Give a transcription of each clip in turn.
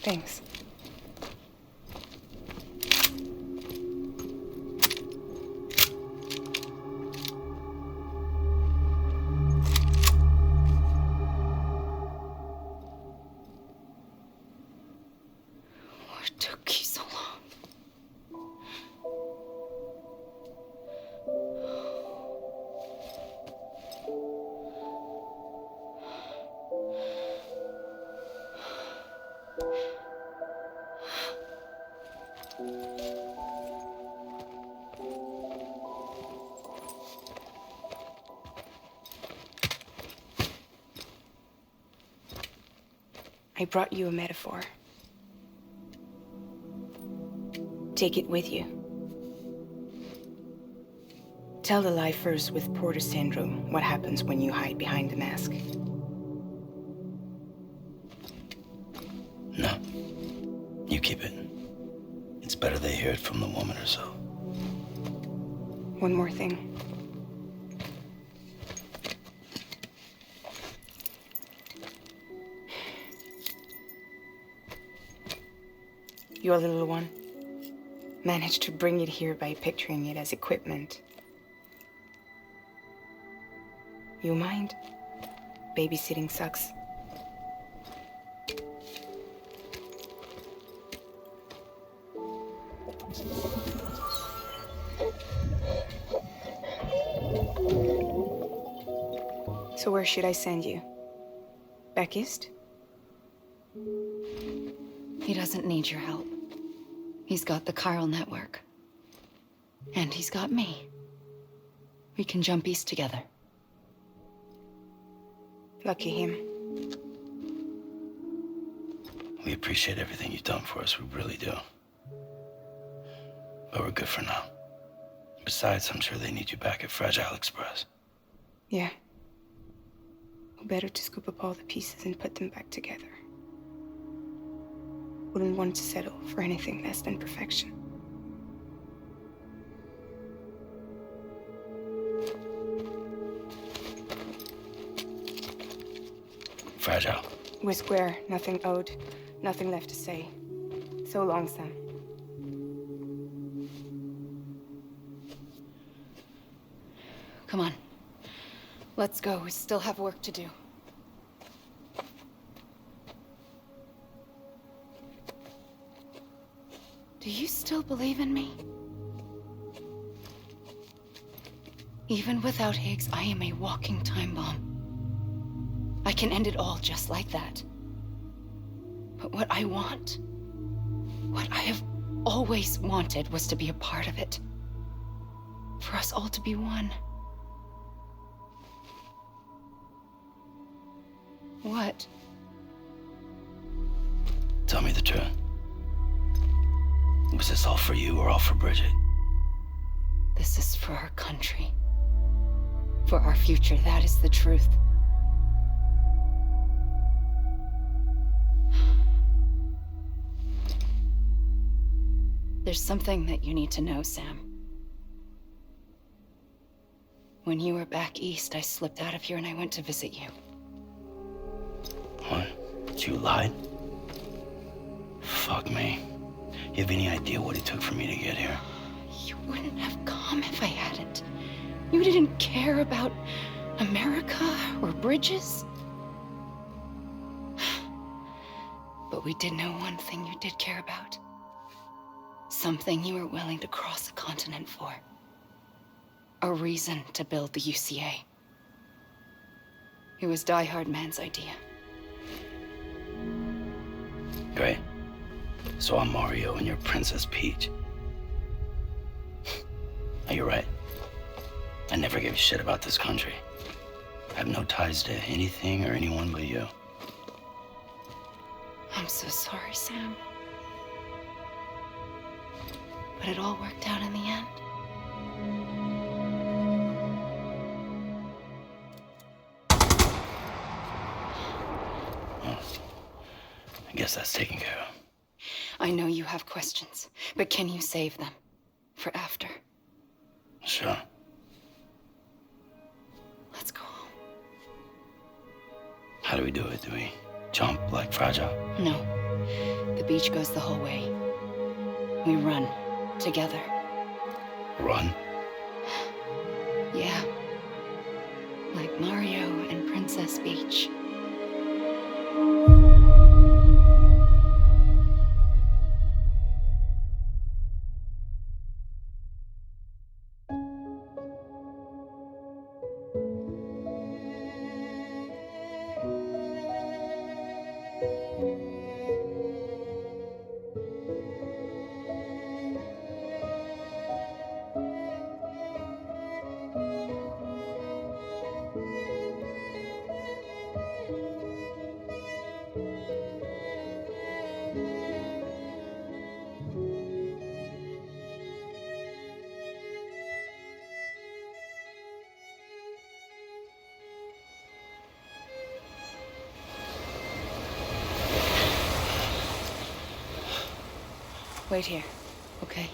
Thanks. What took you so long? I brought you a metaphor. Take it with you. Tell the lifers with Porter syndrome what happens when you hide behind the mask. No. You keep it. It's better they hear it from the woman herself. One more thing. Your little one managed to bring it here by picturing it as equipment. You mind? Babysitting sucks. So where should I send you? Back east? He doesn't need your help. He's got the chiral network. And he's got me. We can jump east together. Lucky him. We appreciate everything you've done for us, we really do. But we're good for now. Besides, I'm sure they need you back at Fragile Express. Yeah. Better to scoop up all the pieces and put them back together. Wouldn't want to settle for anything less than perfection. Fragile. We're square, nothing owed, nothing left to say. So long, Sam. Come on. Let's go. We still have work to do. Do you still believe in me? Even without Higgs, I am a walking time bomb. I can end it all just like that. But what I want, what I have always wanted, was to be a part of it. For us all to be one. What? Tell me the truth. Was this all for you or all for Bridget? This is for our country. For our future, that is the truth. There's something that you need to know, Sam. When you were back east, I slipped out of here and I went to visit you. What? You lied? Fuck me. You have any idea what it took for me to get here? You wouldn't have come if I hadn't. You didn't care about America or bridges. But we did know one thing you did care about. Something you were willing to cross a continent for. A reason to build the UCA. It was Die Hardman's idea. Great. So I'm Mario and you're Princess Peach. You're right. I never gave a shit about this country. I have no ties to anything or anyone but you. I'm so sorry, Sam. But it all worked out in the end. Well, I guess that's taken care of. I know you have questions, but can you save them for after? Sure. Let's go home. How do we do it? Do we jump like Fragile? No. The beach goes the whole way. We run. Together. Run? Yeah. Like Mario and Princess Peach. Wait here, okay?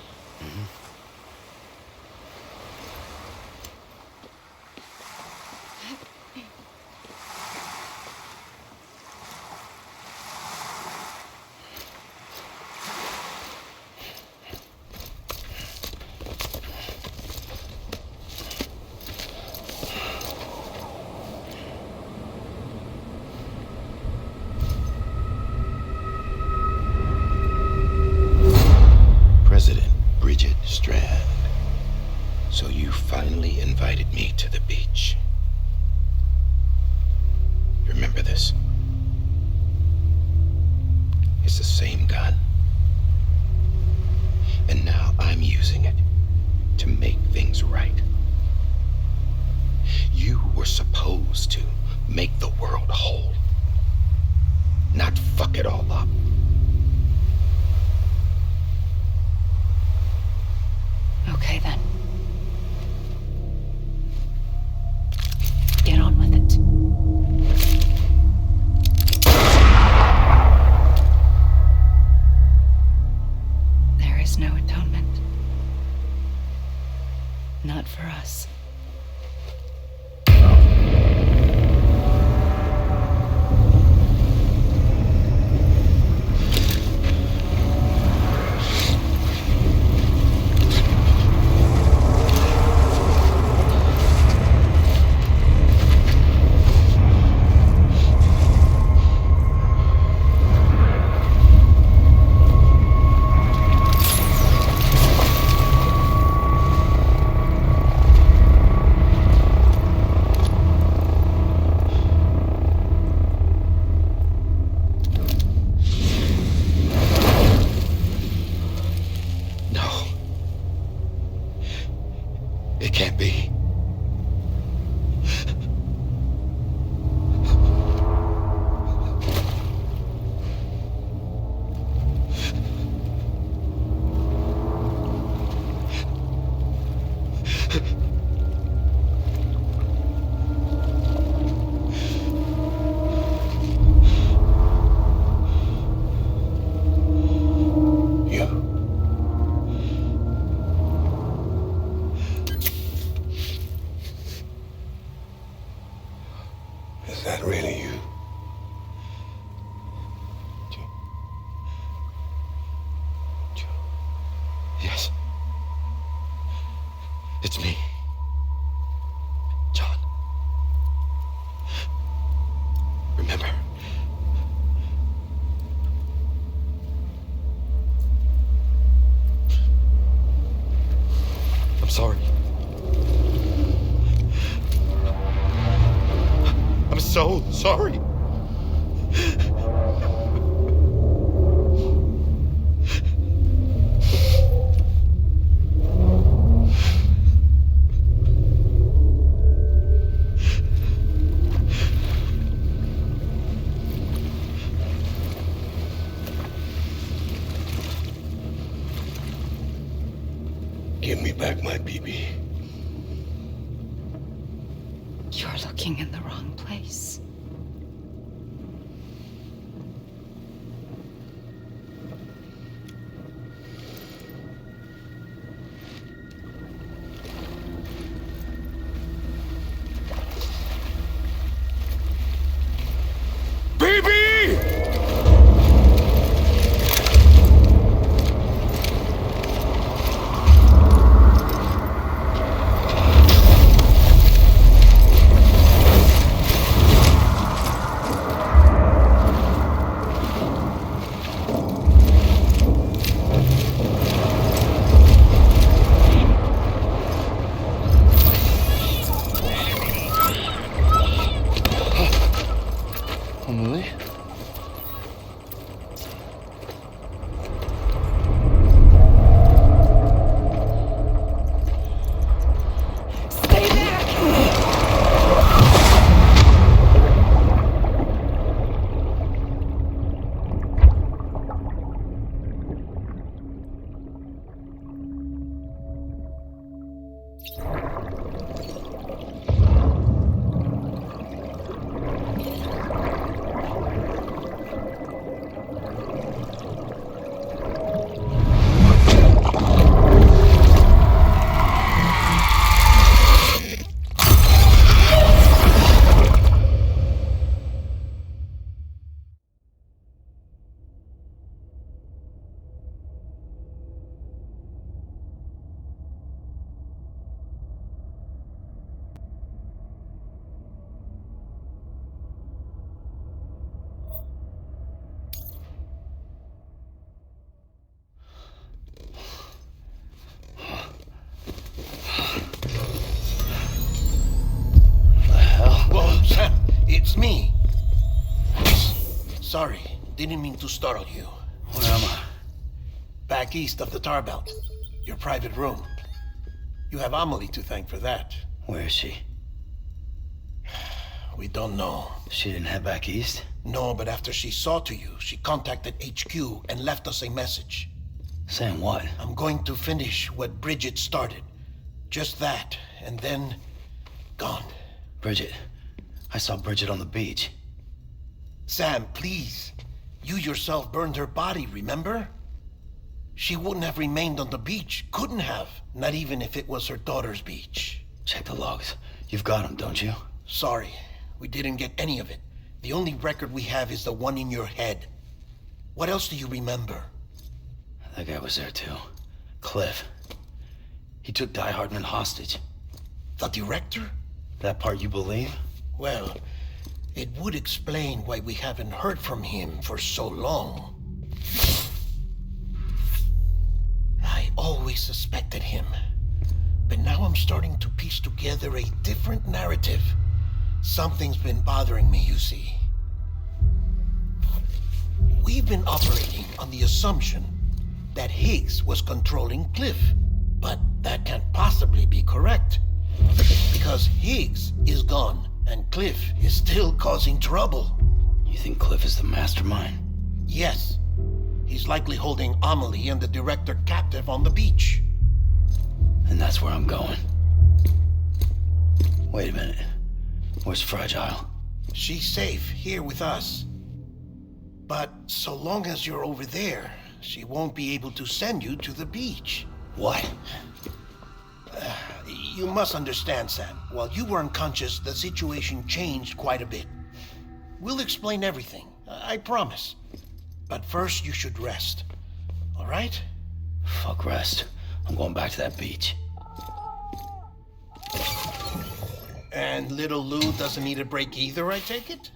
Strand. So you finally invited me to the beach. Remember this? It's the same gun. And now I'm using it to make things right. You were supposed to make the world whole, not fuck it all up. Okay, then. Get on with it. There is no atonement. Not for us. It can't be. Is that really you? Yes. It's me. John. Remember? I'm sorry. I'm so sorry. Give me back my BB. You're looking in the wrong place. BB! didn't mean to startle you. Where am I? Back east of the tar belt. Your private room. You have Amelie to thank for that. Where is she? We don't know. She didn't head back east? No, but after she saw to you, she contacted HQ and left us a message. Saying what? I'm going to finish what Bridget started. Just that, and then... gone. Bridget. I saw Bridget on the beach. Sam, please. You yourself burned her body, remember? She wouldn't have remained on the beach. Couldn't have. Not even if it was her daughter's beach. Check the logs. You've got them, don't you? Sorry. We didn't get any of it. The only record we have is the one in your head. What else do you remember? That guy was there too. Cliff. He took Hardman hostage. The director? That part you believe? Well, it would explain why we haven't heard from him for so long. I always suspected him. But now I'm starting to piece together a different narrative. Something's been bothering me, you see. We've been operating on the assumption that Higgs was controlling Cliff. But that can't possibly be correct. Because Higgs is gone, and Cliff is still causing trouble. You think Cliff is the mastermind? Yes. He's likely holding Amelie and the director captive on the beach. And that's where I'm going. Wait a minute. Where's Fragile? She's safe here with us. But so long as you're over there, she won't be able to send you to the beach. What? You must understand, Sam. While you were unconscious, the situation changed quite a bit. We'll explain everything, I promise. But first, you should rest. All right? Fuck rest. I'm going back to that beach. And little Lou doesn't need a break either, I take it?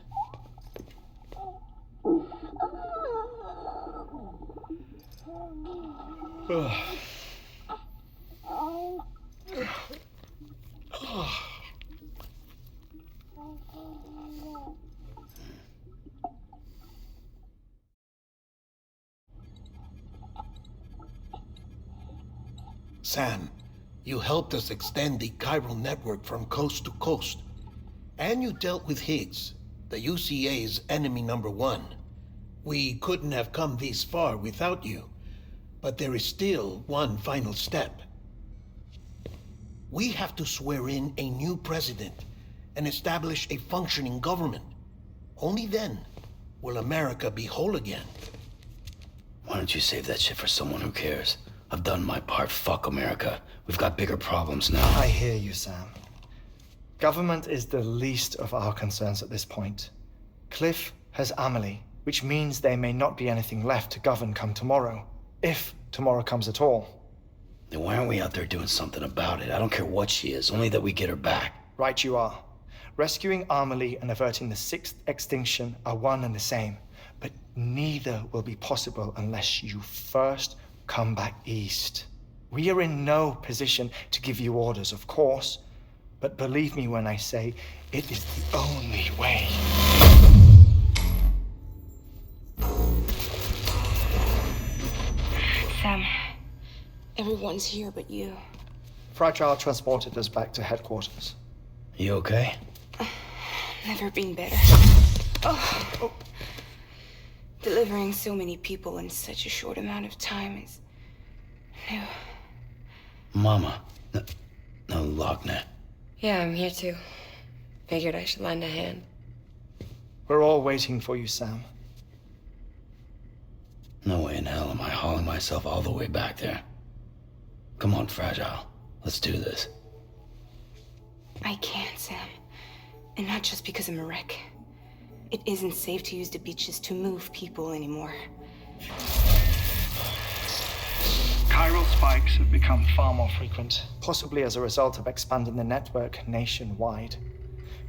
Sam, you helped us extend the chiral network from coast to coast. And you dealt with Higgs, the UCA's enemy #1. We couldn't have come this far without you. But there is still one final step. We have to swear in a new president and establish a functioning government. Only then will America be whole again. Why don't you save that shit for someone who cares? I've done my part. Fuck America. We've got bigger problems now. I hear you, Sam. Government is the least of our concerns at this point. Cliff has Amelie, which means there may not be anything left to govern come tomorrow. If tomorrow comes at all. Then why aren't we out there doing something about it? I don't care what she is, only that we get her back. Right you are. Rescuing Amelie and averting the 6th extinction are one and the same. But neither will be possible unless you first come back east. We are in no position to give you orders, of course. But believe me when I say, it is the only way. Sam, everyone's here but you. Fragile transported us back to headquarters. You okay? Never been better. Oh. Delivering so many people in such a short amount of time is new. Mama. No, Lochner. Yeah, I'm here too. Figured I should lend a hand. We're all waiting for you, Sam. No way in hell am I hauling myself all the way back there. Come on, Fragile. Let's do this. I can't, Sam. And not just because I'm a wreck. It isn't safe to use the beaches to move people anymore. Chiral spikes have become far more Frequent, possibly as a result of expanding the network nationwide.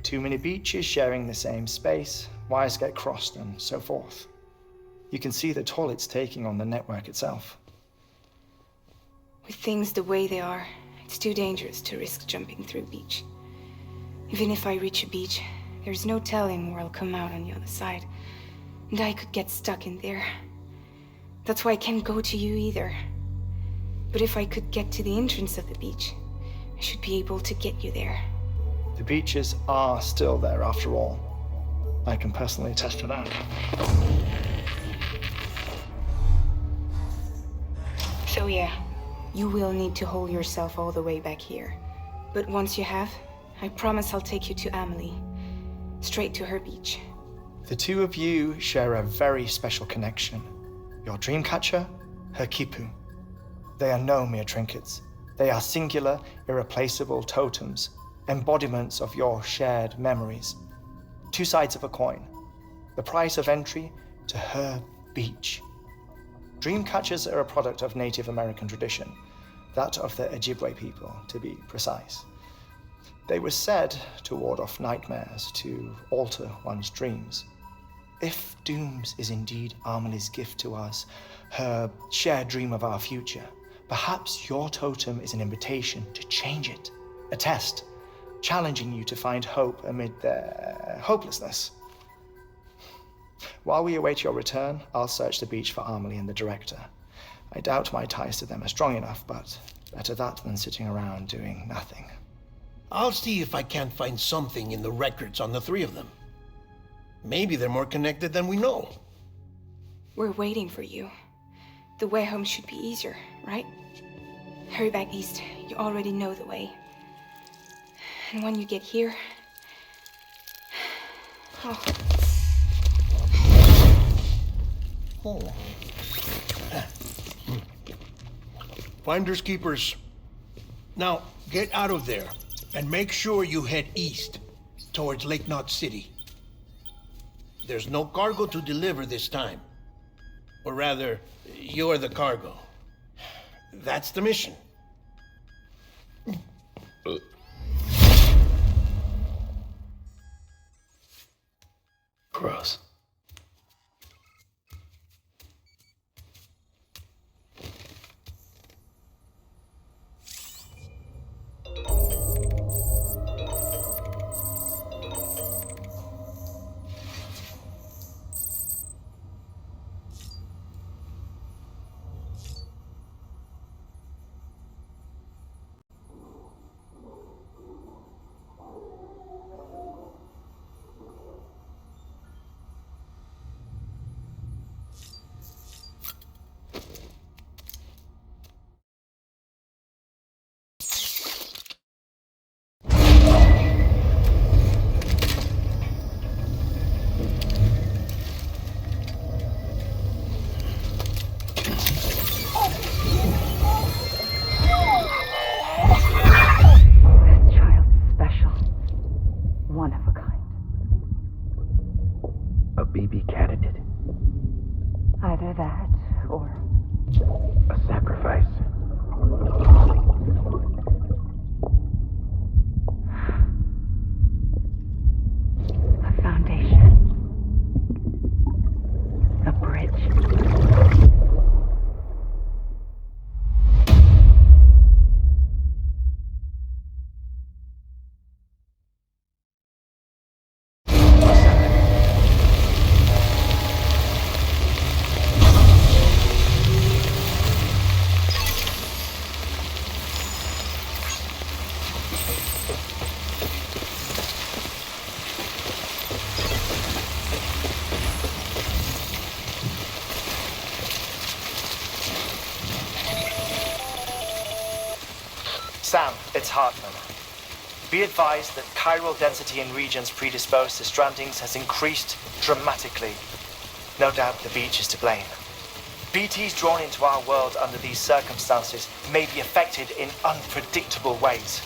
Too many beaches sharing the same space, wires get crossed, and so forth. You can see the toll it's taking on the network itself. With things the way they are, it's too dangerous to risk jumping through a beach. Even if I reach a beach, there's no telling where I'll come out on the other side. and I could get stuck in there. That's why I can't go to you either. But if I could get to the entrance of the beach, I should be able to get you there. The beaches are still there after all. I can personally attest to that. So yeah, you will need to haul yourself all the way back here. But once you have, I promise I'll take you to Amelie. Straight to her beach. The two of you share a very special connection. Your dreamcatcher, her kipu. They are no mere trinkets. They are singular, irreplaceable totems, embodiments of your shared memories. Two sides of a coin. The price of entry to her beach. Dreamcatchers are a product of Native American tradition, that of the Ojibwe people, to be precise. They were said to ward off nightmares, to alter one's dreams. If Dooms is indeed Amelie's gift to us, her shared dream of our future, perhaps your totem is an invitation to change it, a test, challenging you to find hope amid their hopelessness. While we await your return, I'll search the beach for Amelie and the director. I doubt my ties to them are strong enough, but better that than sitting around doing nothing. I'll see if I can't find something in the records on the three of them. Maybe they're more connected than we know. We're waiting for you. The way home should be easier, right? Hurry back east. You already know the way. And when you get here... Oh. Oh. Finders keepers. Now, get out of there and make sure you head east towards Lake Knot City. There's no cargo to deliver this time. Or rather, you're the cargo. That's the mission. Gross. Either that, or... a sacrifice. A foundation. A bridge. Sam, it's Hardman. Be advised that chiral density in regions predisposed to strandings has increased dramatically. No doubt the beach is to blame. BTs drawn into our world under these circumstances may be affected in unpredictable ways.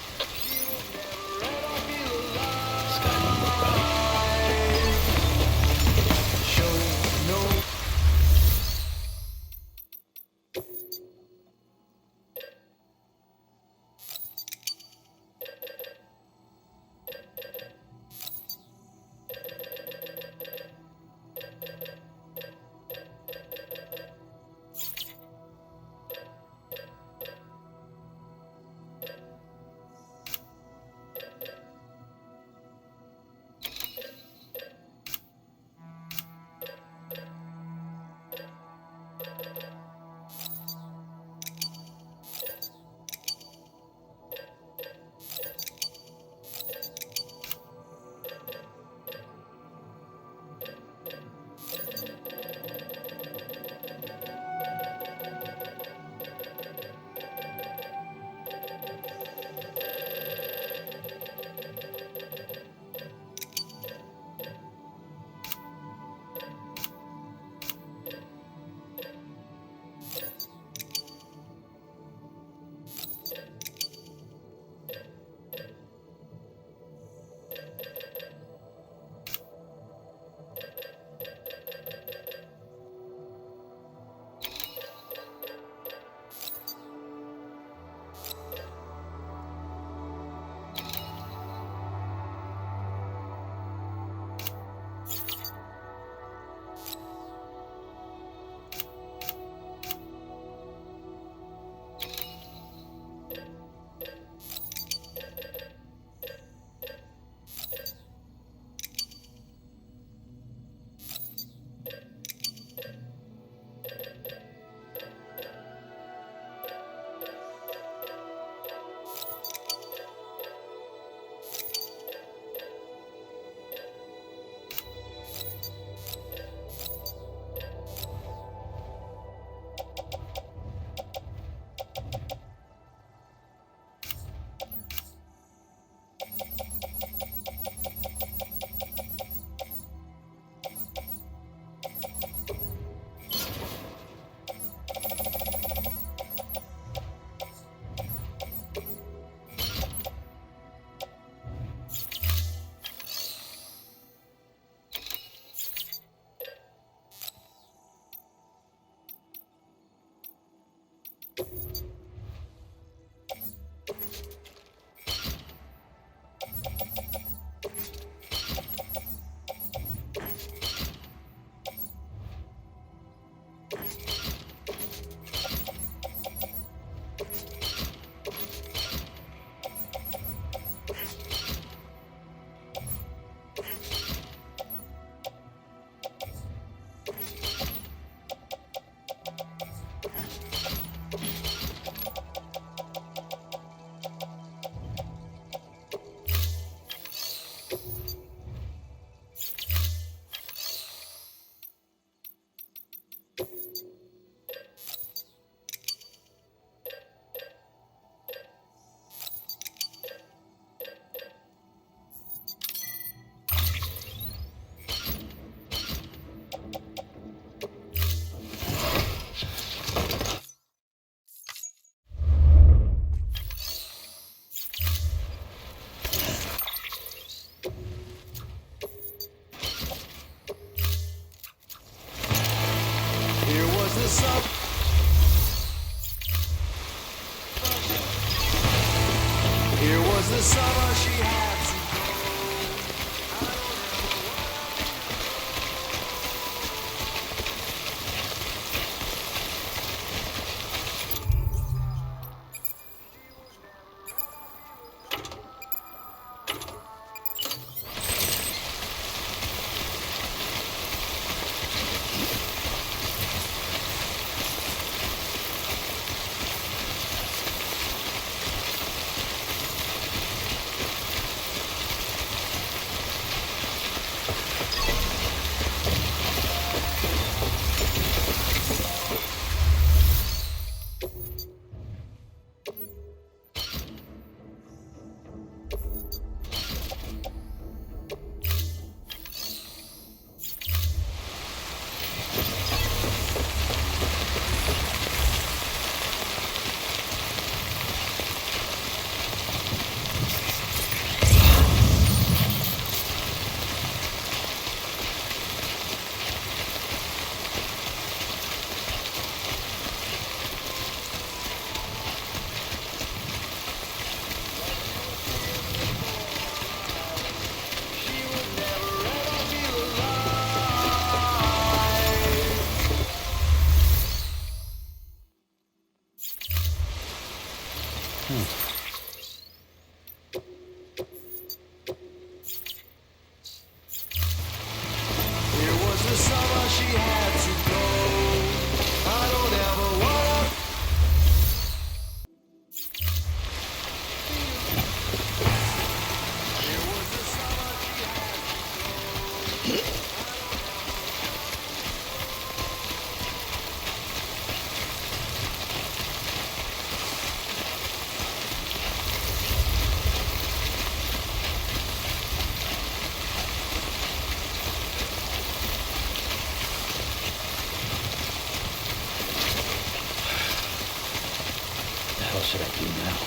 What should I do now?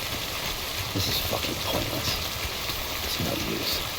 This is fucking pointless. It's no use.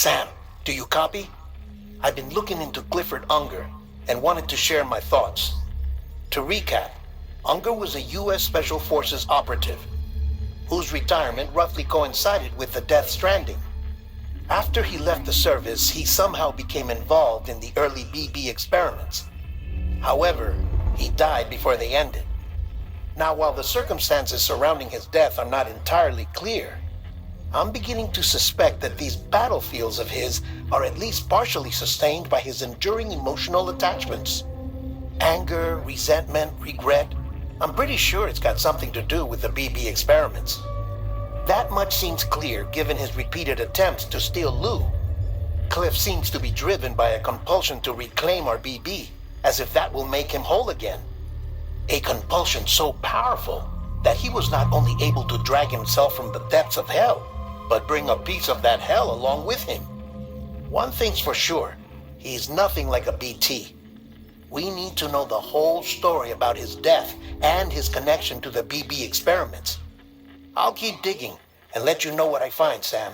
Sam, do you copy? I've been looking into Clifford Unger and wanted to share my thoughts. To recap, Unger was a U.S. Special Forces operative whose retirement roughly coincided with the death Stranding. After he left the service, he somehow became involved in the early BB experiments. However, he died before they ended. Now, while the circumstances surrounding his death are not entirely clear, I'm beginning to suspect that these battlefields of his are at least partially sustained by his enduring emotional attachments. Anger, resentment, regret. I'm pretty sure it's got something to do with the BB experiments. That much seems clear given his repeated attempts to steal Lou. Cliff seems to be driven by a compulsion to reclaim our BB, as if that will make him whole again. A compulsion so powerful that he was not only able to drag himself from the depths of hell, but bring a piece of that hell along with him. One thing's for sure, he's nothing like a BT. We need to know the whole story about his death and his connection to the BB experiments. I'll keep digging and let you know what I find, Sam.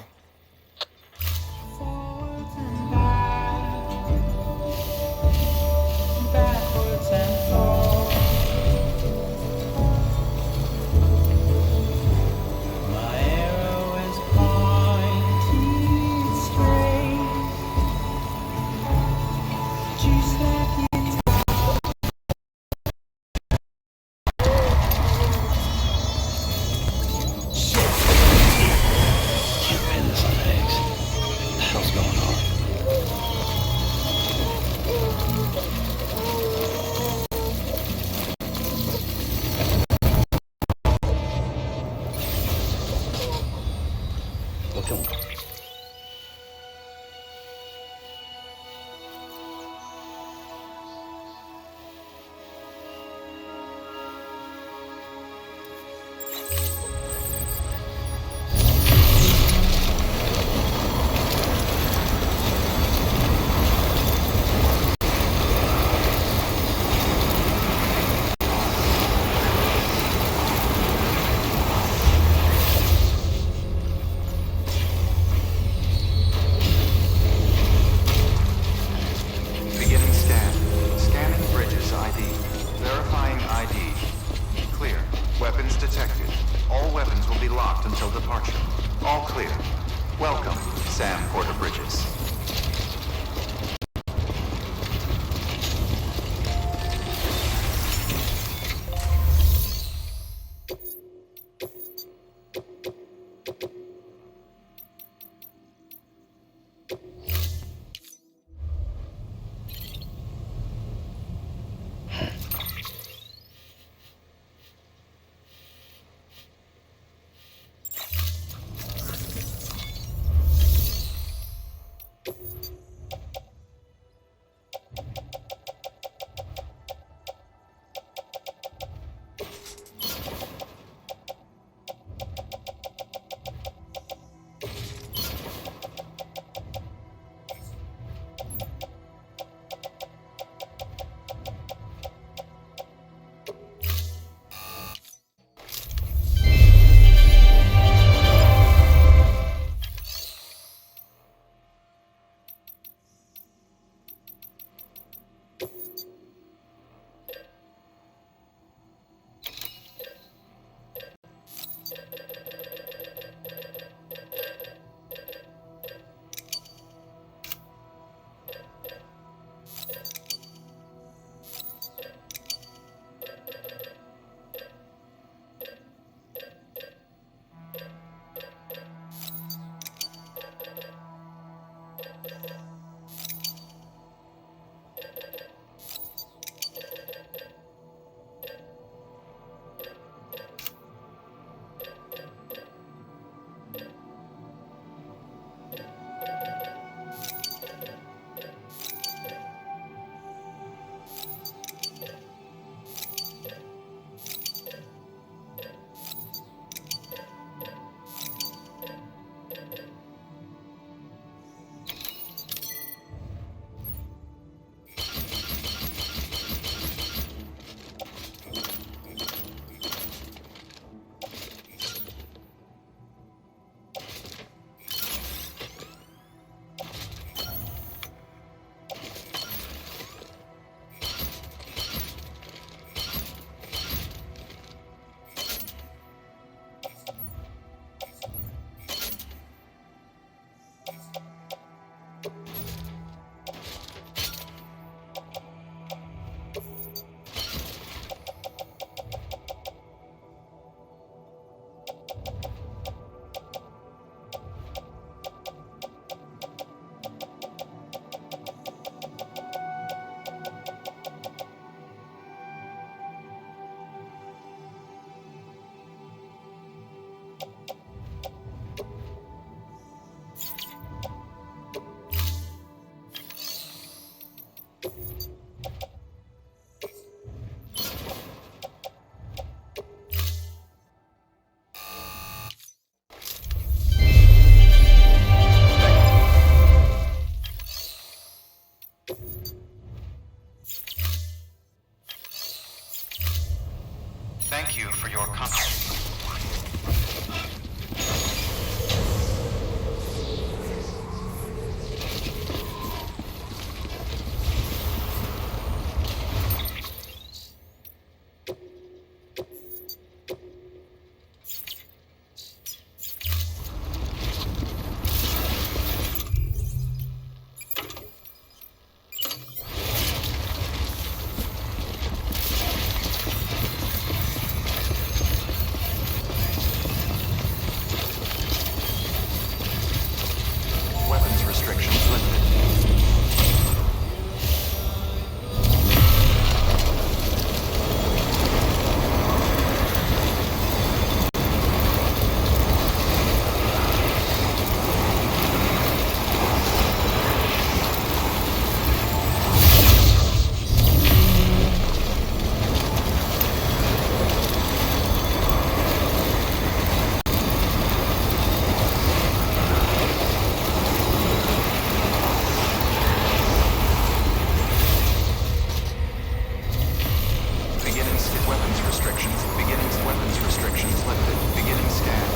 Thank you for your contribution. Weapons restrictions lifted. Weapons restrictions lifted. Beginning scan.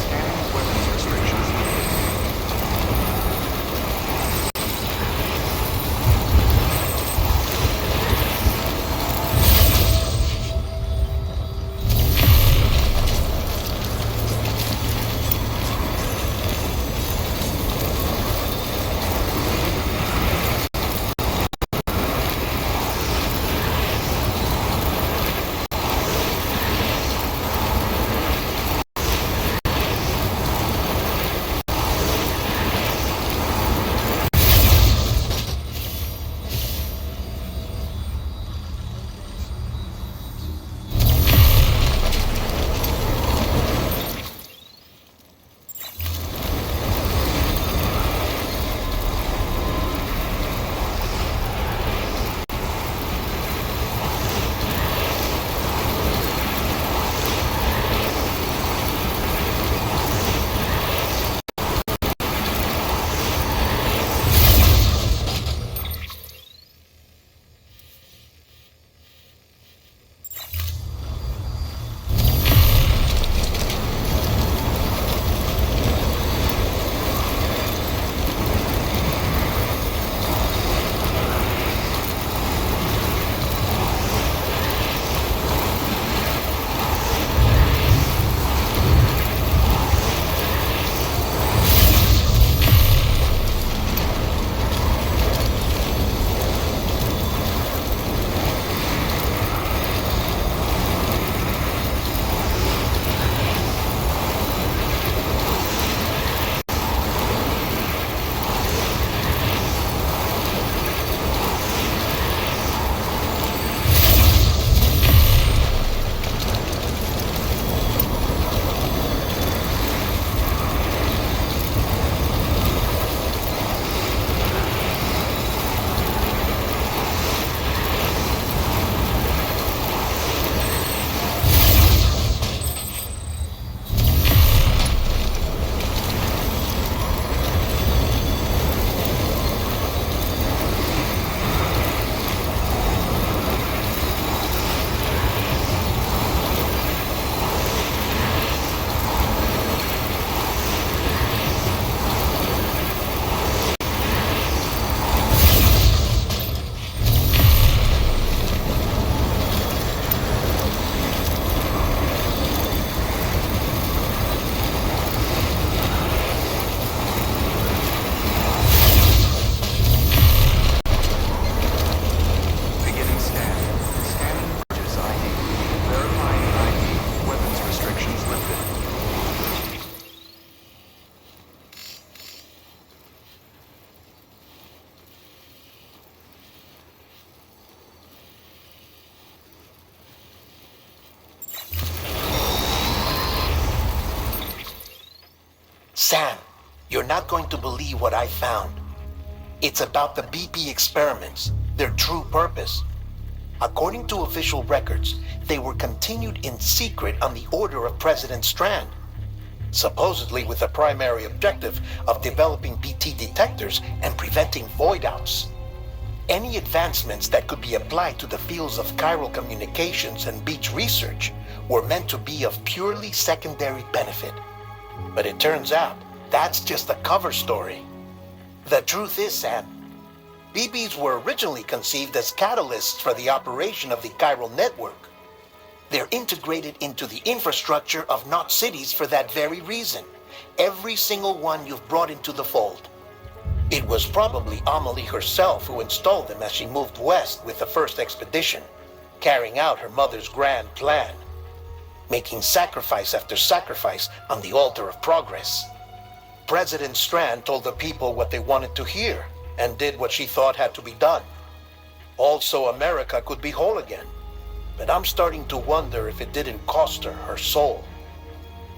Scanning weapons restrictions lifted. Sam, you're not going to believe what I found. It's about the BP experiments, their true purpose. According to official records, they were continued in secret on the order of President Strand, supposedly with the primary objective of developing BT detectors and preventing void outs. Any advancements that could be applied to the fields of chiral communications and beach research were meant to be of purely secondary benefit. But it turns out, that's just a cover story. The truth is, Sam, BBs were originally conceived as catalysts for the operation of the chiral network. They're integrated into the infrastructure of Knot cities for that very reason. Every single one you've brought into the fold. It was probably Amelie herself who installed them as she moved west with the first expedition, carrying out her mother's grand plan, making sacrifice after sacrifice on the altar of progress. President Strand told the people what they wanted to hear and did what she thought had to be done. Also, America could be whole again. But I'm starting to wonder if it didn't cost her soul.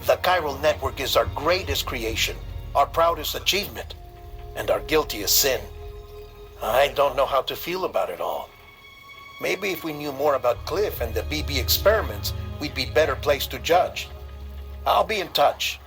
The chiral network is our greatest creation, our proudest achievement, and our guiltiest sin. I don't know how to feel about it all. Maybe if we knew more about Cliff and the BB experiments, we'd be better placed to judge. I'll be in touch.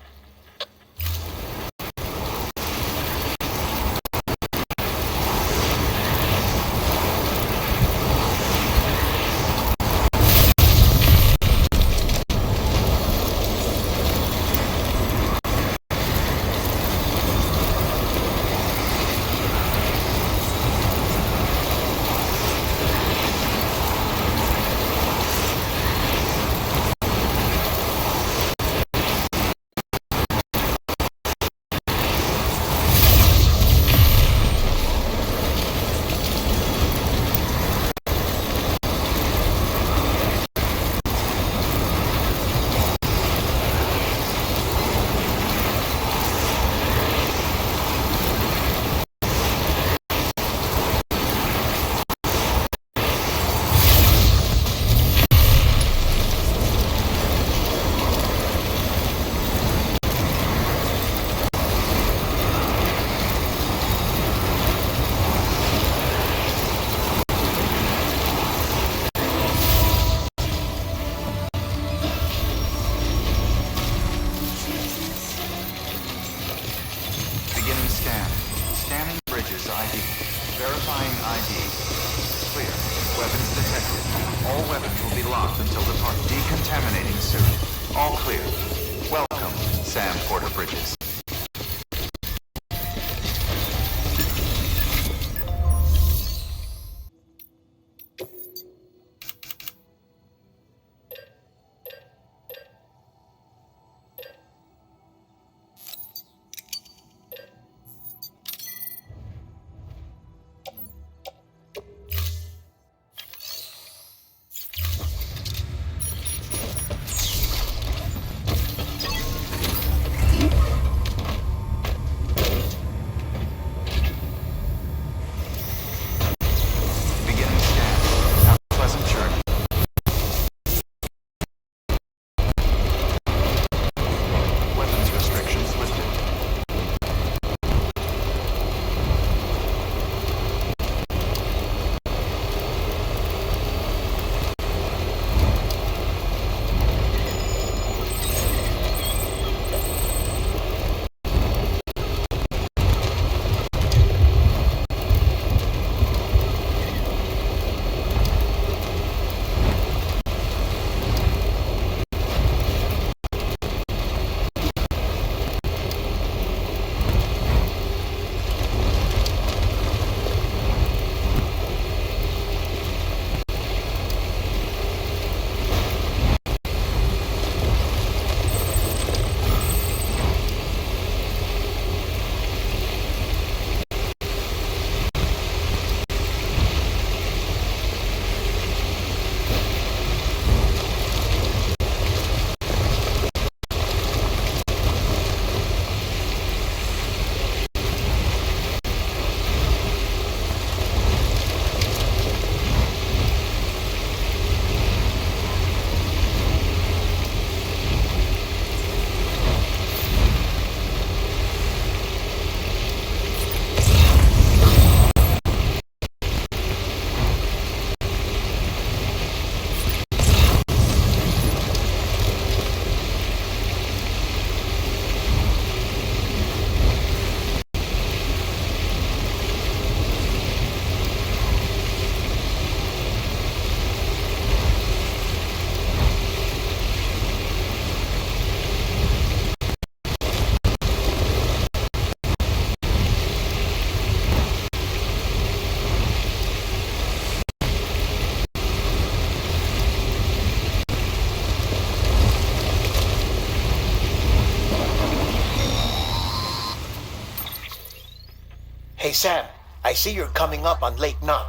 Hey Sam, I see you're coming up on Lake Knot.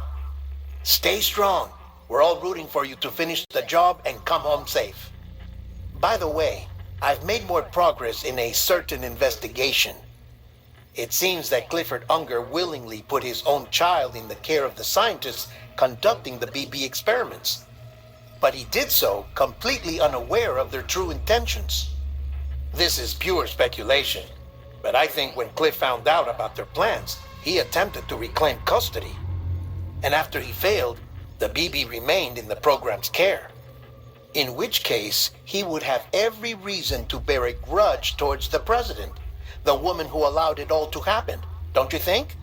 Stay strong. We're all rooting for you to finish the job and come home safe. By the way, I've made more progress in a certain investigation. It seems that Clifford Unger willingly put his own child in the care of the scientists conducting the BB experiments. But he did so completely unaware of their true intentions. This is pure speculation, but I think when Cliff found out about their plans, he attempted to reclaim custody. And after he failed, the BB remained in the program's care. In which case, he would have every reason to bear a grudge towards the president, the woman who allowed it all to happen, don't you think?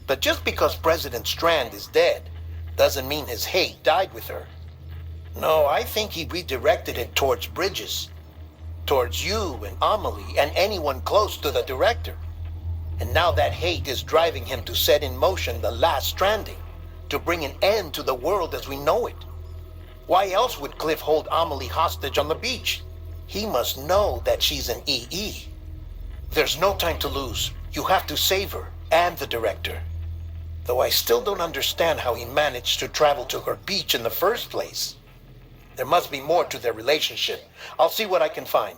But just because President Strand is dead, doesn't mean his hate died with her. No, I think he redirected it towards Bridges, towards you and Amelie and anyone close to the director. And now that hate is driving him to set in motion the last Stranding, to bring an end to the world as we know it. Why else would Cliff hold Amelie hostage on the beach? He must know that she's an EE. There's no time to lose. You have to save her and the director. Though I still don't understand how he managed to travel to her beach in the first place. There must be more to their relationship. I'll see what I can find.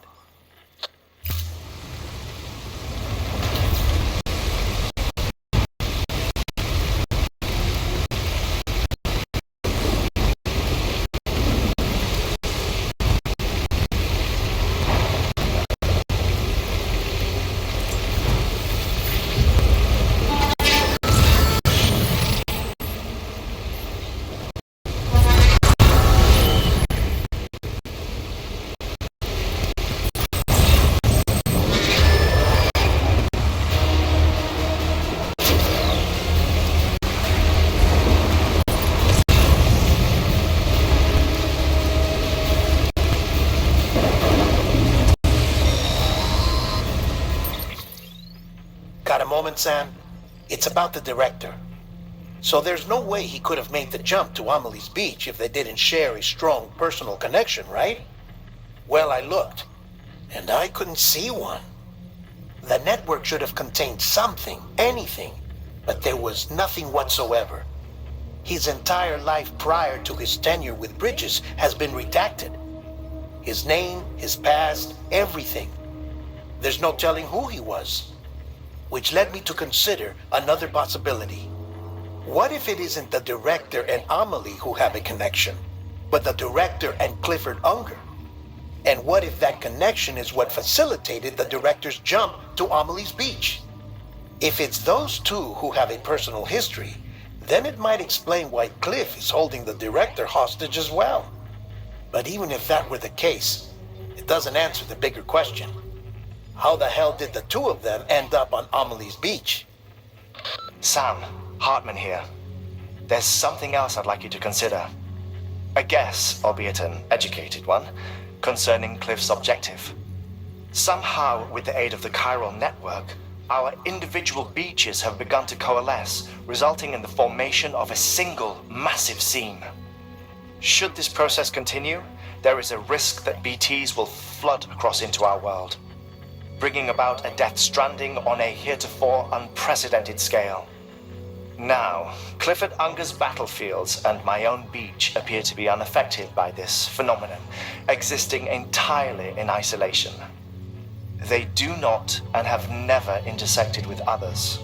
Got a moment, Sam? It's about the director. So there's no way he could have made the jump to Amelie's beach if they didn't share a strong personal connection, right? Well, I looked, and I couldn't see one. The network should have contained something, anything, but there was nothing whatsoever. His entire life prior to his tenure with Bridges has been redacted. His name, his past, everything. There's no telling who he was. Which led me to consider another possibility. What if it isn't the director and Amelie who have a connection, but the director and Clifford Unger? And what if that connection is what facilitated the director's jump to Amelie's beach? If it's those two who have a personal history, then it might explain why Cliff is holding the director hostage as well. But even if that were the case, it doesn't answer the bigger question. How the hell did the two of them end up on Amelie's beach? Sam, Hardman here. There's something else I'd like you to consider. A guess, albeit an educated one, concerning Cliff's objective. Somehow, with the aid of the chiral network, our individual beaches have begun to coalesce, resulting in the formation of a single massive seam. Should this process continue, there is a risk that BTs will flood across into our world, bringing about a death stranding on a heretofore unprecedented scale. Now, Clifford Unger's battlefields and my own beach appear to be unaffected by this phenomenon, existing entirely in isolation. They do not and have never intersected with others.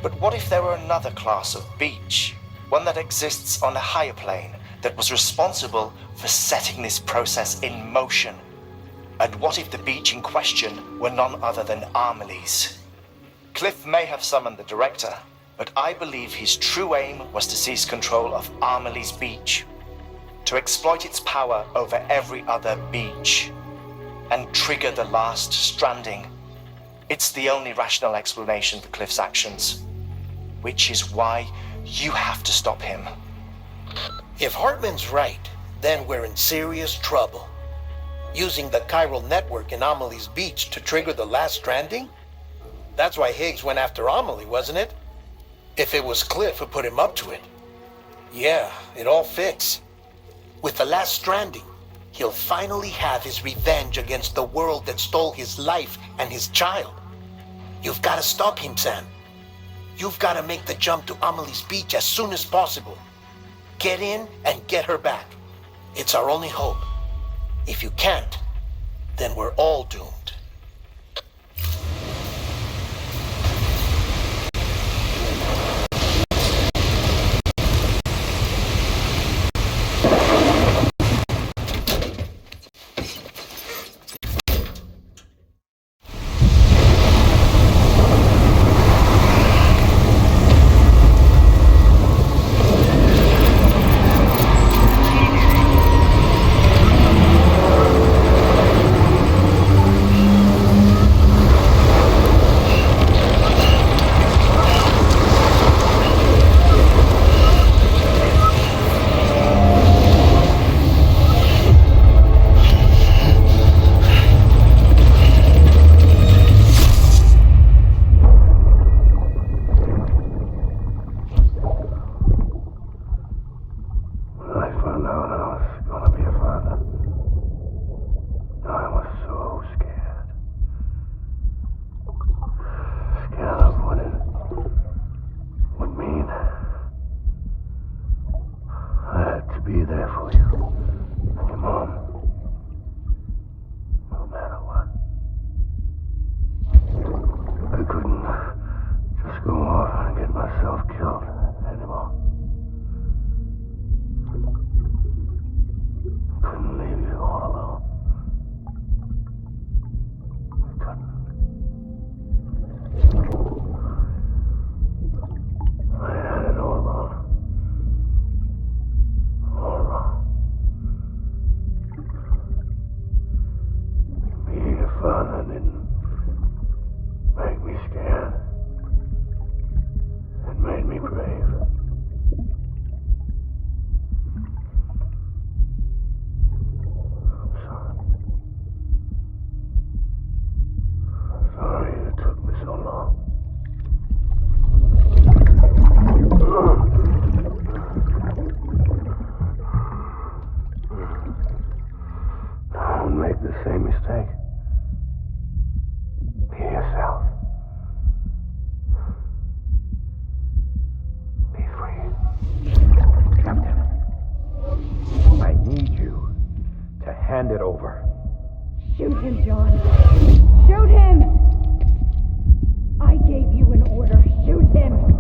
But what if there were another class of beach, one that exists on a higher plane, that was responsible for setting this process in motion? And what if the beach in question were none other than Amelie's? Cliff may have summoned the director, but I believe his true aim was to seize control of Amelie's beach, to exploit its power over every other beach, and trigger the last stranding. It's the only rational explanation for Cliff's actions, which is why you have to stop him. If Hardman's right, then we're in serious trouble. Using the chiral network in Amelie's beach to trigger the last stranding? That's why Higgs went after Amelie, wasn't it? If it was Cliff who put him up to it. Yeah, it all fits. With the last stranding, he'll finally have his revenge against the world that stole his life and his child. You've got to stop him, Sam. You've got to make the jump to Amelie's beach as soon as possible. Get in and get her back. It's our only hope. If you can't, then we're all doomed. Hand it over. Shoot him, John. Shoot him! I gave you an order. Shoot him!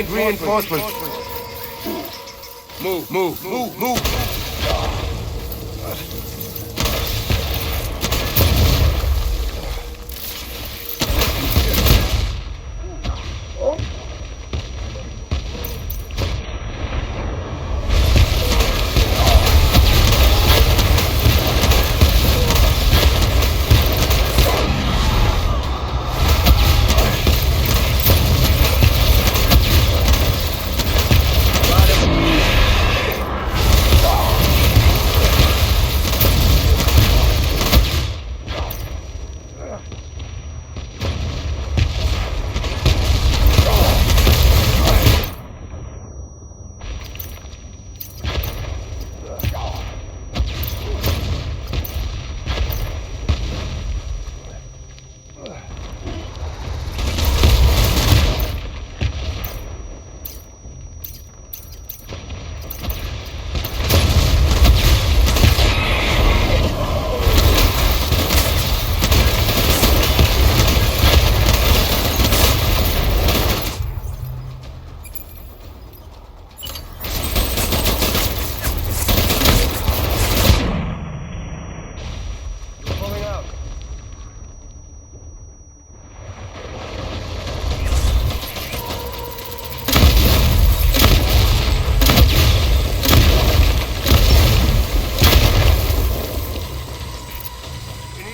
need reinforcements. Move.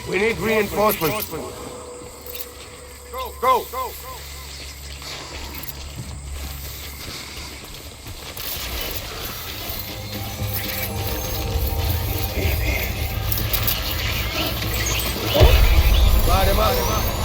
We need reinforcements. Go. Light him up.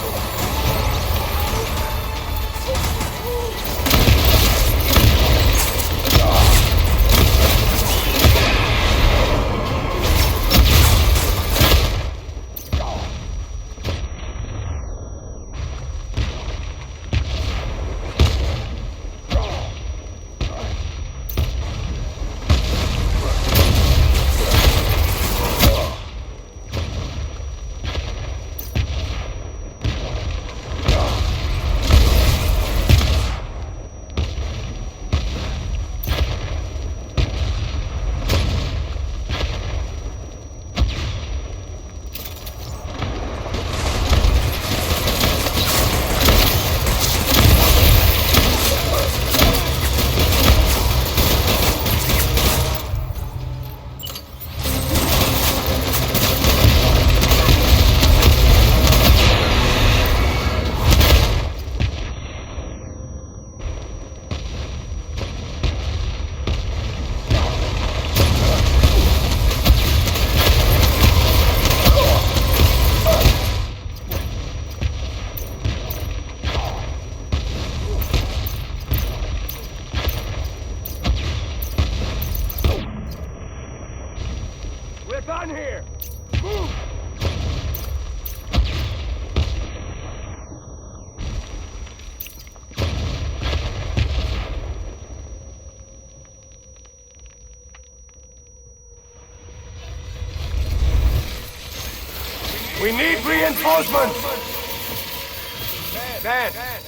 We need reinforcements! Dad!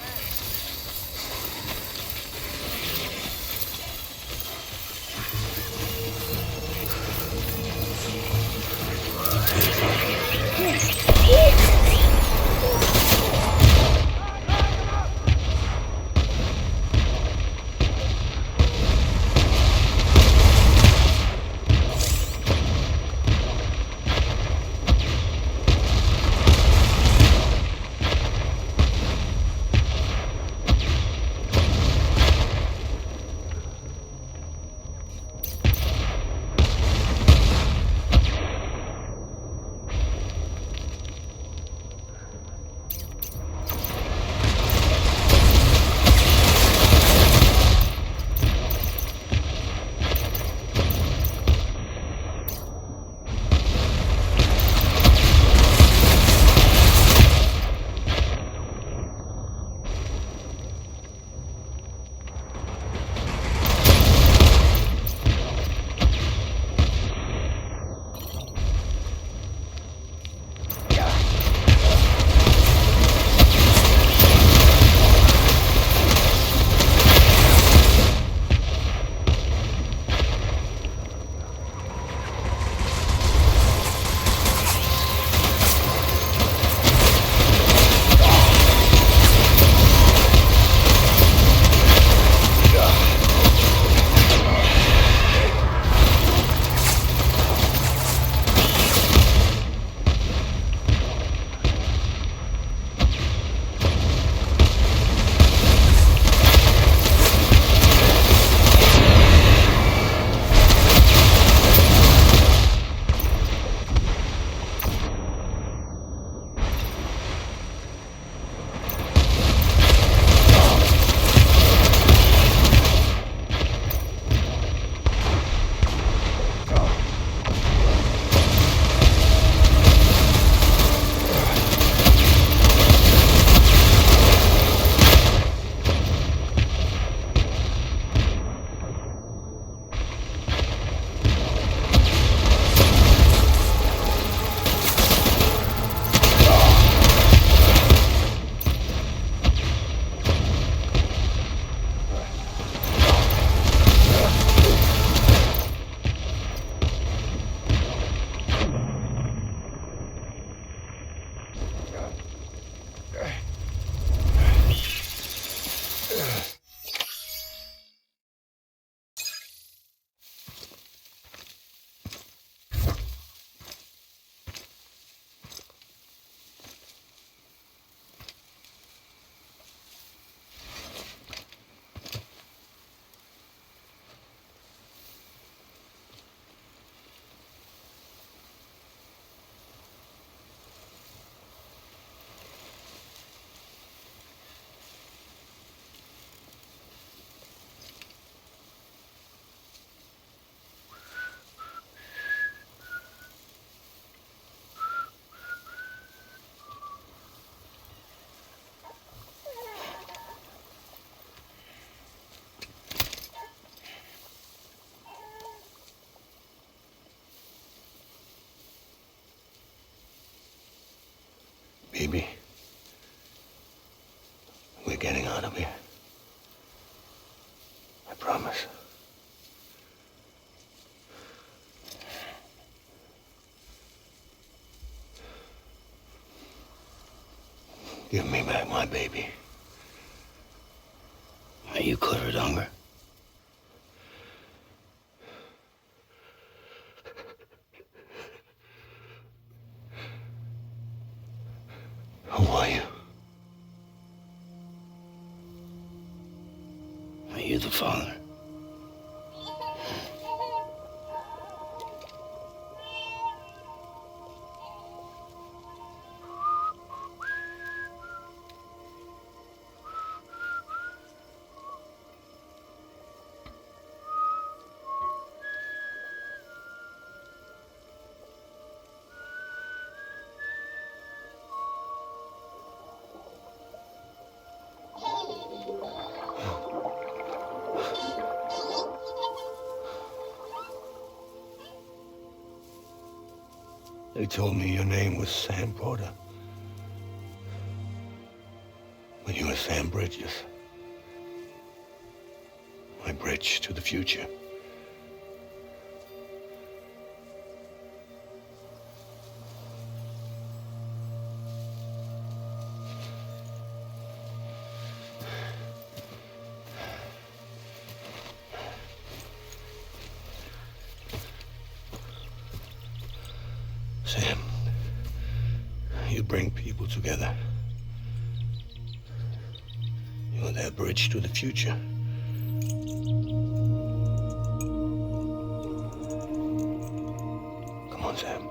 Baby, we're getting out of here. I promise. Give me back my baby. Are you Clifford Unger? Who are you? Are you the father? They told me your name was Sam Porter. But you were Sam Bridges. My bridge to the future. Sam, you bring people together. You're their bridge to the future. Come on, Sam.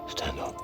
Stand up.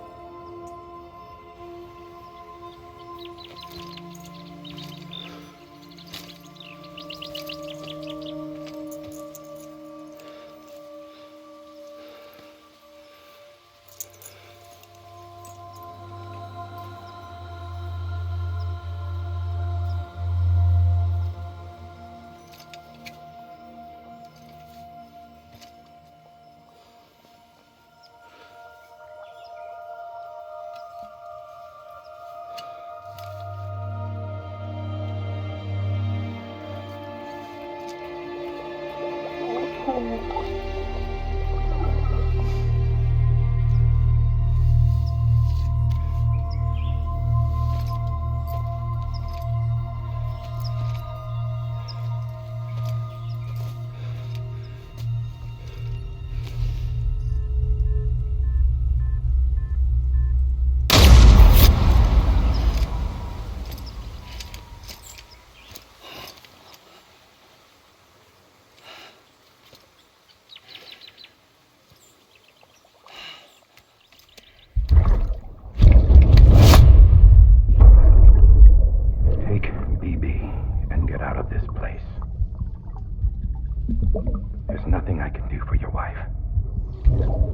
There's nothing I can do for your wife.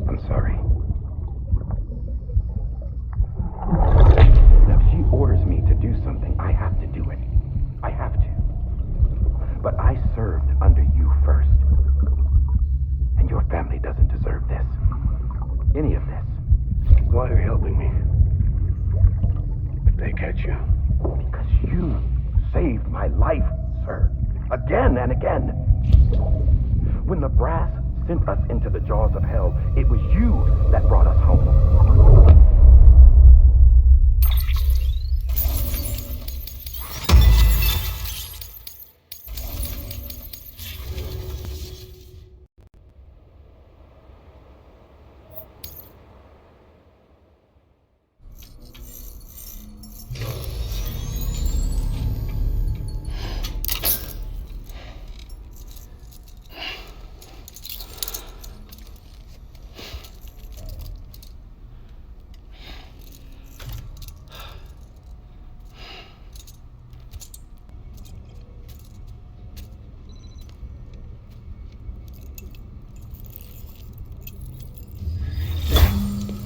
I'm sorry. Now, if she orders me to do something, I have to do it. I have to. But I served under you first. And your family doesn't deserve this. Any of this. Why are you helping me? If they catch you. Because you saved my life, sir. Again and again. When the brass sent us into the jaws of hell, it was you that brought us home.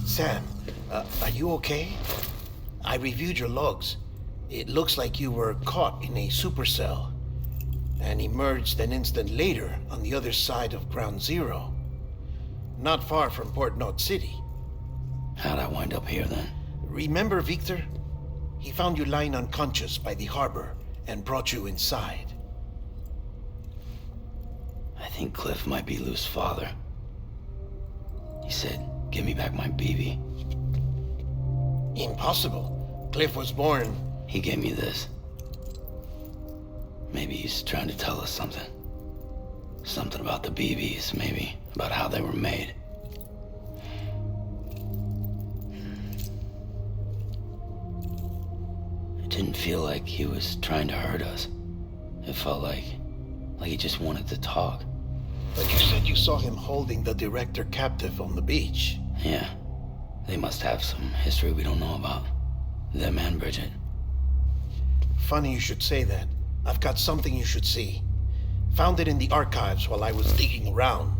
Sam, are you okay? I reviewed your logs. It looks like you were caught in a supercell and emerged an instant later on the other side of Ground Zero. Not far from Port Knot City. How'd I wind up here then? Remember Victor? He found you lying unconscious by the harbor and brought you inside. I think Cliff might be Lou's father. He said, "Give me back my BB." Impossible. Cliff was born... He gave me this. Maybe he's trying to tell us something. Something about the BBs, maybe. About how they were made. It didn't feel like he was trying to hurt us. It felt like he just wanted to talk. But you said you saw him holding the director captive on the beach. Yeah. They must have some history we don't know about. Them and Bridget. Funny you should say that. I've got something you should see. Found it in the archives while I was digging around.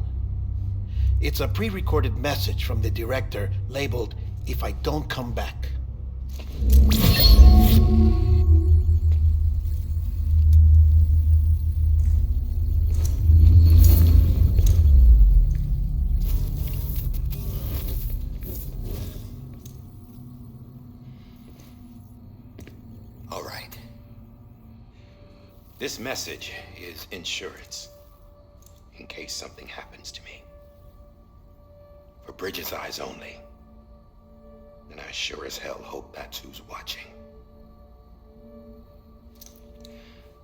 It's a pre-recorded message from the director labeled, "If I don't come back." All right. This message is insurance, in case something happens to me. For Bridget's eyes only. And I sure as hell hope that's who's watching.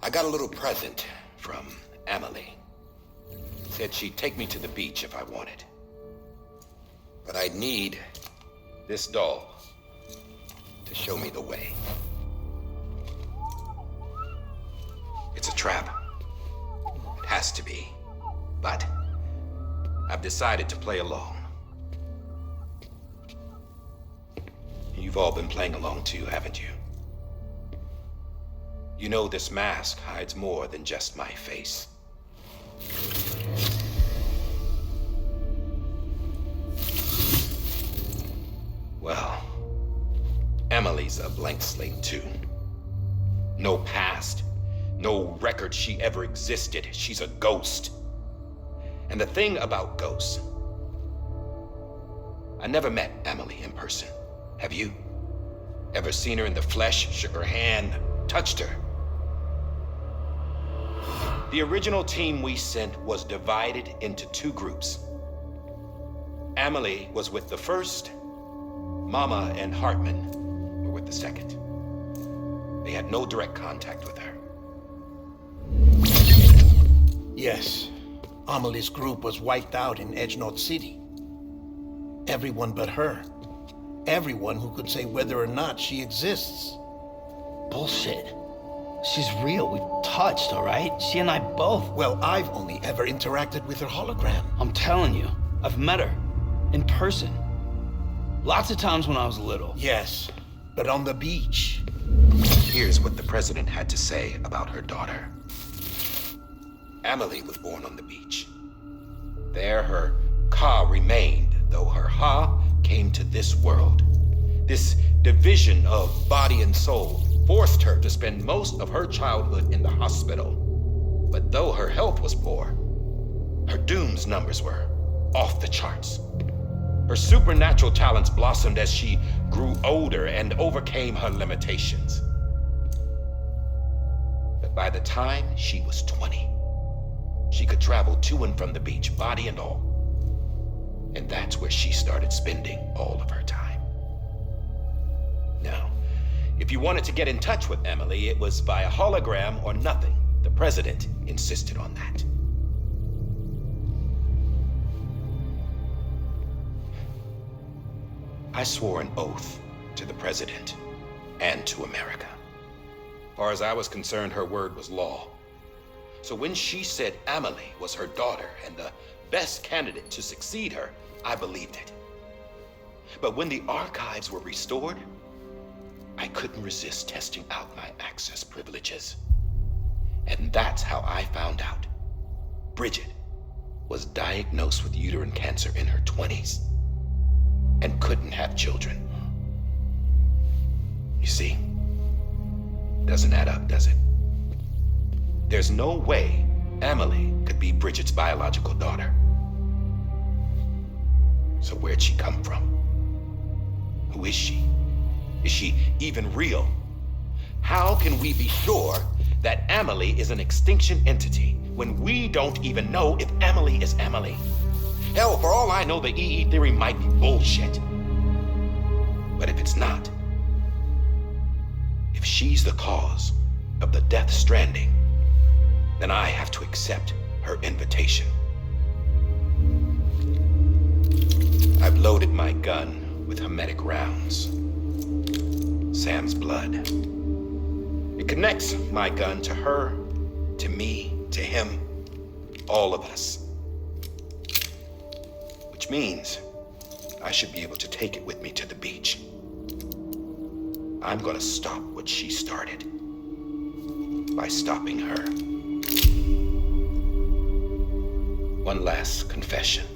I got a little present from Emily. Said she'd take me to the beach if I wanted. But I'd need this doll to show me the way. It's a trap. It has to be. But I've decided to play along. You've all been playing along too, haven't you? You know this mask hides more than just my face. Well, Emily's a blank slate too. No past. No record she ever existed. She's a ghost. And the thing about ghosts, I never met Emily in person. Have you? Ever seen her in the flesh, shook her hand, touched her? The original team we sent was divided into two groups. Emily was with the first. Mama and Hardman were with the second. They had no direct contact with her. Yes. Amelie's group was wiped out in Edgenorth City. Everyone but her. Everyone who could say whether or not she exists. Bullshit. She's real. We've touched, all right? She and I both. Well, I've only ever interacted with her hologram. I'm telling you, I've met her. In person. Lots of times when I was little. Yes, but on the beach. Here's what the president had to say about her daughter. Emily was born on the beach. There her Ka remained, though her Ha came to this world. This division of body and soul forced her to spend most of her childhood in the hospital. But though her health was poor, her Doom's numbers were off the charts. Her supernatural talents blossomed as she grew older and overcame her limitations. But by the time she was 20, she could travel to and from the beach, body and all. And that's where she started spending all of her time. Now, if you wanted to get in touch with Emily, it was via hologram or nothing. The president insisted on that. I swore an oath to the president and to America. As far as I was concerned, her word was law. So when she said Emily was her daughter and the best candidate to succeed her, I believed it. But when the archives were restored, I couldn't resist testing out my access privileges. And that's how I found out Bridget was diagnosed with uterine cancer in her 20s and couldn't have children. You see, doesn't add up, does it? There's no way Emily could be Bridget's biological daughter. So where'd she come from? Who is she? Is she even real? How can we be sure that Amelie is an extinction entity when we don't even know if Amelie is Amelie? Hell, for all I know, the EE theory might be bullshit. But if it's not, if she's the cause of the Death Stranding, then I have to accept her invitation. I've loaded my gun with hermetic rounds. Sam's blood. It connects my gun to her, to me, to him, all of us. Which means I should be able to take it with me to the beach. I'm gonna stop what she started by stopping her. One last confession.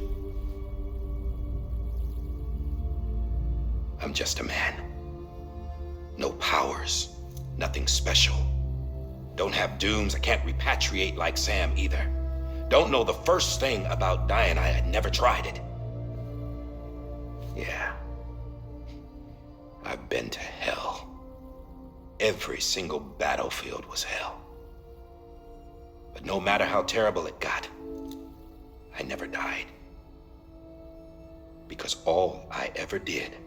I'm just a man. No powers, nothing special. Don't have dooms, I can't repatriate like Sam either. Don't know the first thing about dying, I had never tried it. Yeah. I've been to hell. Every single battlefield was hell. But no matter how terrible it got, I never died. Because all I ever did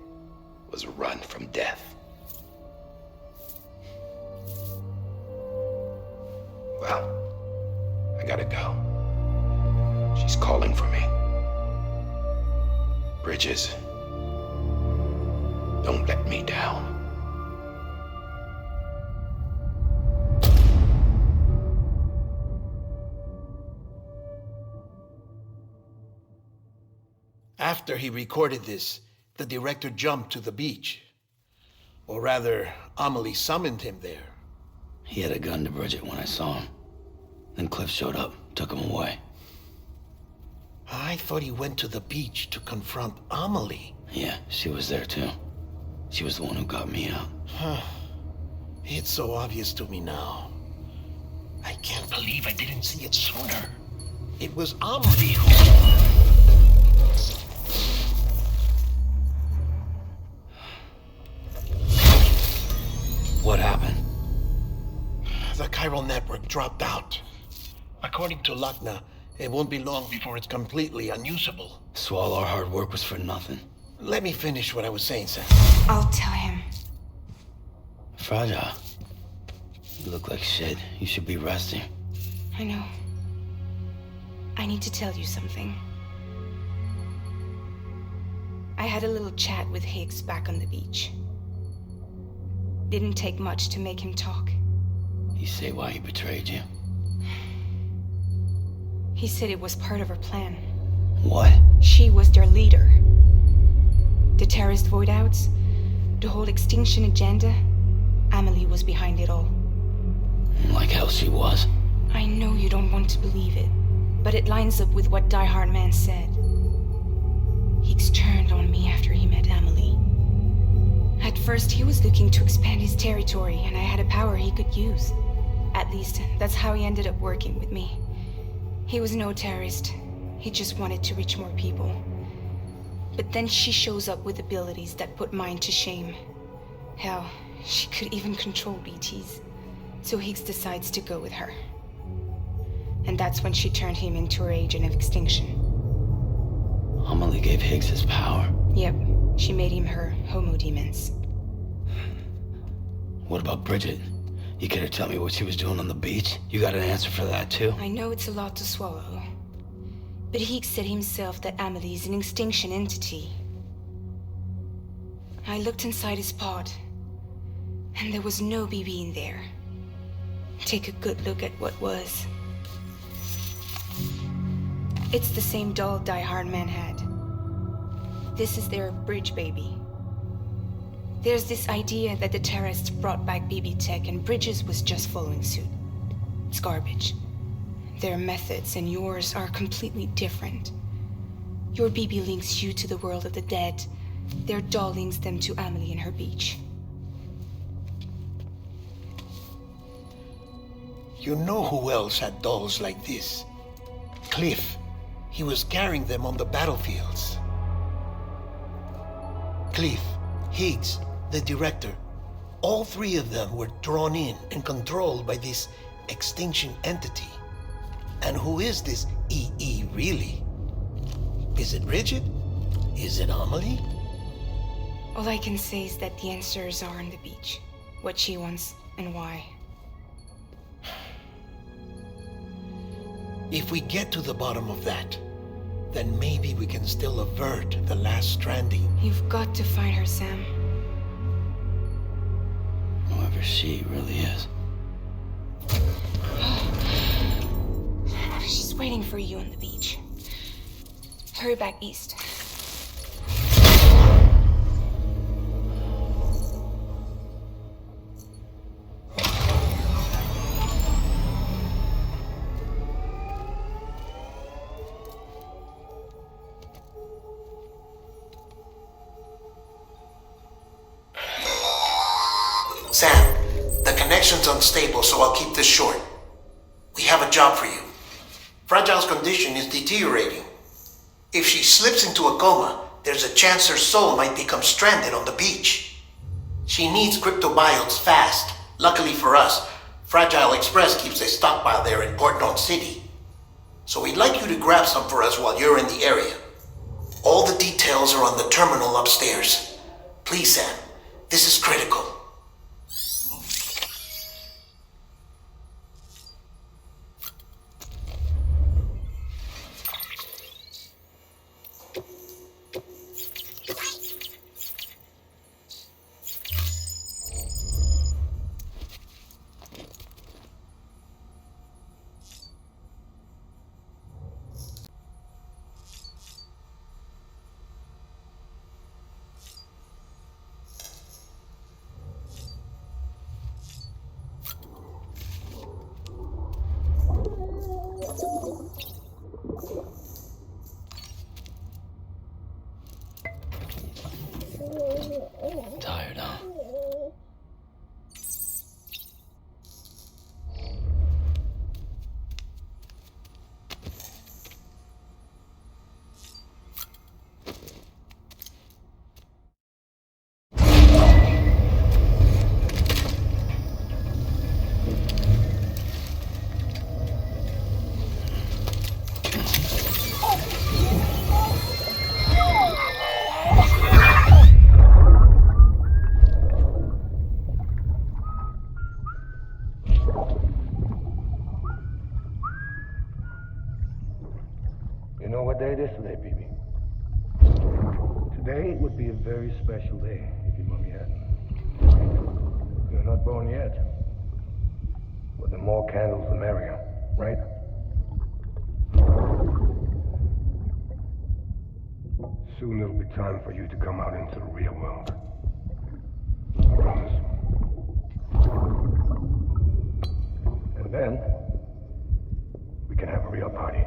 was run from death. Well, I gotta go. She's calling for me. Bridges, don't let me down. After he recorded this, the director jumped to the beach. Or rather, Amelie summoned him there. He had a gun to Bridget when I saw him. Then Cliff showed up, took him away. I thought he went to the beach to confront Amelie. Yeah, she was there too. She was the one who got me out. It's so obvious to me now. I can't believe I didn't see it sooner. It was Amelie who... What happened? The chiral network dropped out. According to Lachna, it won't be long before it's completely unusable. So all our hard work was for nothing. Let me finish what I was saying, Sam. I'll tell him. Fragile. You look like shit. You should be resting. I know. I need to tell you something. I had a little chat with Higgs back on the beach. Didn't take much to make him talk. You say why he betrayed you? He said it was part of her plan. What? She was their leader. The terrorist void-outs, the whole extinction agenda, Amelie was behind it all. Like hell she was. I know you don't want to believe it, but it lines up with what Die Hardman said. Higgs turned on me after he met Amelie. At first, he was looking to expand his territory, and I had a power he could use. At least, that's how he ended up working with me. He was no terrorist. He just wanted to reach more people. But then she shows up with abilities that put mine to shame. Hell, she could even control BTs. So Higgs decides to go with her. And that's when she turned him into her agent of extinction. Amelie gave Higgs his power. Yep, she made him her homo demons. What about Bridget? You care to tell me what she was doing on the beach? You got an answer for that too? I know it's a lot to swallow. But Higgs said himself that Amelie is an extinction entity. I looked inside his pod, and there was no BB in there. Take a good look at what was. It's the same doll Die Hardman had. This is their bridge baby. There's this idea that the terrorists brought back BB tech and Bridges was just following suit. It's garbage. Their methods and yours are completely different. Your BB links you to the world of the dead. Their doll links them to Amelie and her beach. You know who else had dolls like this? Cliff. He was carrying them on the battlefields. Cliff, Higgs, the director. All three of them were drawn in and controlled by this extinction entity. And who is this EE really? Is it Bridget? Is it Amelie? All I can say is that the answers are on the beach. What she wants and why. If we get to the bottom of that, then maybe we can still avert the last stranding. You've got to find her, Sam. Whoever she really is. She's waiting for you on the beach. Hurry back east. Sam, the connection's unstable, so I'll keep this short. We have a job for you. Fragile's condition is deteriorating. If she slips into a coma, there's a chance her soul might become stranded on the beach. She needs cryptobiotes fast. Luckily for us, Fragile Express keeps a stockpile there in Port North City. So we'd like you to grab some for us while you're in the area. All the details are on the terminal upstairs. Please, Sam, this is critical. Tired, huh? You know what day it is today, BB? Today would be a very special day if your mommy hadn't. You're not born yet. But the more candles, the merrier, right? Soon it'll be time for you to come out into the real world. I promise. And then, we can have a real party.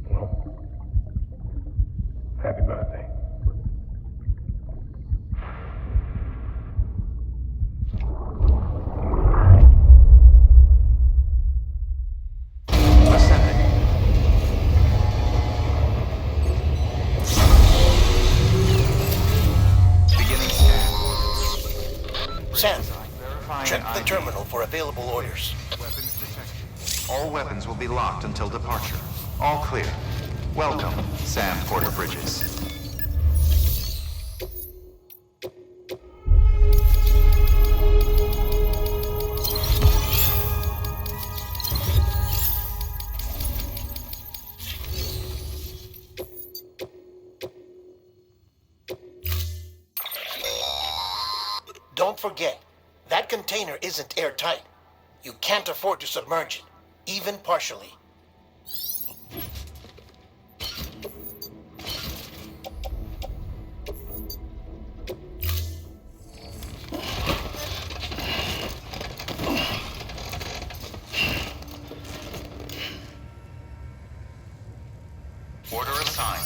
Well, happy birthday. Sam, check the terminal for available orders. Weapons detected. All weapons will be locked until departure. All clear. Welcome, Sam Porter Bridges. Don't forget, that container isn't airtight. You can't afford to submerge it, even partially. Order assigned.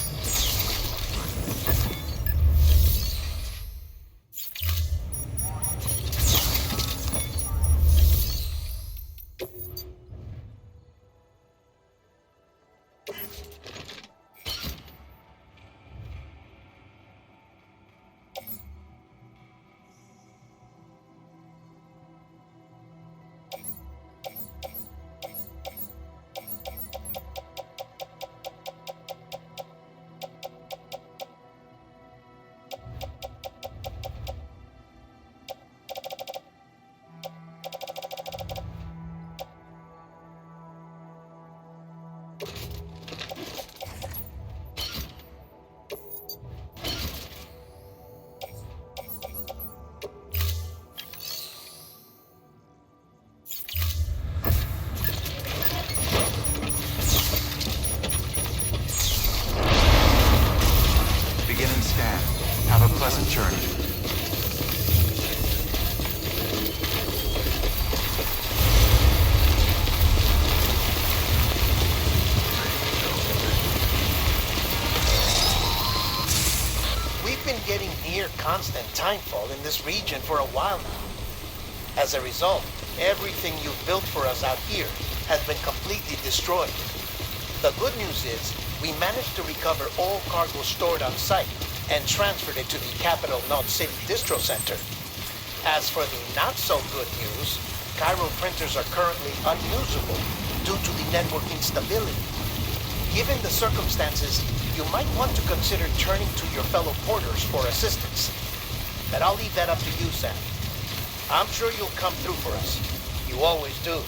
getting near constant timefall in this region for a while now. As a result, everything you've built for us out here has been completely destroyed. The good news is, we managed to recover all cargo stored on site and transferred it to the Capital Knot City Distro Center. As for the not-so-good news, Cairo printers are currently unusable due to the network instability. Given the circumstances, you might want to consider turning to your fellow porters for assistance. But I'll leave that up to you, Sam. I'm sure you'll come through for us. You always do.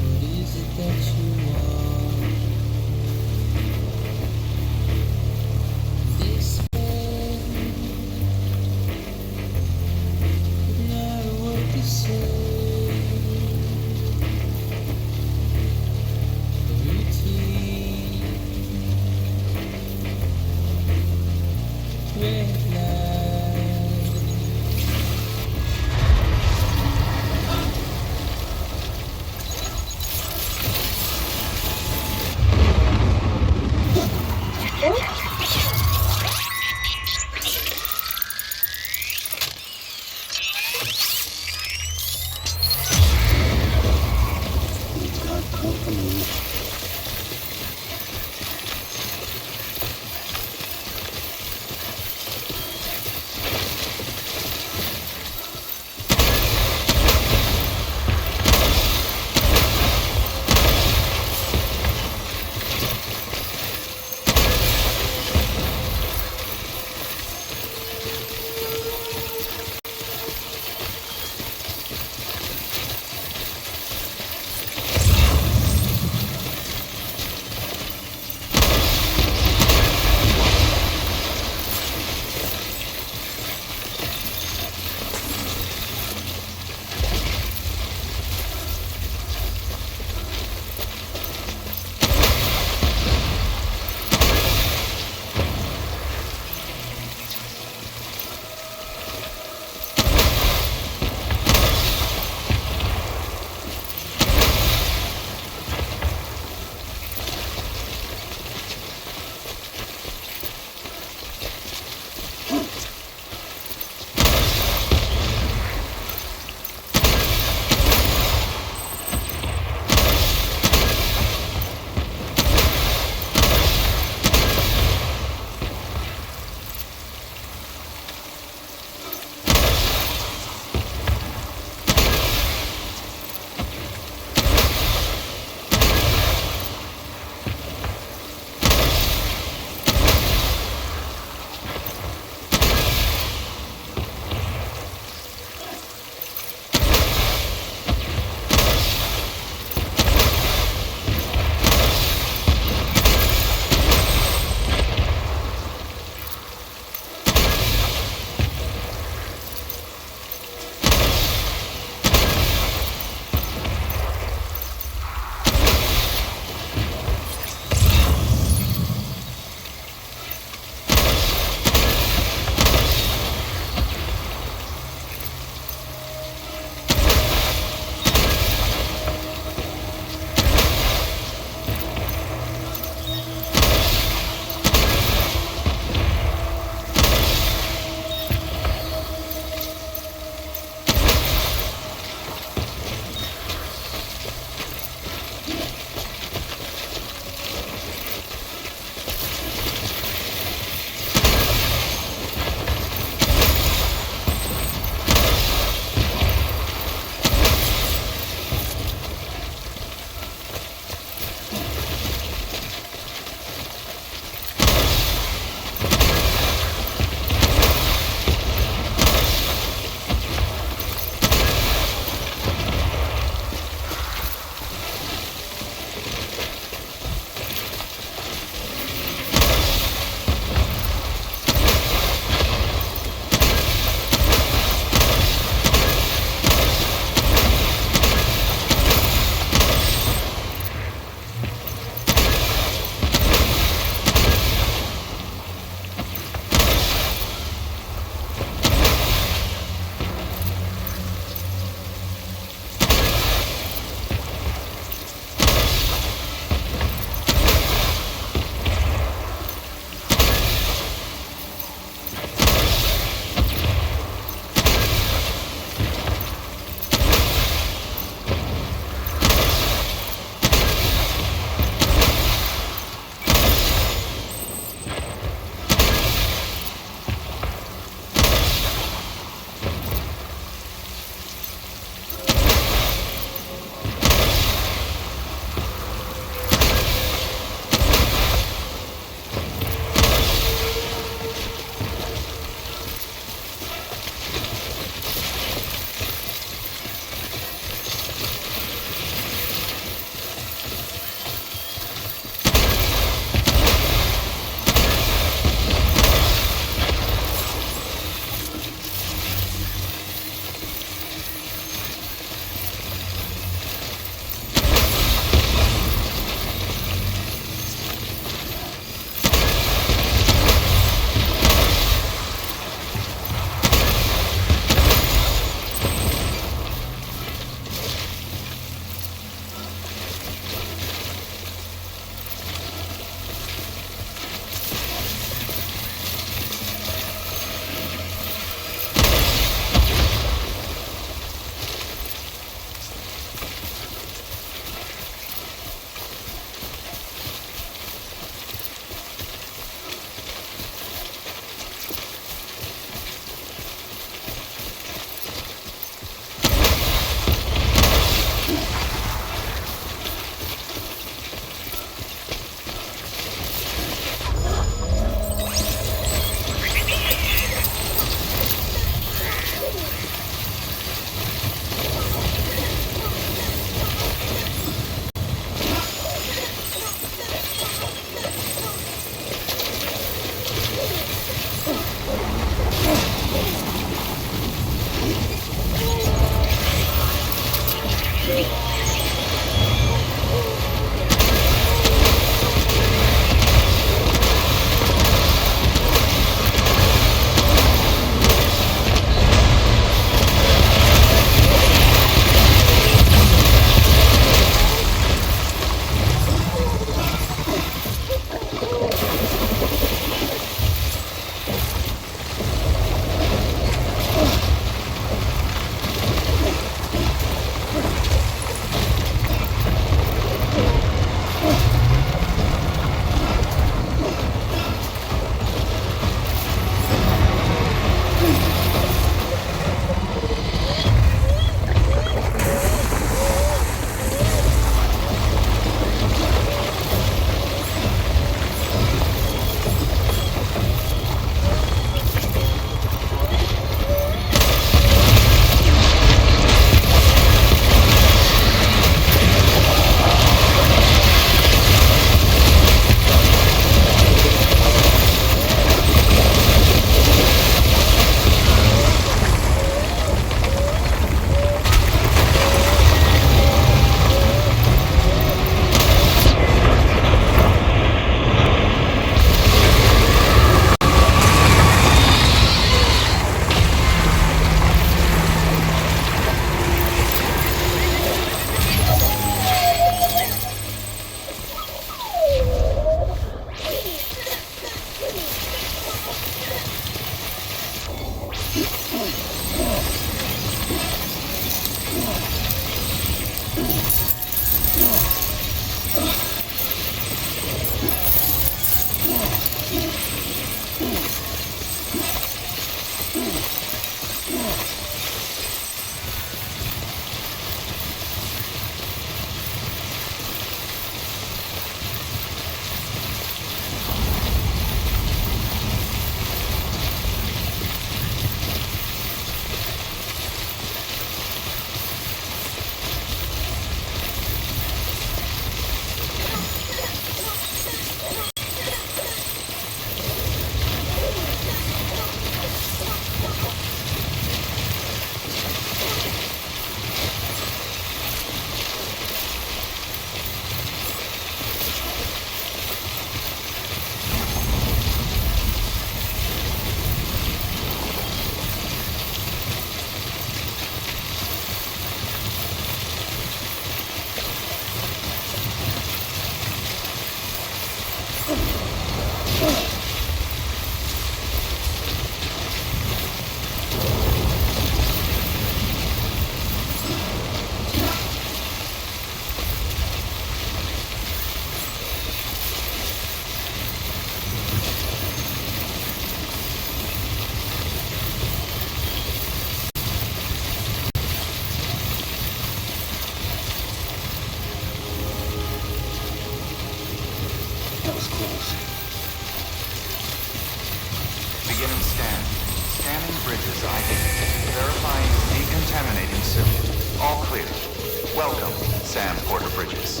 Sam Porter Bridges.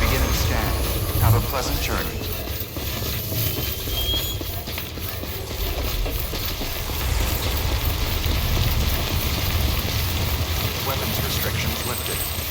Beginning scan. Have a pleasant journey. Weapons restrictions lifted.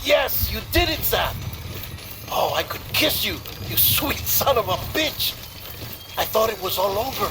Yes, you did it, Sam! Oh, I could kiss you, you sweet son of a bitch! I thought it was all over.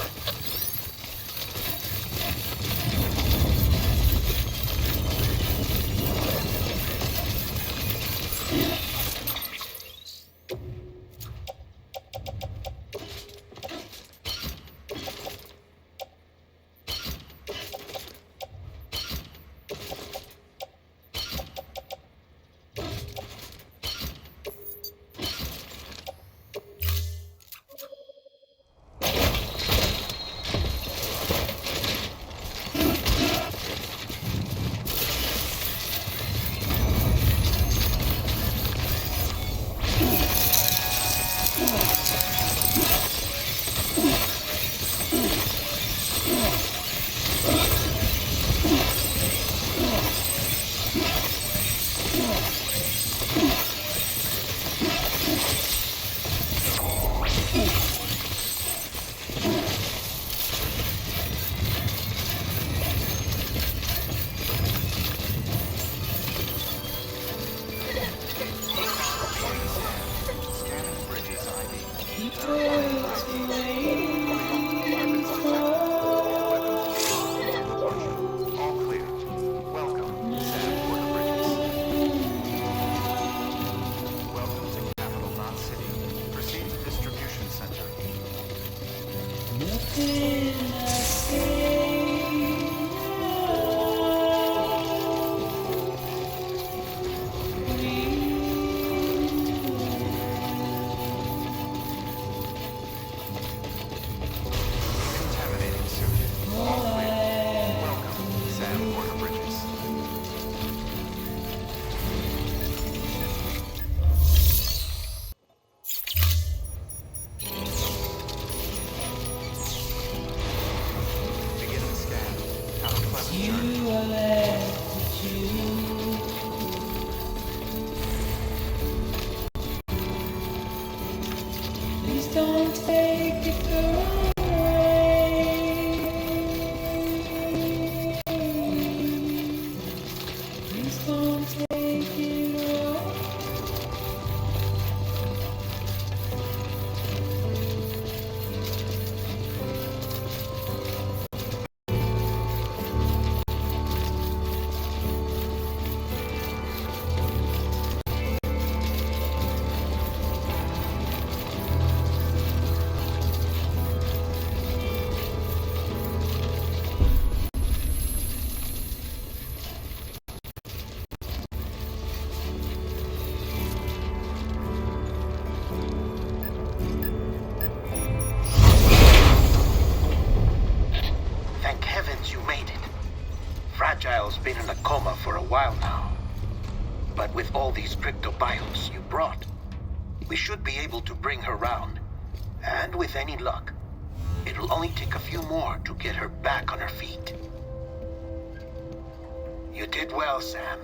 Fragile's been in a coma for a while now. But with all these cryptobiomes you brought, we should be able to bring her round. And with any luck, it'll only take a few more to get her back on her feet. You did well, Sam.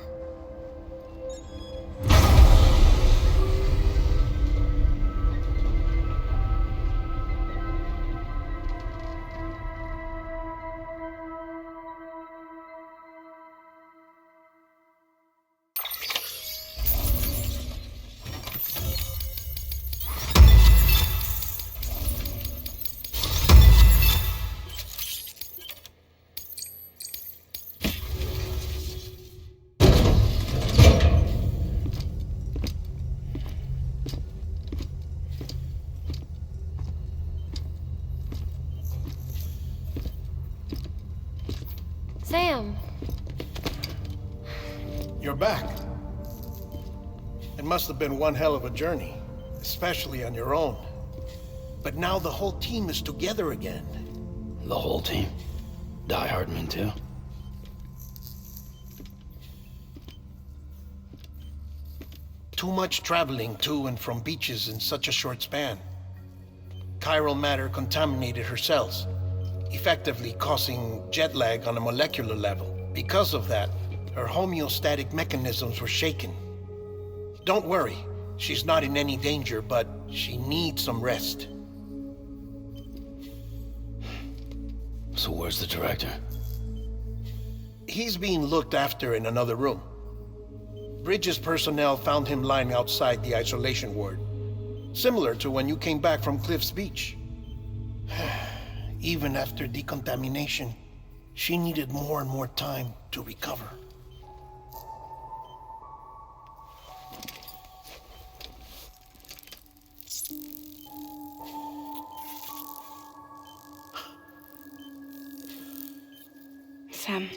Sam. You're back. It must have been one hell of a journey, especially on your own. But now the whole team is together again. The whole team? Hardman too? Too much traveling to and from beaches in such a short span. Chiral matter contaminated her cells, effectively causing jet lag on a molecular level. Because of that, her homeostatic mechanisms were shaken. Don't worry, she's not in any danger, but she needs some rest. So where's the director? He's being looked after in another room. Bridges personnel found him lying outside the isolation ward. Similar to when you came back from Cliff's Beach. Even after decontamination, she needed more and more time to recover. Sam,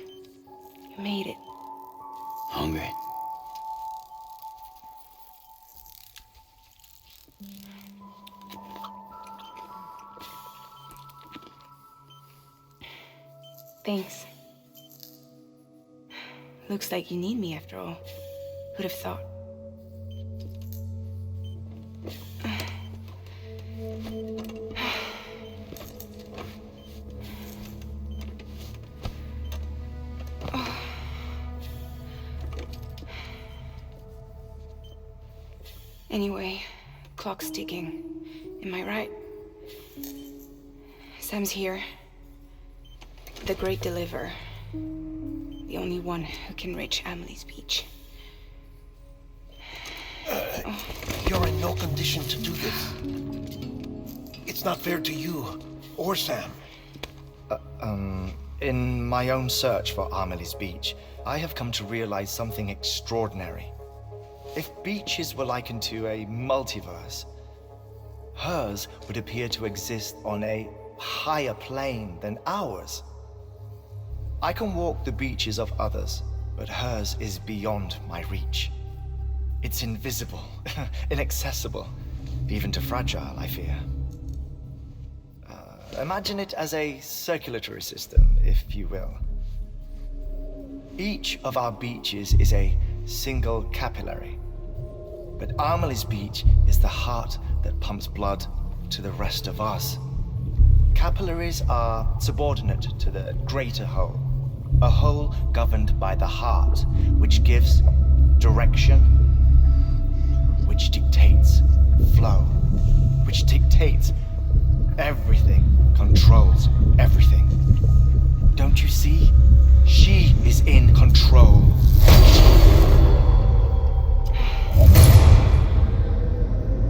you made it. Hungry? Thanks. Looks like you need me after all. Who'd have thought? Anyway, clock's ticking. Am I right? Sam's here. The Great Deliverer. The only one who can reach Amelie's Beach. You're in no condition to do this. It's not fair to you or Sam. In my own search for Amelie's Beach, I have come to realize something extraordinary. If beaches were likened to a multiverse, hers would appear to exist on a higher plane than ours. I can walk the beaches of others, but hers is beyond my reach. It's invisible, inaccessible, even to fragile, I fear. Imagine it as a circulatory system, if you will. Each of our beaches is a single capillary, but Amelie's Beach is the heart that pumps blood to the rest of us. Capillaries are subordinate to the greater whole, a whole governed by the heart, which gives direction, which dictates flow, which dictates everything, controls everything. Don't you see? She is in control.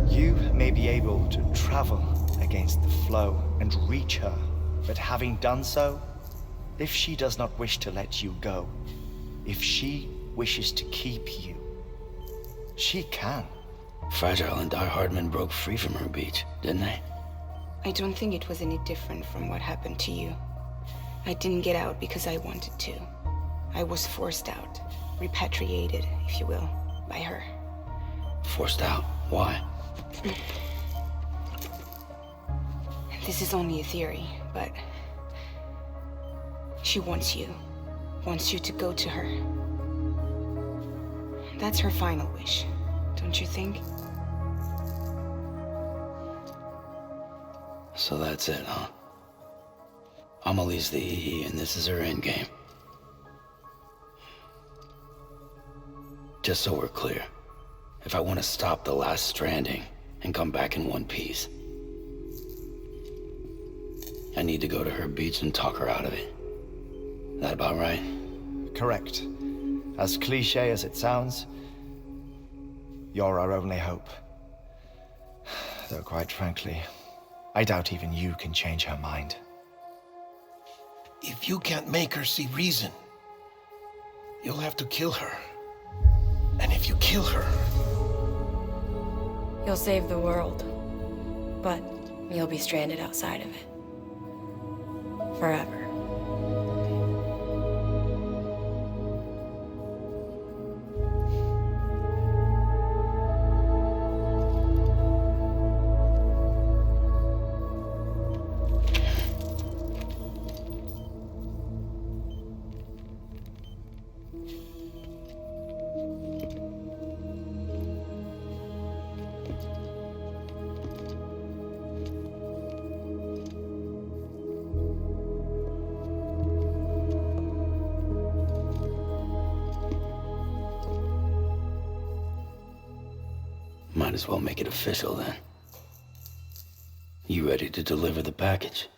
You may be able to travel against the flow and reach her, but having done so, if she does not wish to let you go, if she wishes to keep you, she can. Fragile and Hardman broke free from her beach, didn't they? I don't think it was any different from what happened to you. I didn't get out because I wanted to. I was forced out, repatriated, if you will, by her. Forced out? Why? This is only a theory, but she wants you to go to her. That's her final wish, don't you think? So that's it, huh? Amelie's the EE, and this is her endgame. Just so we're clear, if I want to stop the last Stranding and come back in one piece, I need to go to her beach and talk her out of it. That about right? Correct. As cliche as it sounds, you're our only hope. Though quite frankly, I doubt even you can change her mind. If you can't make her see reason, you'll have to kill her. And if you kill her... You'll save the world, but you'll be stranded outside of it. Forever. Might as well make it official then. You ready to deliver the package?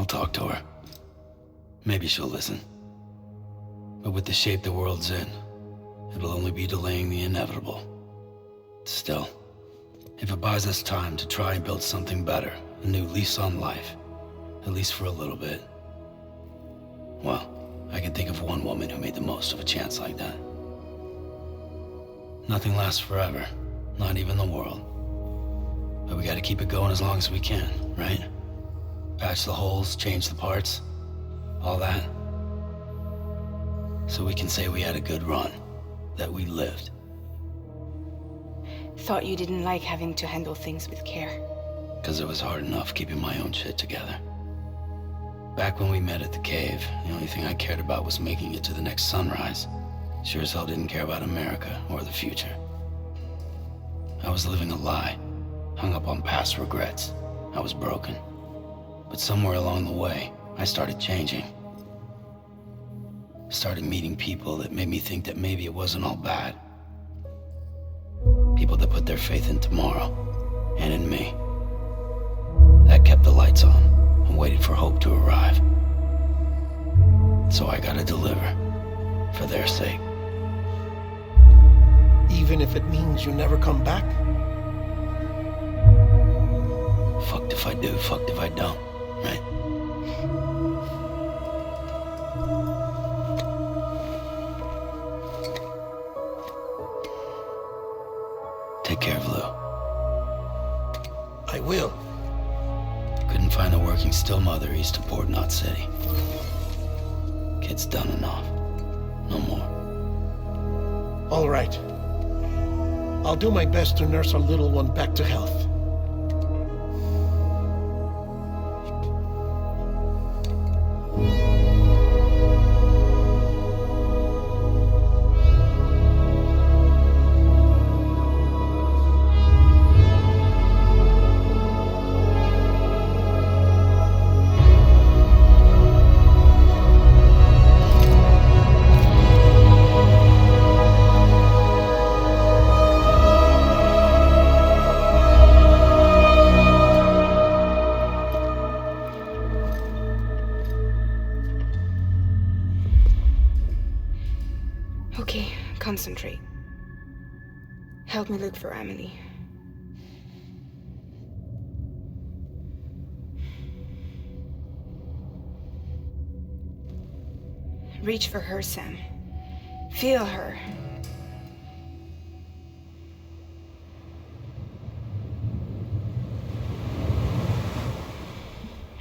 I'll talk to her. Maybe she'll listen. But with the shape the world's in, it'll only be delaying the inevitable. Still, if it buys us time to try and build something better, a new lease on life, at least for a little bit, well, I can think of one woman who made the most of a chance like that. Nothing lasts forever, not even the world. But we gotta keep it going as long as we can, right? Patch the holes, change the parts, all that. So we can say we had a good run, that we lived. Thought you didn't like having to handle things with care. 'Cause it was hard enough keeping my own shit together. Back when we met at the cave, the only thing I cared about was making it to the next sunrise. Sure as hell didn't care about America or the future. I was living a lie, hung up on past regrets. I was broken. But somewhere along the way, I started changing. Started meeting people that made me think that maybe it wasn't all bad. People that put their faith in tomorrow, and in me. That kept the lights on, and waited for hope to arrive. So I gotta deliver, for their sake. Even if it means you never come back? Fucked if I do, fucked if I don't, right? Take care of Lou. I will. Couldn't find a working still mother east of Port Knot City. Kid's done enough. No more. All right. I'll do my best to nurse our little one back to health. Okay, concentrate. Help me look for Emily. Reach for her, Sam. Feel her.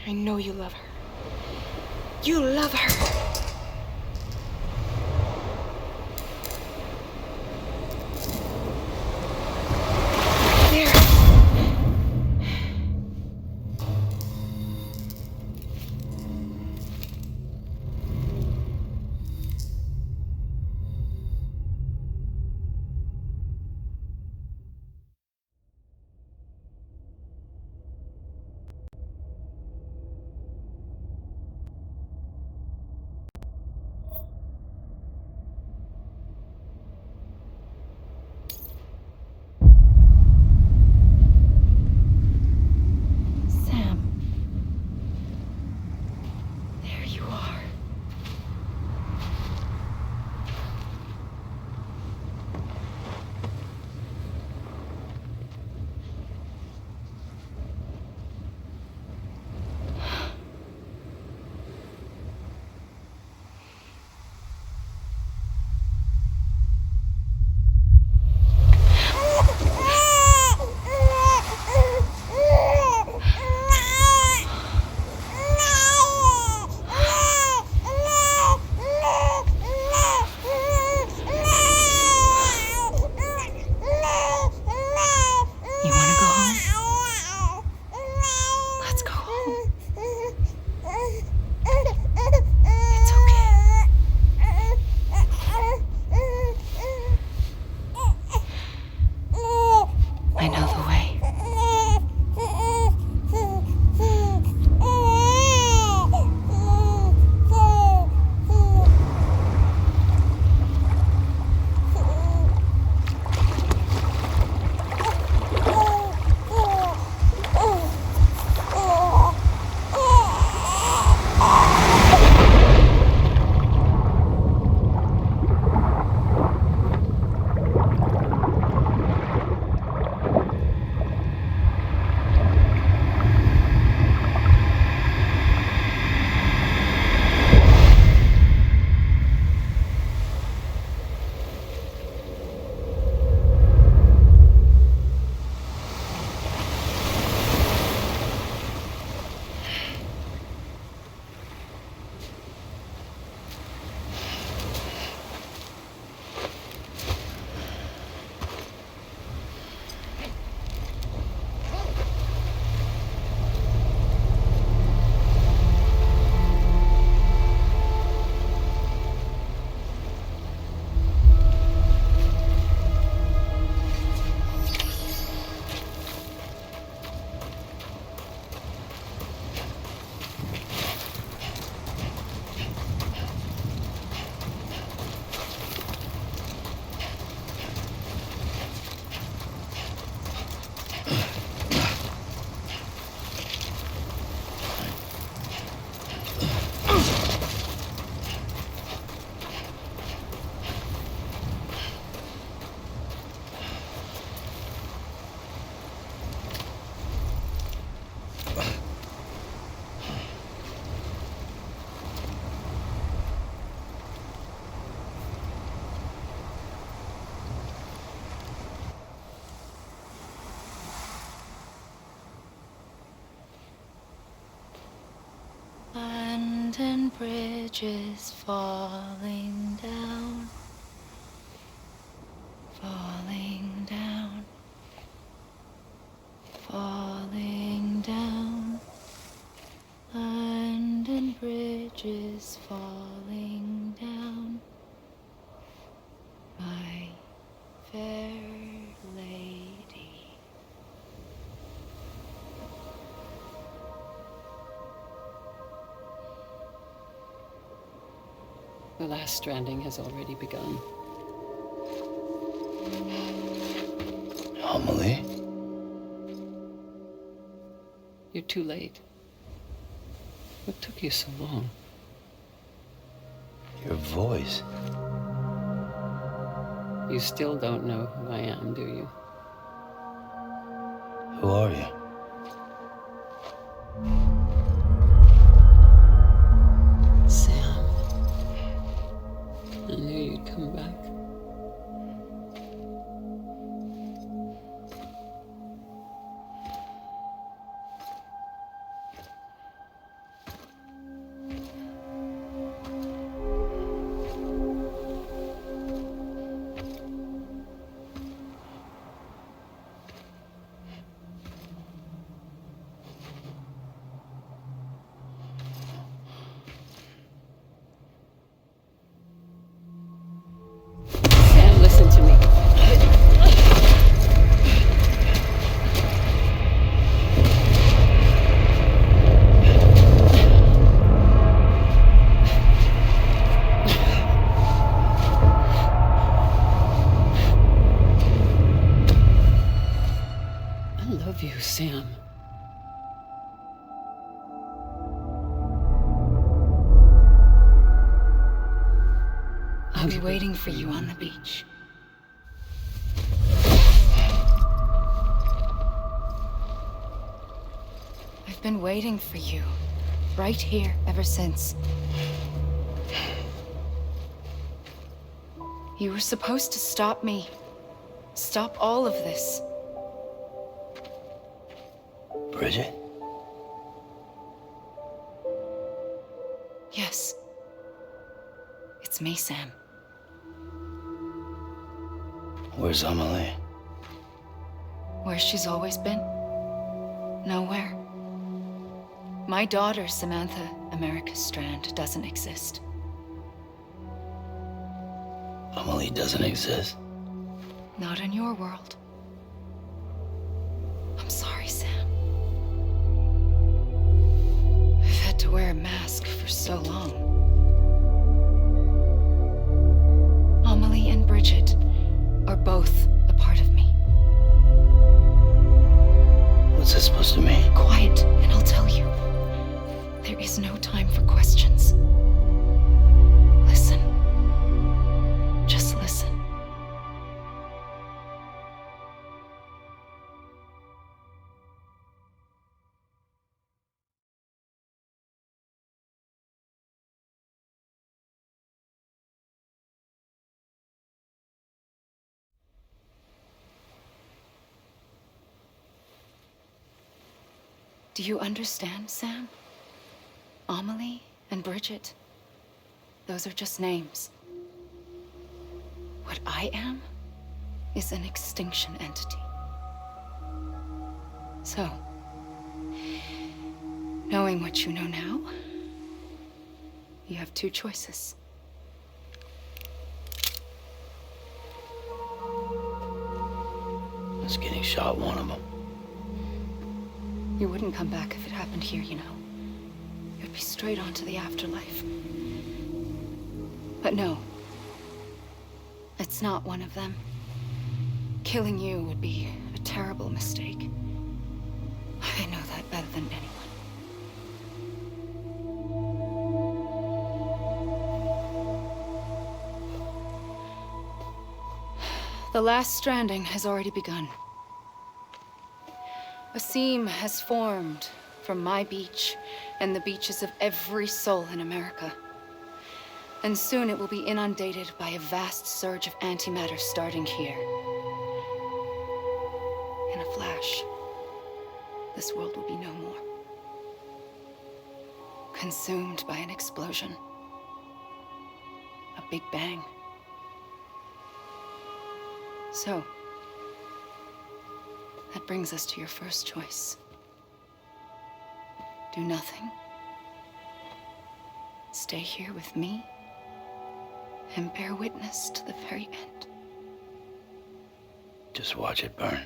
I know you love her. You love her! Abandoned bridges falling down, falling down, falling down. London bridges falling down, my fair lady. The last stranding has already begun. Amelie? You're too late. What took you so long? Your voice. You still don't know who I am, do you? Who are you? Sam. I knew you'd come back. Sam, listen to me. I love you, Sam. I'll be waiting for you on the beach. I've been waiting for you, right here, ever since. You were supposed to stop me. Stop all of this. Bridget? Yes. It's me, Sam. Where's Amelie? Where she's always been. Nowhere. My daughter, Samantha America Strand, doesn't exist. Amelie doesn't exist? Not in your world. I'm sorry, Sam. I've had to wear a mask for so long. Amelie and Bridget are both a part of me. What's that supposed to mean? Quiet, and I'll tell you. There is no time for questions. Listen. Just listen. Do you understand, Sam? Amelie and Bridget, those are just names. What I am is an extinction entity. So, knowing what you know now, you have two choices. It's getting shot, one of them. You wouldn't come back if it happened here, you know. You'd be straight on to the afterlife. But no. It's not one of them. Killing you would be a terrible mistake. I know that better than anyone. The last stranding has already begun. A seam has formed from my beach and the beaches of every soul in America. And soon it will be inundated by a vast surge of antimatter starting here. In a flash, this world will be no more. consumed by an explosion. A big bang. So, that brings us to your first choice. Do nothing. Stay here with me and bear witness to the very end. Just watch it burn.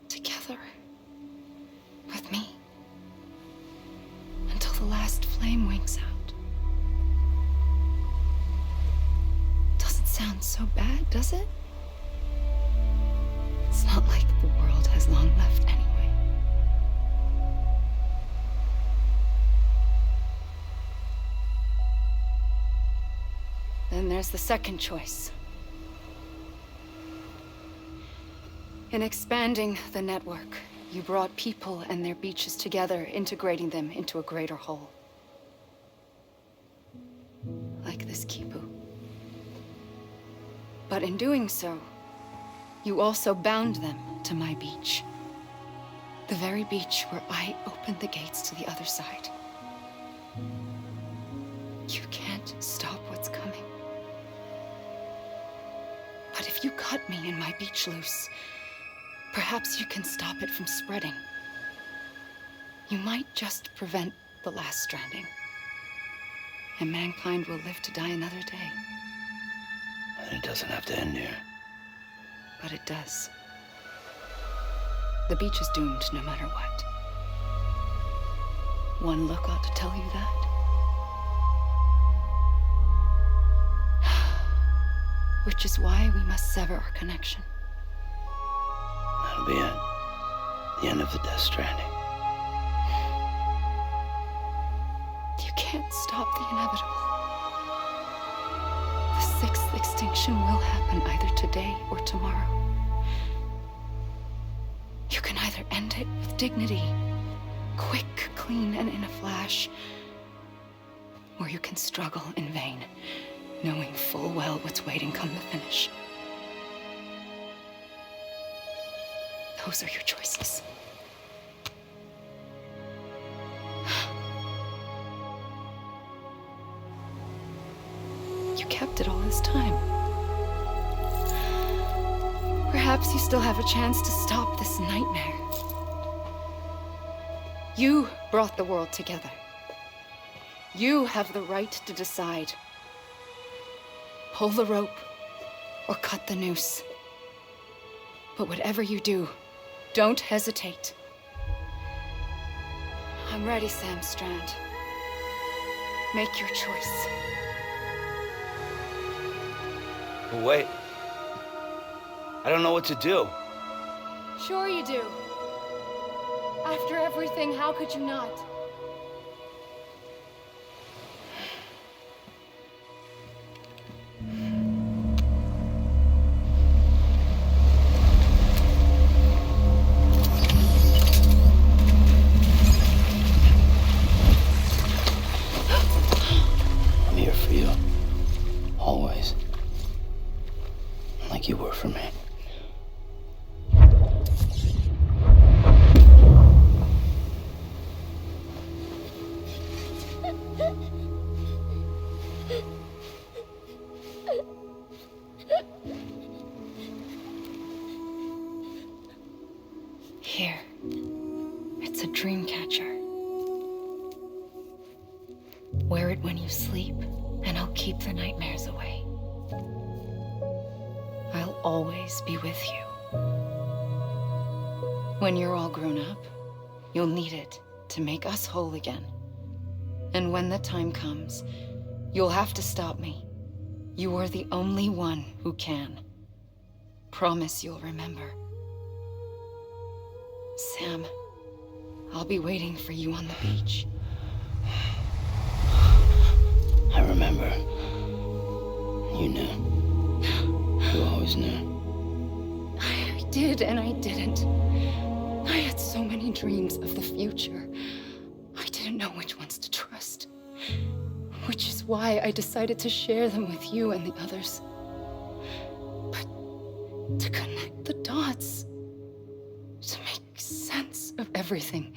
Together. With me. Until the last flame winks out. Doesn't sound so bad, does it? It's not like the world has long left anyway. Then there's the second choice. In expanding the network, you brought people and their beaches together, integrating them into a greater whole. Like this Kipu. But in doing so, you also bound them to my beach. The very beach where I opened the gates to the other side. You can't stop what's coming. But if you cut me and my beach loose, perhaps you can stop it from spreading. You might just prevent the last stranding. And mankind will live to die another day. And it doesn't have to end here. But it does. The beach is doomed no matter what. One look ought to tell you that. Which is why we must sever our connection. That'll be it. The end of the Death Stranding. You can't stop the inevitable. The sixth extinction will happen either today or tomorrow. You can either end it with dignity, quick, clean, and in a flash, or you can struggle in vain, knowing full well what's waiting come the finish. Those are your choices. You kept it all this time. Perhaps you still have a chance to stop this nightmare. You brought the world together. You have the right to decide. Pull the rope or cut the noose. But whatever you do, don't hesitate. I'm ready, Sam Strand. Make your choice. But wait. I don't know what to do. Sure you do. After everything, how could you not? I'm here for you. Always. Like you were for me. Here. It's a dream catcher. Wear it when you sleep, and I'll keep the nightmares away. I'll always be with you. When you're all grown up, you'll need it to make us whole again. And when the time comes, you'll have to stop me. You are the only one who can. Promise you'll remember. Sam, I'll be waiting for you on the beach. I remember. You knew. You always knew. I did and I didn't. I had so many dreams of the future. I didn't know which ones to trust. Which is why I decided to share them with you and the others. But to connect the dots, to make sense of everything,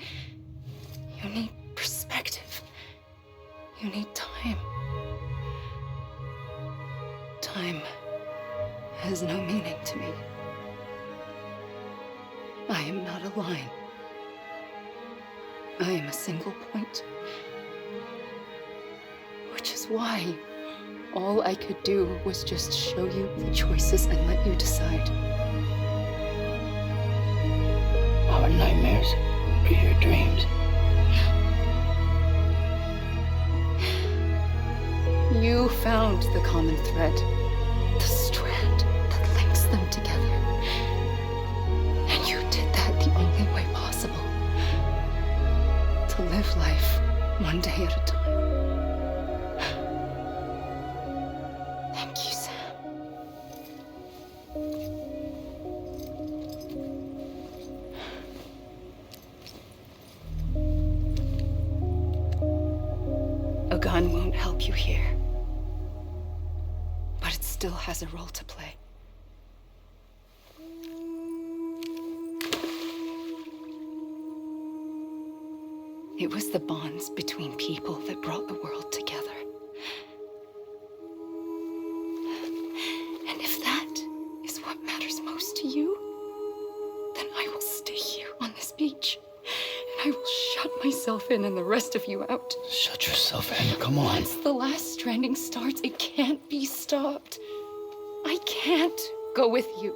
you need perspective. You need time. Time has no meaning to me. I am not a line. I am a single point. Which is why all I could do was just show you the choices and let you decide. Our nightmares are your dreams. You found the common thread, the strand that links them together. And you did that the only way possible. To live life one day at a time. Thank you, Sam. A gun won't help you here. But it still has a role to play. It was the bonds between people that brought the world together. And if that is what matters most to you, then I will stay here on this beach. And I will shut myself in and the rest of you out. Shut yourself in, come on. Once the last stranding starts, it can't be stopped. I can't go with you.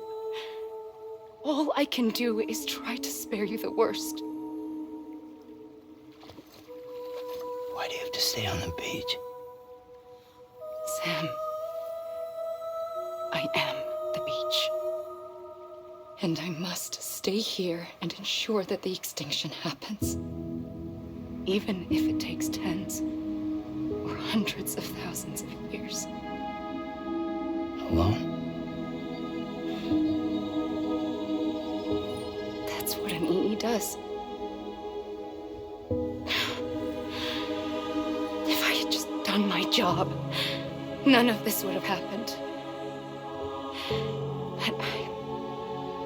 All I can do is try to spare you the worst. Why do you have to stay on the beach? Sam, I am the beach. And I must stay here and ensure that the extinction happens. Even if it takes tens or hundreds of thousands of years. Alone? That's what an EE does. If I had just done my job, none of this would have happened. But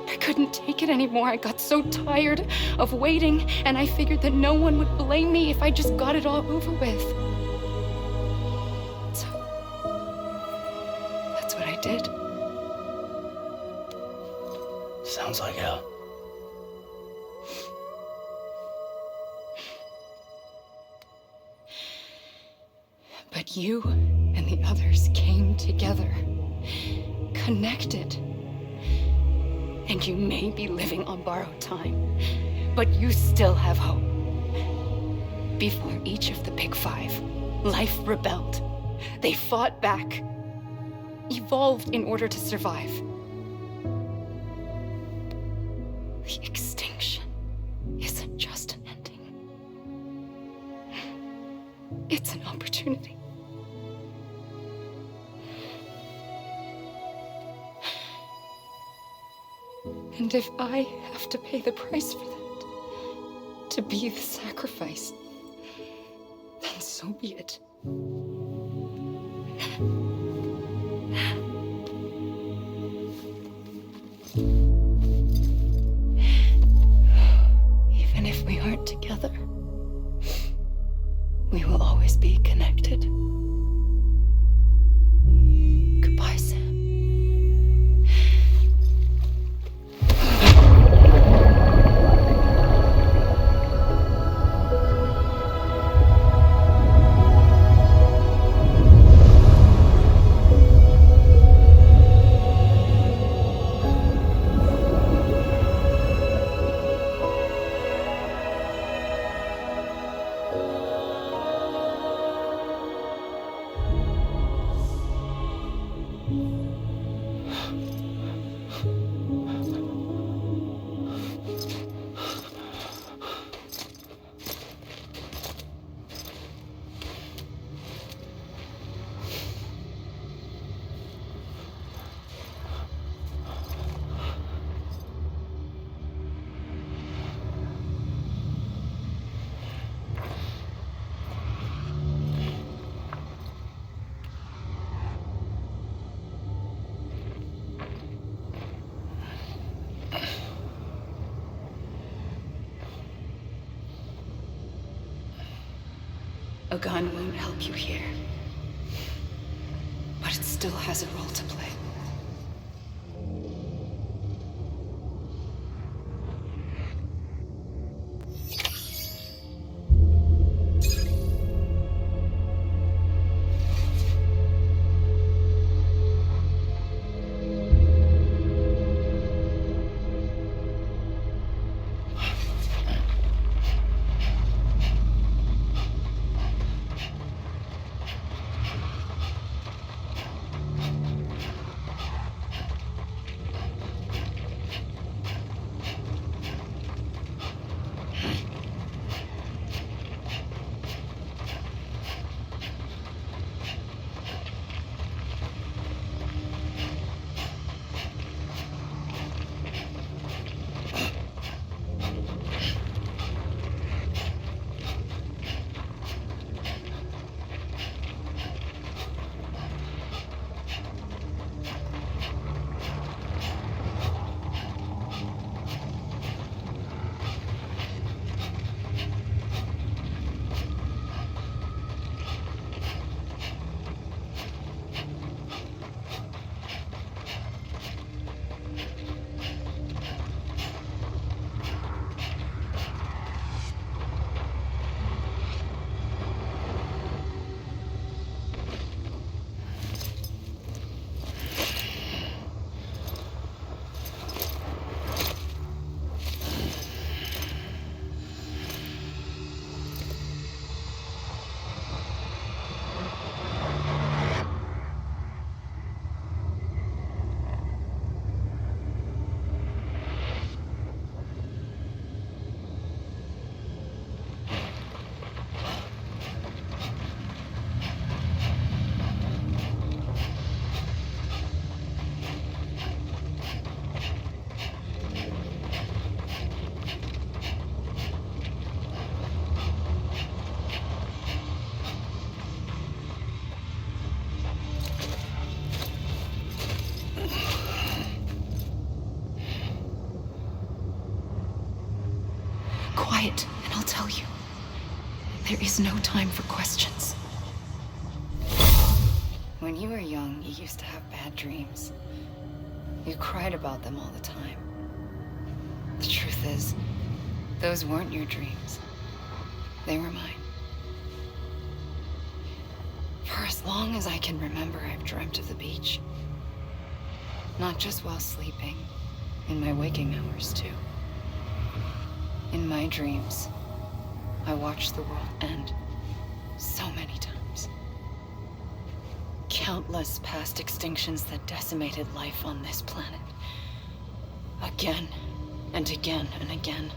I couldn't take it anymore. I got so tired of waiting, and I figured that no one would blame me if I just got it all over with. So, that's what I did. Sounds like hell. But you and the others came together, connected. And you may be living on borrowed time, but you still have hope. Before each of the Big Five, life rebelled. They fought back, evolved in order to survive. The extinction isn't just an ending. It's an opportunity. And if I have to pay the price for that, to be the sacrifice, then so be it. Even if we aren't together, we will always be connected. Goodbye, Sam. A gun won't help you here. But it still has a role to play. Quiet, and I'll tell you. There is no time for questions. When you were young, you used to have bad dreams. You cried about them all the time. The truth is, those weren't your dreams. They were mine. For as long as I can remember, I've dreamt of the beach. Not just while sleeping, in my waking hours too. In my dreams, I watched the world end so many times. Countless past extinctions that decimated life on this planet. Again and again and again.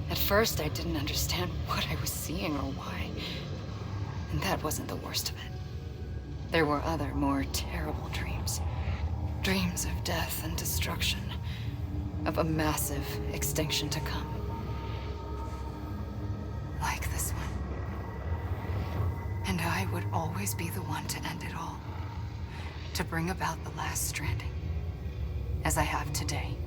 At first, I didn't understand what I was seeing or why. And that wasn't the worst of it. There were other, more terrible dreams. Dreams of death and destruction. Of a massive extinction to come. Like this one. And I would always be the one to end it all. To bring about the last stranding. As I have today.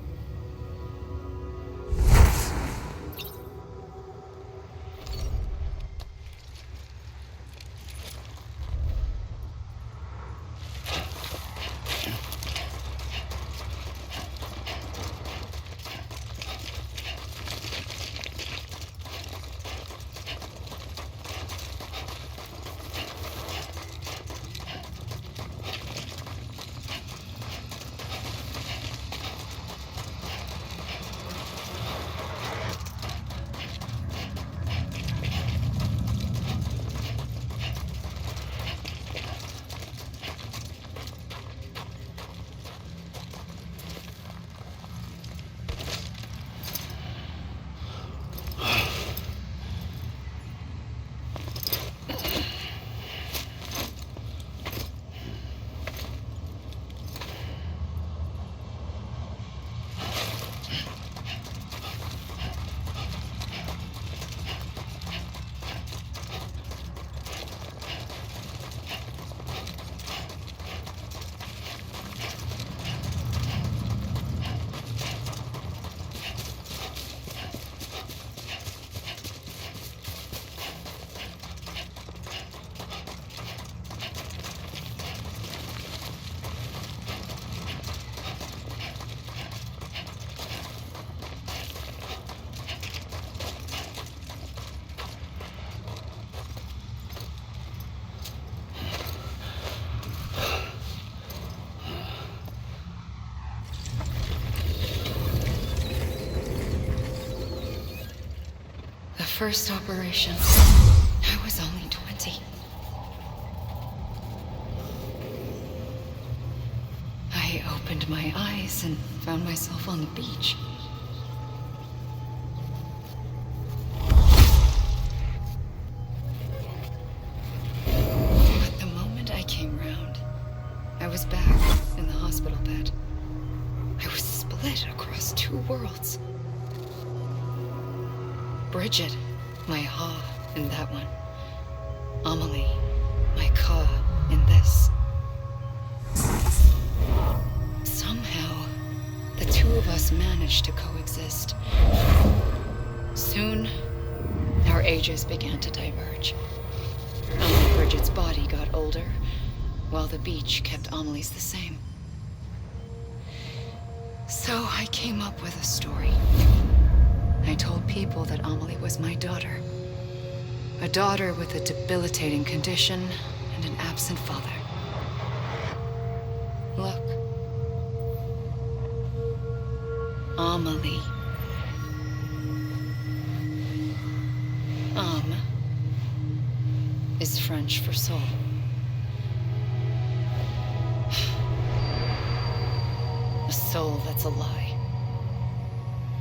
first operation, I was only 20. I opened my eyes and found myself on the beach. But the moment I came round, I was back in the hospital bed. I was split across two worlds. Bridget, my Ha in that one. Amelie, my Ka in this. Somehow, the two of us managed to coexist. Soon, our ages began to diverge. Only Bridget's body got older, while the beach kept Amelie's the same. So I came up with a story. I told people that Amelie was my daughter. A daughter with a debilitating condition and an absent father. Look. Amelie. Âme is French for soul. A soul that's a lie.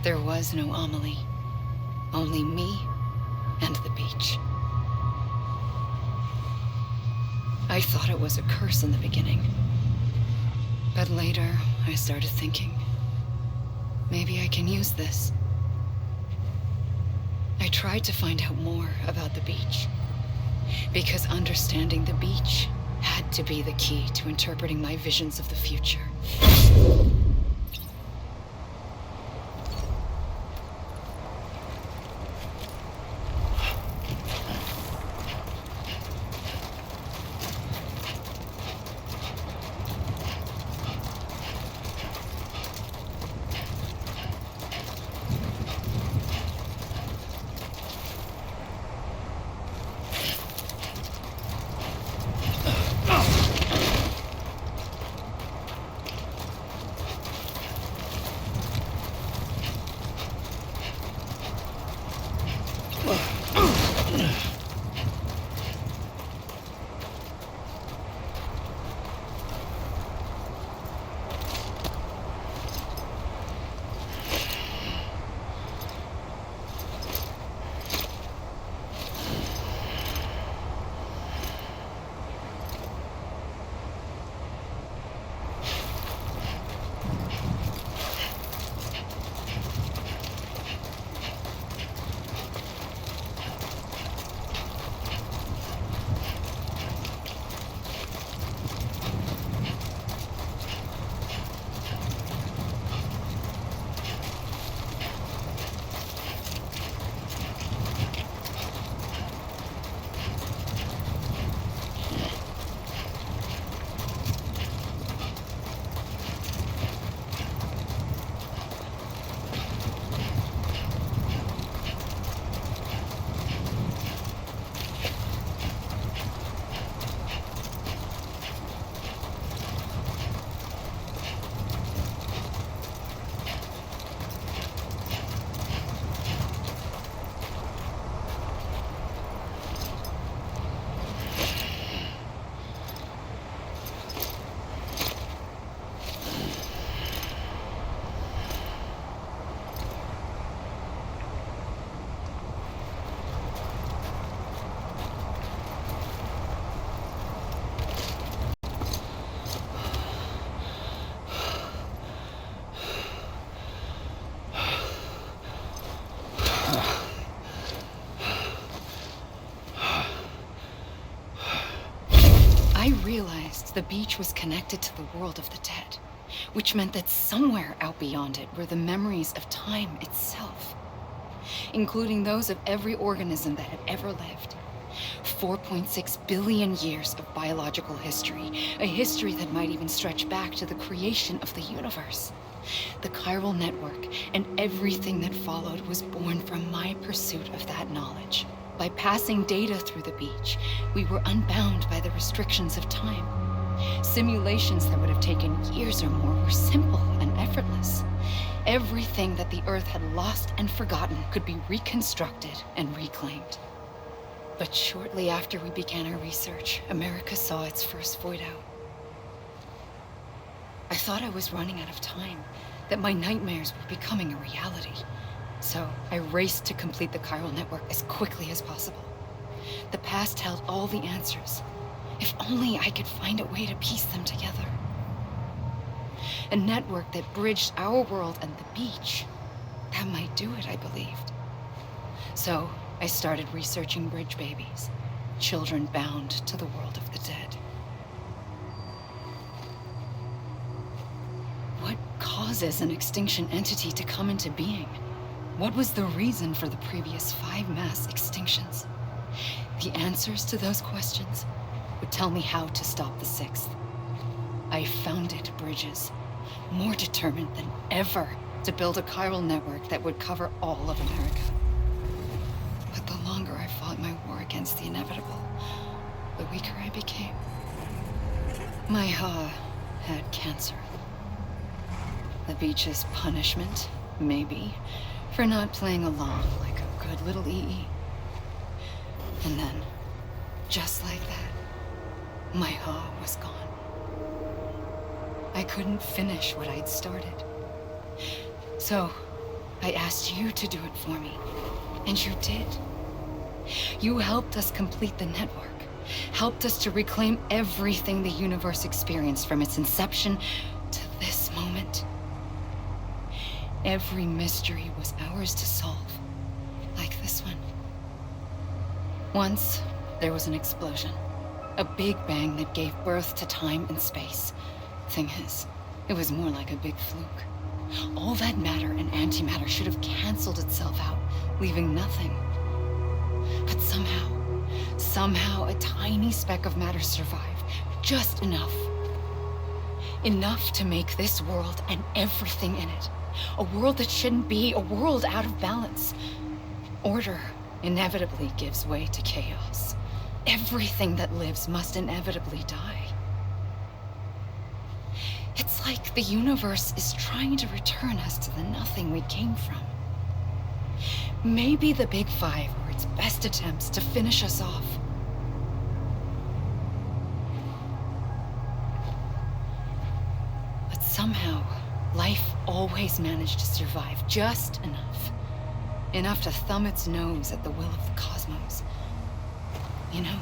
There was no Amelie. Only me and the beach. I thought it was a curse in the beginning. But later, I started thinking, maybe I can use this. I tried to find out more about the beach. Because understanding the beach had to be the key to interpreting my visions of the future. I realized the beach was connected to the world of the dead, which meant that somewhere out beyond it were the memories of time itself, including those of every organism that had ever lived. 4.6 billion years of biological history, a history that might even stretch back to the creation of the universe. The chiral network and everything that followed was born from my pursuit of that knowledge. By passing data through the beach, we were unbound by the restrictions of time. Simulations that would have taken years or more were simple and effortless. Everything that the Earth had lost and forgotten could be reconstructed and reclaimed. But shortly after we began our research, America saw its first void out. I thought I was running out of time, that my nightmares were becoming a reality. So I raced to complete the chiral network as quickly as possible. The past held all the answers. If only I could find a way to piece them together. A network that bridged our world and the beach. That might do it, I believed. So I started researching bridge babies, children bound to the world of the dead. What causes an extinction entity to come into being? What was the reason for the previous 5 mass extinctions? The answers to those questions would tell me how to stop the 6th. I founded bridges, more determined than ever to build a chiral network that would cover all of America. But the longer I fought my war against the inevitable, the weaker I became. My had cancer. The beach's punishment, maybe, for not playing along like a good little EE. And then, just like that, my was gone. I couldn't finish what I'd started. So, I asked you to do it for me, and you did. You helped us complete the network, helped us to reclaim everything the universe experienced from its inception to this moment. Every mystery was ours to solve, like this one. Once, there was an explosion. A big bang that gave birth to time and space. Thing is, it was more like a big fluke. All that matter and antimatter should have canceled itself out, leaving nothing. But somehow a tiny speck of matter survived. Just enough. Enough to make this world and everything in it. A world that shouldn't be, a world out of balance. Order inevitably gives way to chaos. Everything that lives must inevitably die. It's like the universe is trying to return us to the nothing we came from. Maybe the Big Five were its best attempts to finish us off. But somehow, life always managed to survive just enough. Enough to thumb its nose at the will of the cosmos. You know,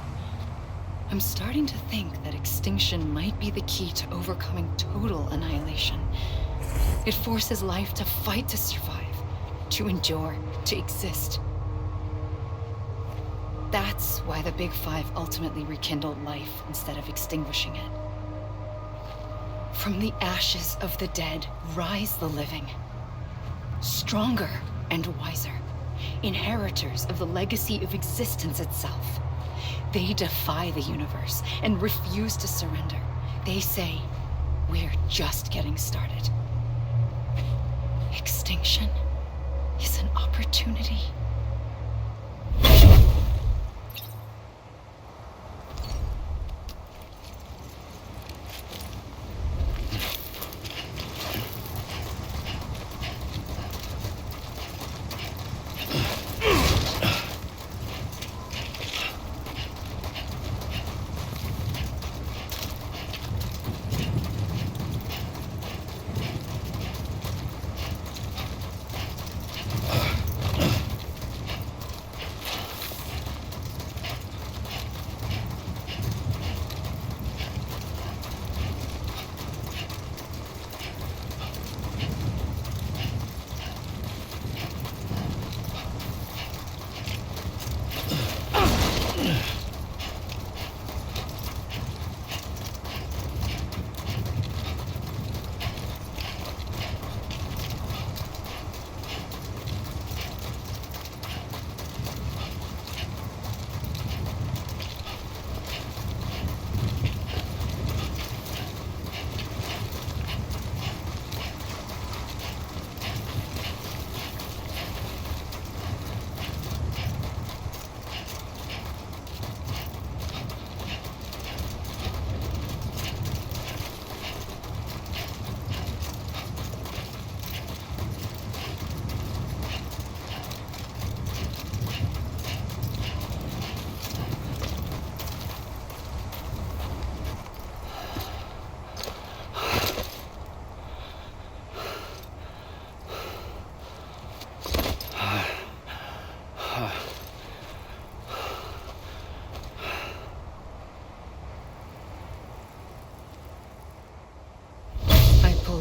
I'm starting to think that extinction might be the key to overcoming total annihilation. It forces life to fight to survive, to endure, to exist. That's why the Big Five ultimately rekindled life instead of extinguishing it. From the ashes of the dead rise the living. Stronger and wiser. Inheritors of the legacy of existence itself. They defy the universe and refuse to surrender. They say, we're just getting started. Extinction is an opportunity.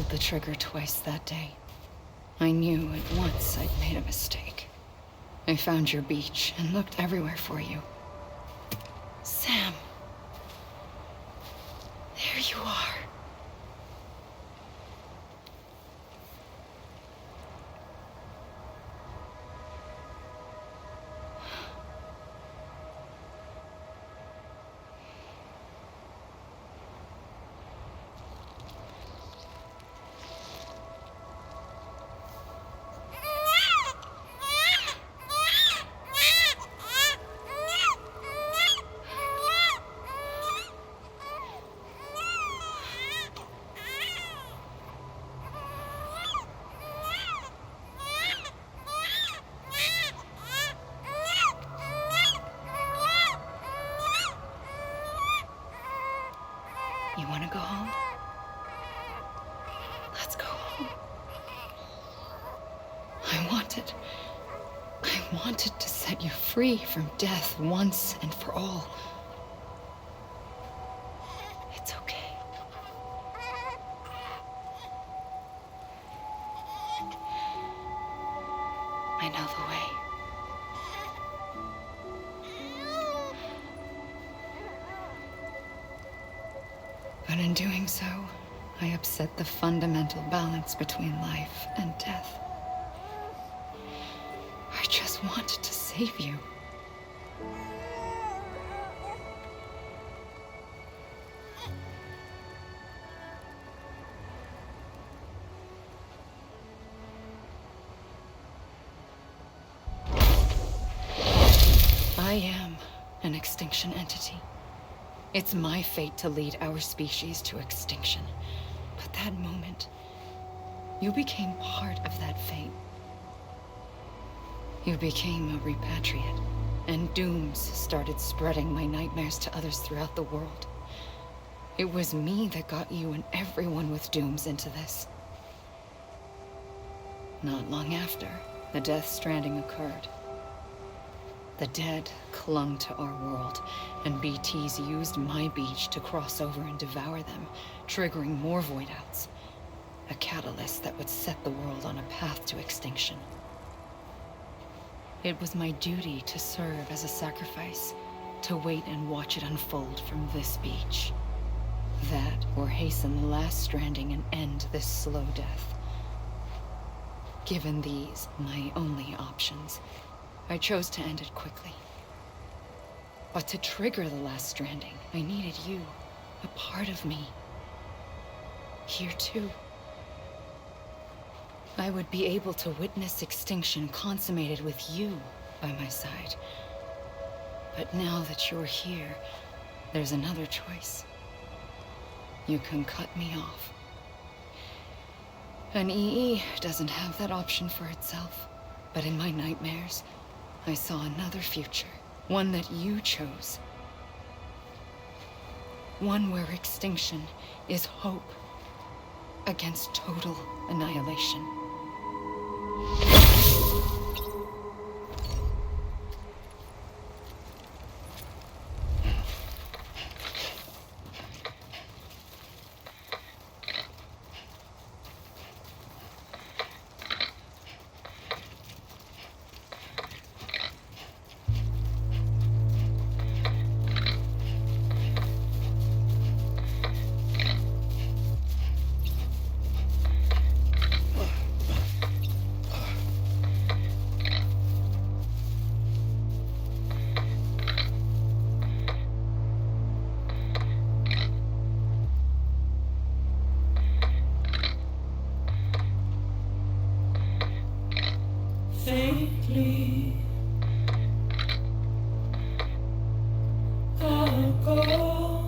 pulled the trigger twice that day. I knew at once I'd made a mistake. I found your beach and looked everywhere for you. Sam. There you are. You want to go home? Let's go home. I wanted to set you free from death once and for all. It's okay. I know the way. But in doing so, I upset the fundamental balance between life and death. I just wanted to save you. I am an extinction entity. It's my fate to lead our species to extinction. But that moment, you became part of that fate. You became a repatriate, and dooms started spreading my nightmares to others throughout the world. It was me that got you and everyone with dooms into this. Not long after, the Death Stranding occurred. The dead clung to our world, and BTs used my beach to cross over and devour them, triggering more void outs. A catalyst that would set the world on a path to extinction. It was my duty to serve as a sacrifice, to wait and watch it unfold from this beach. That, or hasten the last stranding and end this slow death. Given these, my only options, I chose to end it quickly. But to trigger the last stranding, I needed you, a part of me. Here too. I would be able to witness extinction consummated with you by my side. But now that you're here, there's another choice. You can cut me off. An EE doesn't have that option for itself, but in my nightmares, I saw another future, one that you chose. One where extinction is hope against total annihilation. Faintly, I'll go.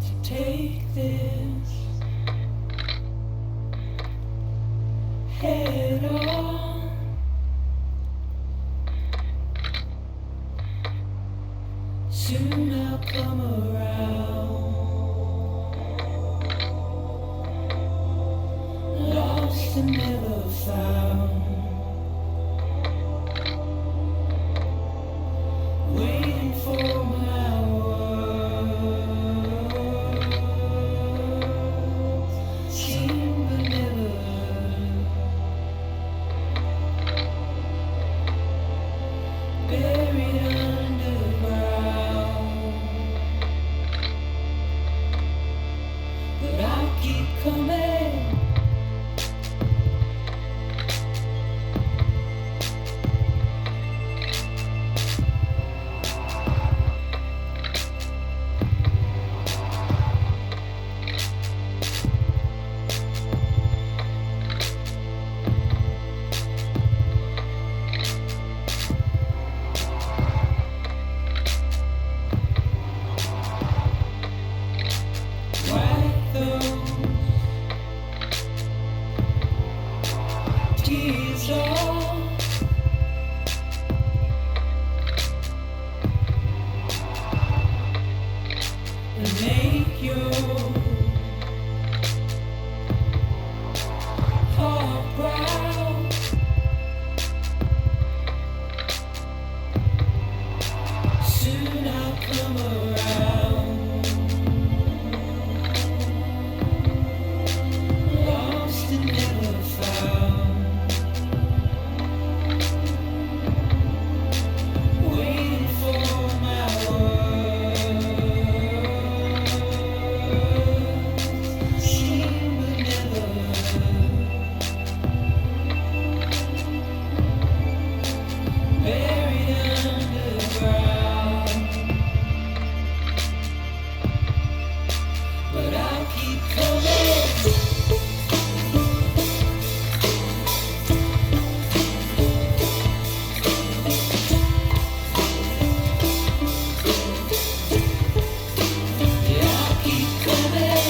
To take this head on. Soon I'll come around. Lost and never found. Waiting for my come around. Lost and never found. Waiting for my words. Seen but never heard. Buried underground. But I'll keep coming. Yeah, I'll keep coming. Yeah, I'll keep coming.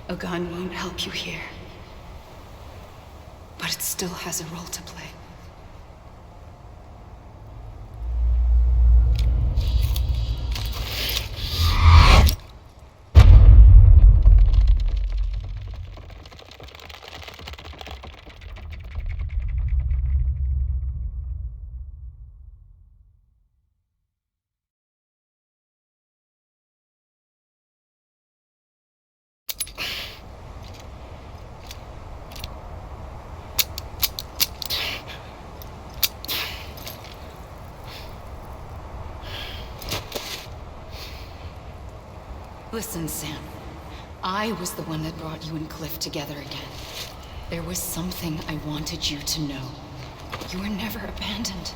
A gun won't help you here. But it still has a role to play. Listen, Sam. I was the one that brought you and Cliff together again. There was something I wanted you to know. You were never abandoned.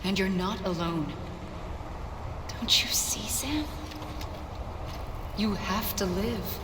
And you're not alone. Don't you see, Sam? You have to live.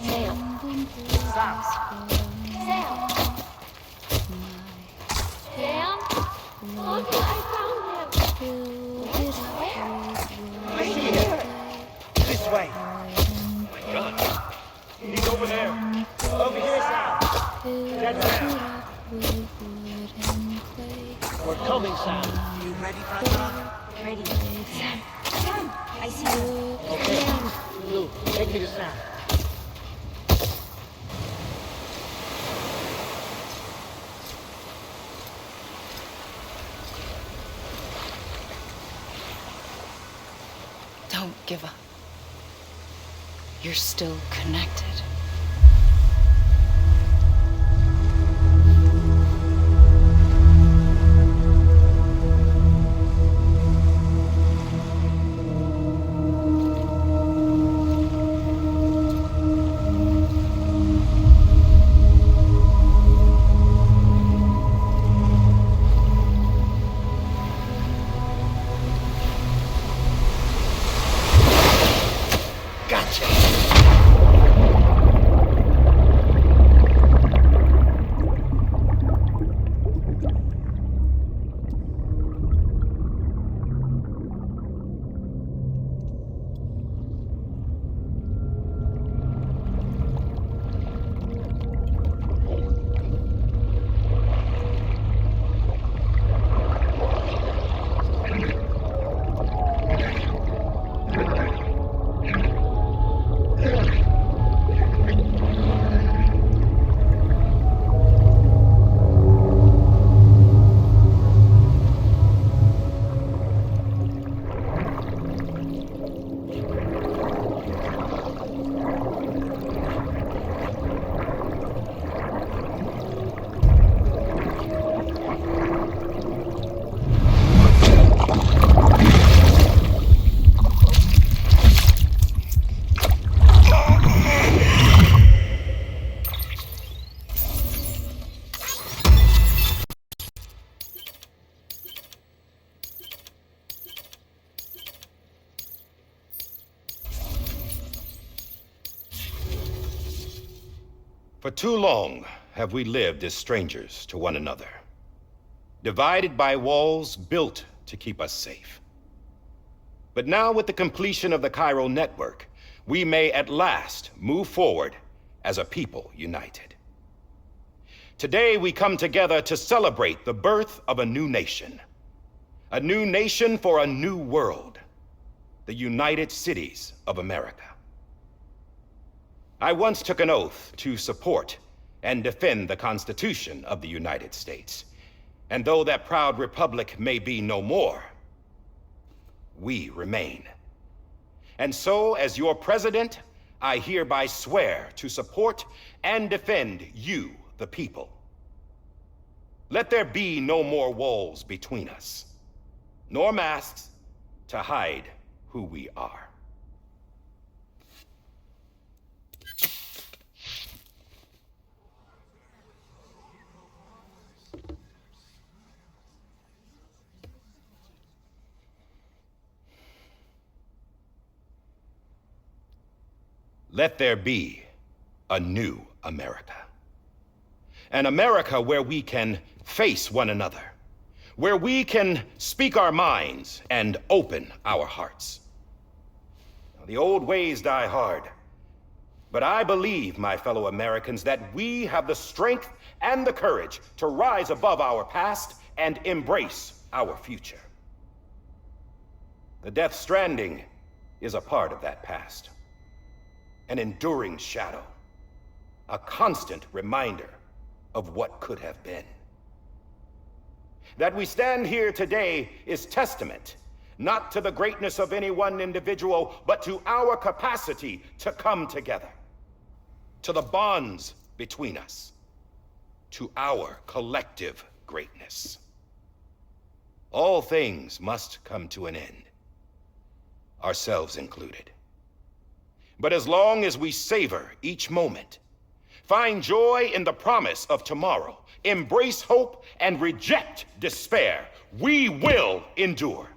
Sam. Sam! Sam? Look, I found him! Where? Right here! This way! Oh my god! He's over there! Over here, Sam! That's Sam! We're coming, Sam! You ready, brother? Ready. Sam. Sam! I see you. Okay. Lou, take me to Sam. Don't give up. You're still connected. For too long have we lived as strangers to one another, divided by walls built to keep us safe. But now, with the completion of the chiral network, we may at last move forward as a people united. Today we come together to celebrate the birth of a new nation for a new world, the United Cities of America. I once took an oath to support and defend the Constitution of the United States. And though that proud republic may be no more, we remain. And so, as your president, I hereby swear to support and defend you, the people. Let there be no more walls between us, nor masks to hide who we are. Let there be a new America. An America where we can face one another, where we can speak our minds and open our hearts. Now, the old ways die hard, but I believe, my fellow Americans, that we have the strength and the courage to rise above our past and embrace our future. The Death Stranding is a part of that past. An enduring shadow, a constant reminder of what could have been. That we stand here today is testament, not to the greatness of any one individual, but to our capacity to come together, to the bonds between us, to our collective greatness. All things must come to an end, ourselves included. But as long as we savor each moment, find joy in the promise of tomorrow, embrace hope, and reject despair, we will endure.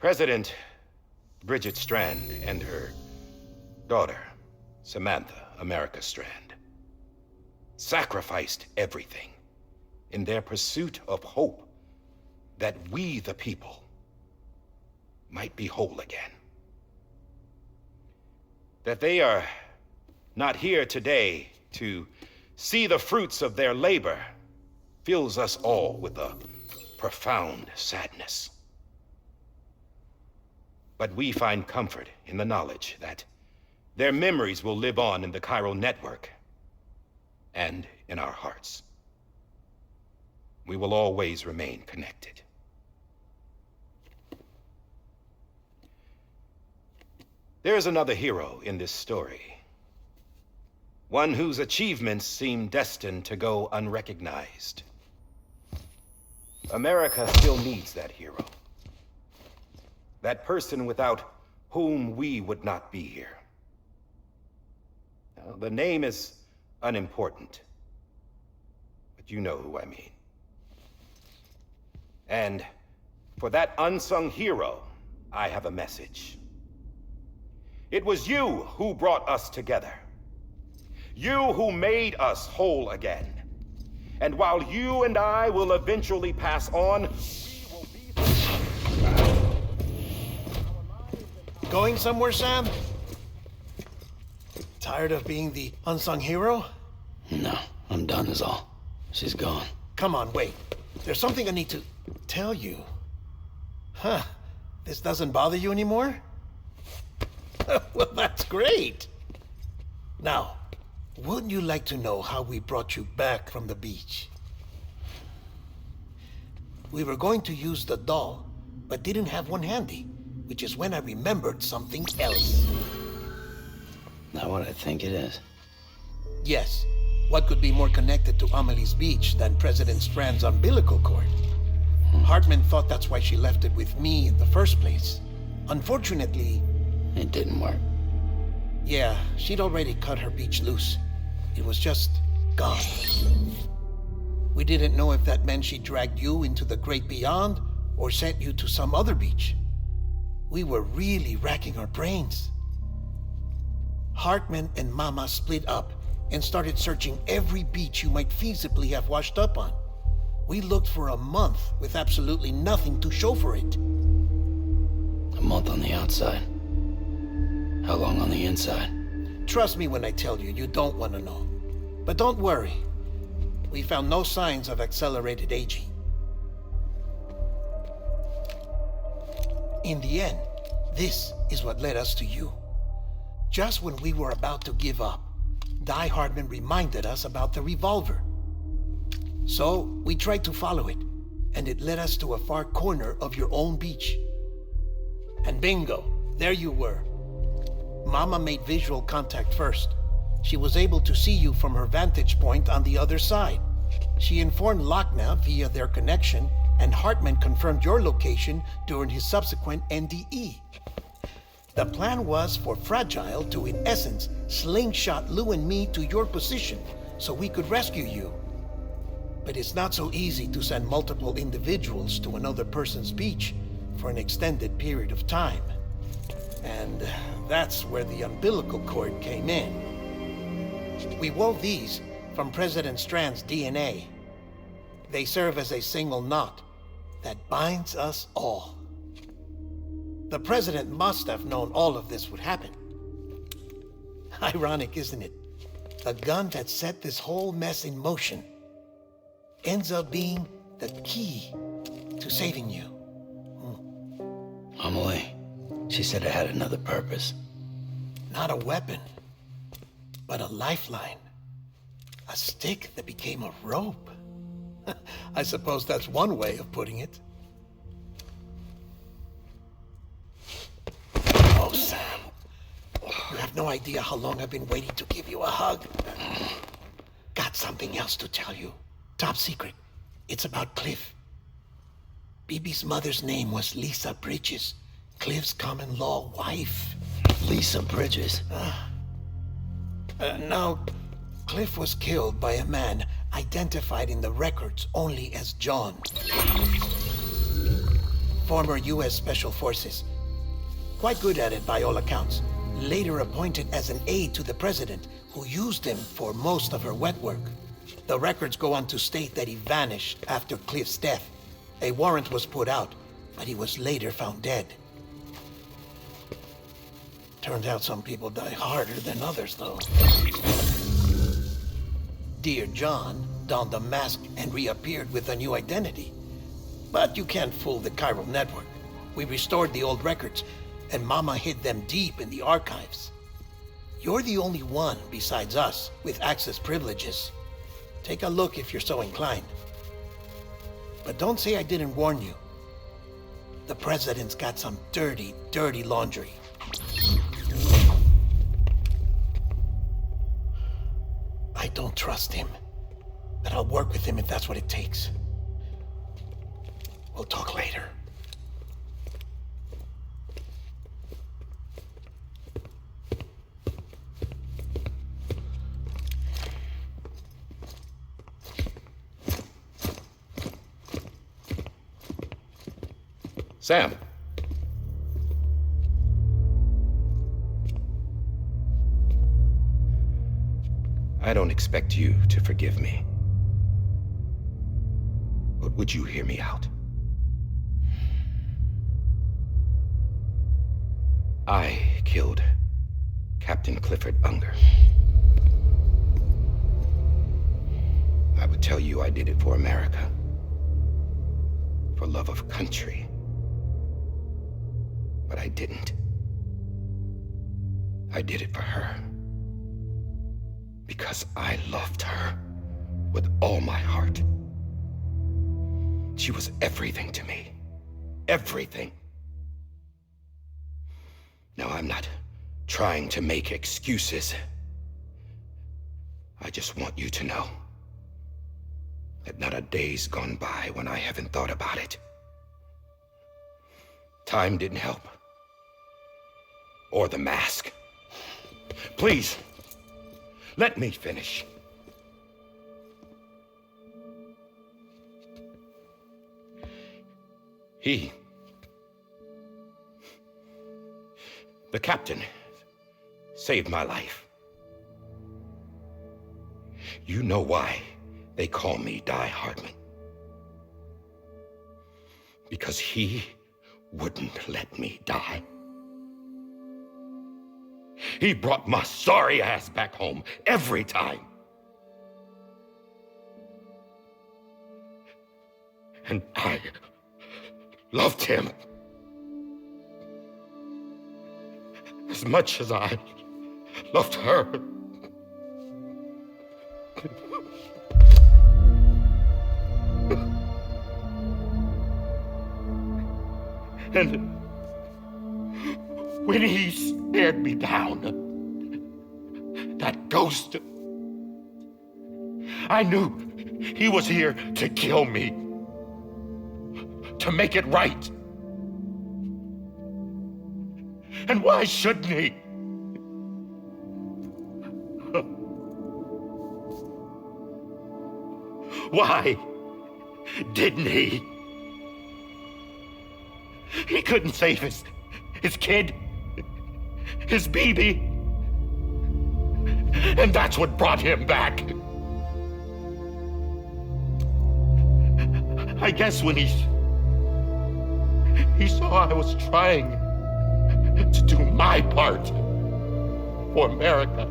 President, Bridget Strand and her daughter, Samantha America Strand, sacrificed everything in their pursuit of hope that we, the people, might be whole again. That they are not here today to see the fruits of their labor fills us all with a profound sadness. But we find comfort in the knowledge that their memories will live on in the chiral network and in our hearts. We will always remain connected. There is another hero in this story. One whose achievements seem destined to go unrecognized. America still needs that hero. That person without whom we would not be here. Now, the name is unimportant, but you know who I mean. And for that unsung hero, I have a message. It was you who brought us together. You who made us whole again. And while you and I will eventually pass on, Going somewhere, Sam? Tired of being the unsung hero? No, I'm done is all. She's gone. Come on, wait. There's something I need to tell you. Huh. This doesn't bother you anymore? Well, that's great. Now, wouldn't you like to know how we brought you back from the beach? We were going to use the doll, but didn't have one handy, which is when I remembered something else. Not what I think it is. Yes. What could be more connected to Amelie's beach than President Strand's umbilical cord? Hardman thought that's why she left it with me in the first place. Unfortunately... It didn't work. Yeah, she'd already cut her beach loose. It was just gone. We didn't know if that meant she dragged you into the great beyond or sent you to some other beach. We were really racking our brains. Hardman and Mama split up and started searching every beach you might feasibly have washed up on. We looked for a month with absolutely nothing to show for it. A month on the outside. How long on the inside? Trust me when I tell you, you don't want to know. But don't worry. We found no signs of accelerated aging. In the end, this is what led us to you. Just when we were about to give up, Die Hardman reminded us about the revolver. So, we tried to follow it, and it led us to a far corner of your own beach. And bingo, there you were. Mama made visual contact first. She was able to see you from her vantage point on the other side. She informed Lochna via their connection, and Hardman confirmed your location during his subsequent NDE. The plan was for Fragile to, in essence, slingshot Lou and me to your position so we could rescue you. But it's not so easy to send multiple individuals to another person's beach for an extended period of time. And that's where the umbilical cord came in. We wove these from President Strand's DNA. They serve as a single knot that binds us all. The President must have known all of this would happen. Ironic, isn't it? The gun that set this whole mess in motion ends up being the key to saving you. Amelie, she said it had another purpose. Not a weapon, but a lifeline. A stick that became a rope. I suppose that's one way of putting it. Oh, Sam. You have no idea how long I've been waiting to give you a hug. Got something else to tell you. Top secret. It's about Cliff. Bibi's mother's name was Lisa Bridges, Cliff's common-law wife. Lisa Bridges? Now, Cliff was killed by a man identified in the records only as John. Former U.S. Special Forces. Quite good at it by all accounts. Later appointed as an aide to the president, who used him for most of her wet work. The records go on to state that he vanished after Cliff's death. A warrant was put out, but he was later found dead. Turns out some people die harder than others, though. Dear John donned a mask and reappeared with a new identity. But you can't fool the chiral network. We restored the old records, and Mama hid them deep in the archives. You're the only one besides us with access privileges. Take a look if you're so inclined. But don't say I didn't warn you. The president's got some dirty, dirty laundry. I don't trust him, but I'll work with him if that's what it takes. We'll talk later. Sam. I don't expect you to forgive me. But would you hear me out? I killed Captain Clifford Unger. I would tell you I did it for America. For love of country. But I didn't. I did it for her. Because I loved her with all my heart. She was everything to me. Everything. Now, I'm not trying to make excuses. I just want you to know that not a day's gone by when I haven't thought about it. Time didn't help. Or the mask. Please, let me finish. The captain, saved my life. You know why they call me Hardman. Because he wouldn't let me die. He brought my sorry ass back home every time. And I loved him as much as I loved her. And when he stared me down, that ghost, I knew he was here to kill me, to make it right. And why shouldn't he? Why didn't he? He couldn't save his kid, his baby. And that's what brought him back. I guess when he saw I was trying to do my part for America,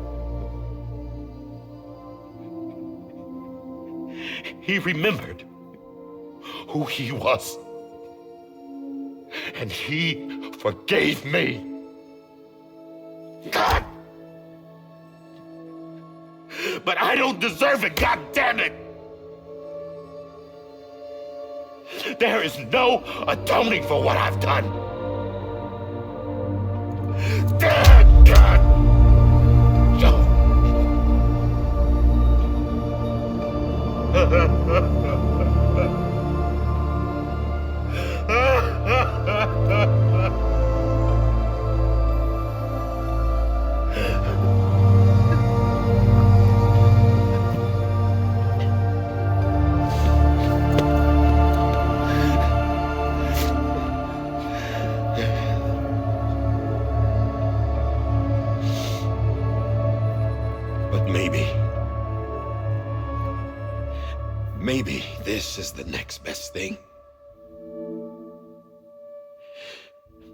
he remembered who he was. And he forgave me. God! But I don't deserve it, God damn it! There is no atoning for what I've done. Damn God! Maybe this is the next best thing.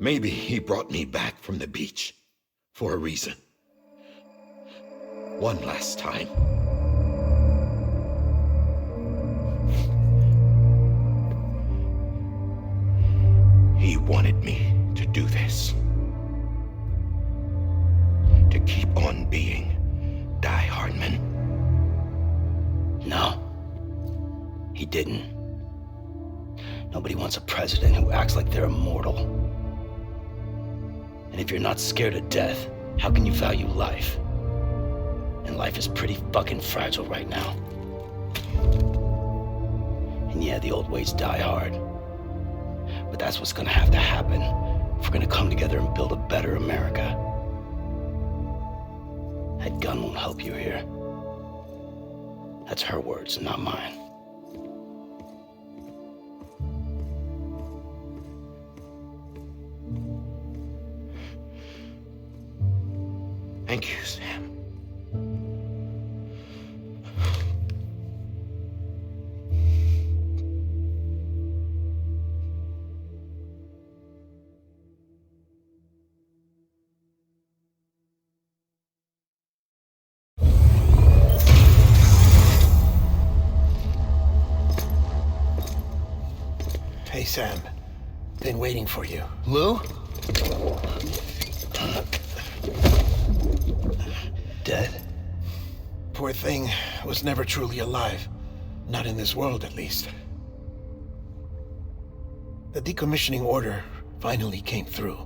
Maybe he brought me back from the beach for a reason. One last time. He wanted me to do this. To keep on being Hardman. No. He didn't. Nobody wants a president who acts like they're immortal. And if you're not scared of death, how can you value life? And life is pretty fucking fragile right now. And yeah, the old ways die hard. But that's what's gonna have to happen if we're gonna come together and build a better America. That gun won't help you here. That's her words, not mine. Thank you, Sam. Hey, Sam. Been waiting for you. Lou? Dead? Poor thing was never truly alive. Not in this world, at least. The decommissioning order finally came through.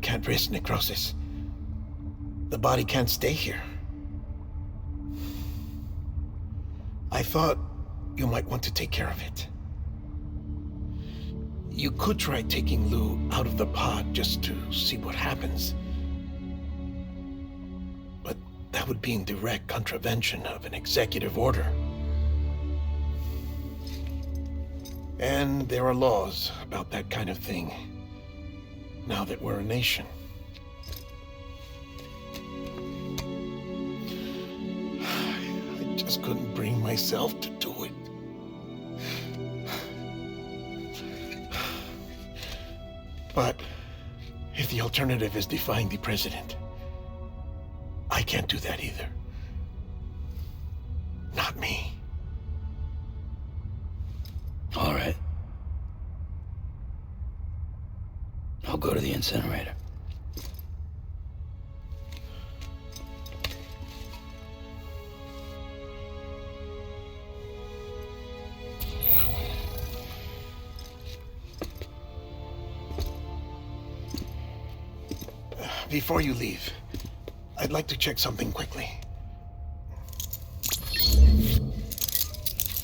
Can't risk necrosis. The body can't stay here. I thought you might want to take care of it. You could try taking Lou out of the pod just to see what happens. But that would be in direct contravention of an executive order. And there are laws about that kind of thing, now that we're a nation. I just couldn't bring myself to do it. But if the alternative is defying the president, I can't do that either. Not me. All right. I'll go to the incinerator. Before you leave, I'd like to check something quickly.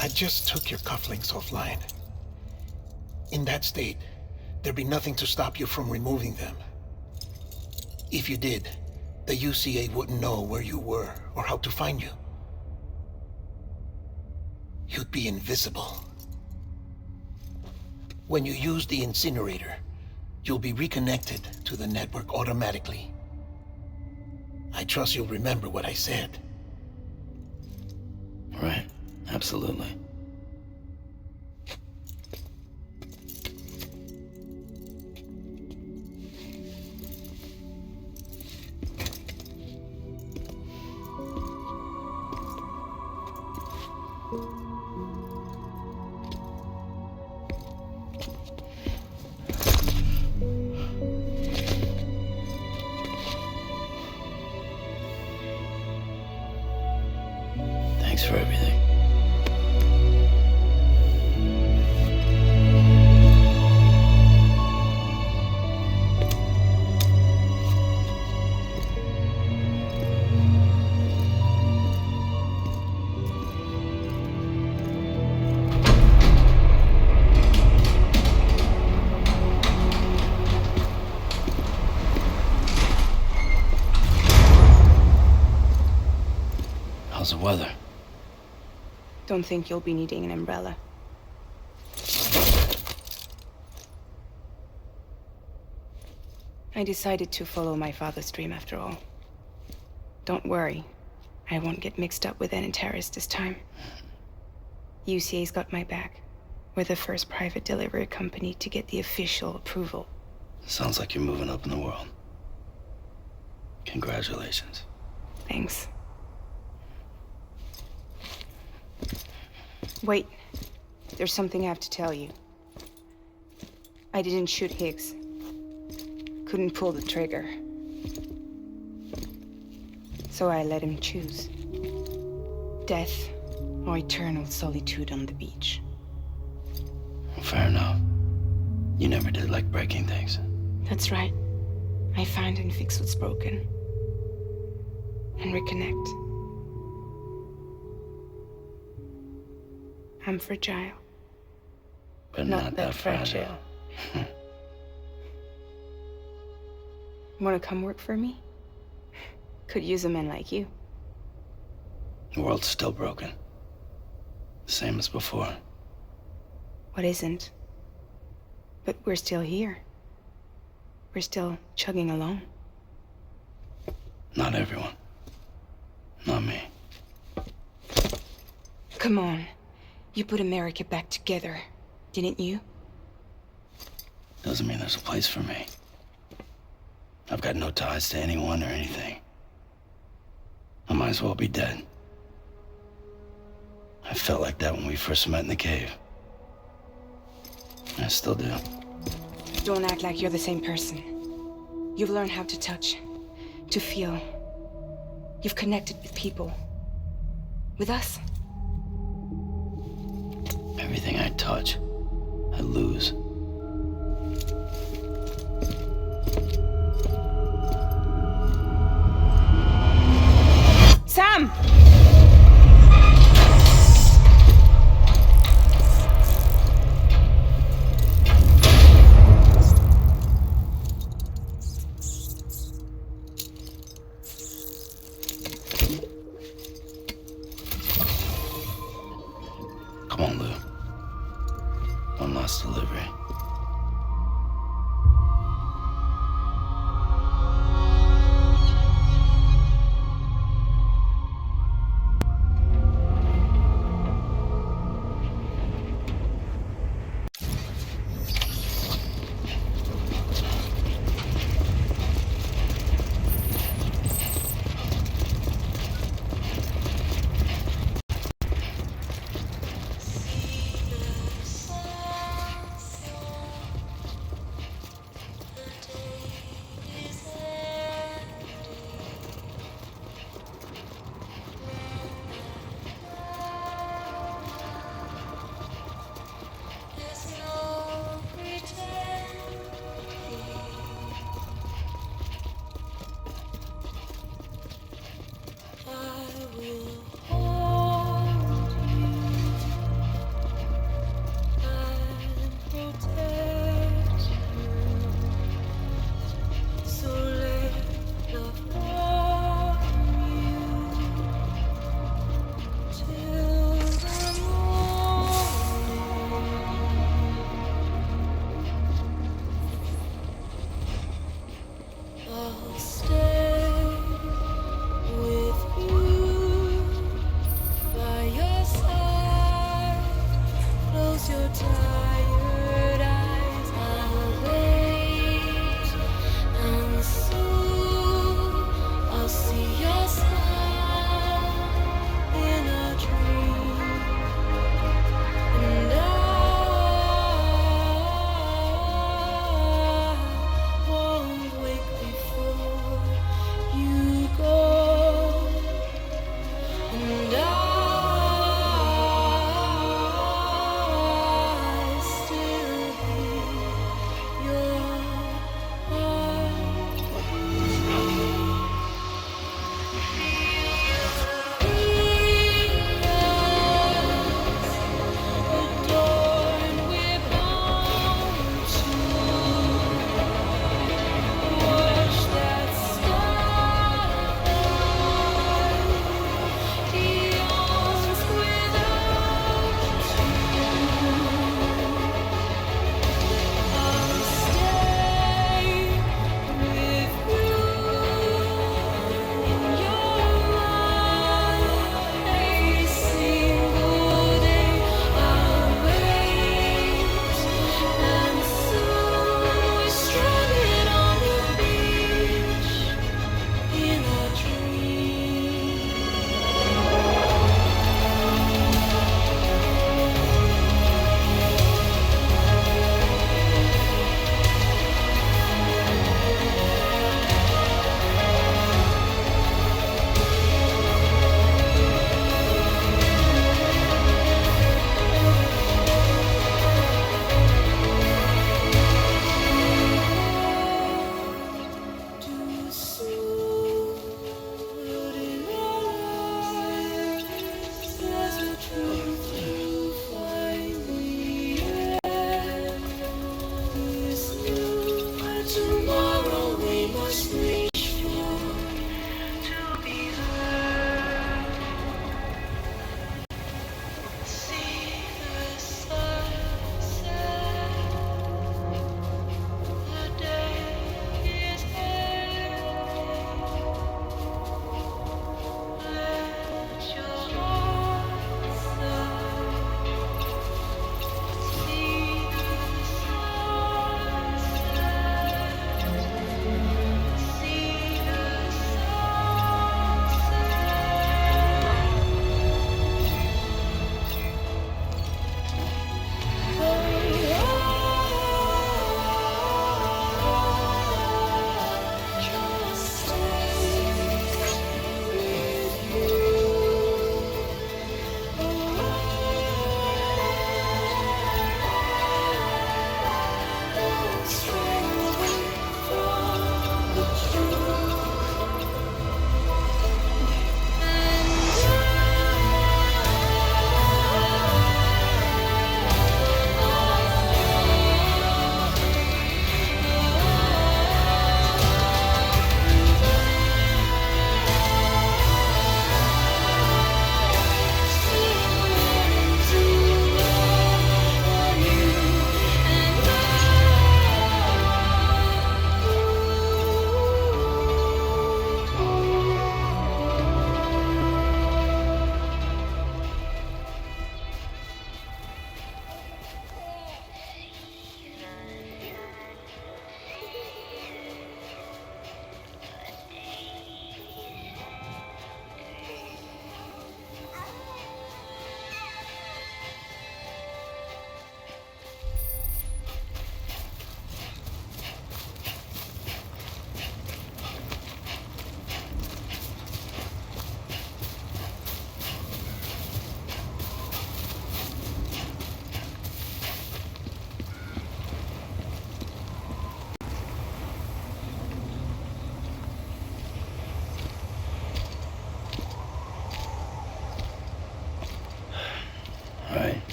I just took your cufflinks offline. In that state, there'd be nothing to stop you from removing them. If you did, the UCA wouldn't know where you were or how to find you. You'd be invisible. When you use the incinerator, you'll be reconnected to the network automatically. I trust you'll remember what I said. Right, absolutely. Thanks for everything. How's the weather? Don't think you'll be needing an umbrella. I decided to follow my father's dream after all. Don't worry. I won't get mixed up with any terrorists this time. UCA's got my back. We're the first private delivery company to get the official approval. Sounds like you're moving up in the world. Congratulations. Thanks. Wait. There's something I have to tell you. I didn't shoot Higgs. Couldn't pull the trigger. So I let him choose. Death or eternal solitude on the beach. Fair enough. You never did like breaking things. That's right. I find and fix what's broken. And reconnect. I'm fragile. But not that fragile. Wanna come work for me? Could use a man like you. The world's still broken. The same as before. What isn't? But we're still here. We're still chugging along. Not everyone. Not me. Come on. You put America back together, didn't you? Doesn't mean there's a place for me. I've got no ties to anyone or anything. I might as well be dead. I felt like that when we first met in the cave. I still do. Don't act like you're the same person. You've learned how to touch, to feel. You've connected with people. With us. Everything I touch, I lose. Sam! Come on, Lou. One last delivery.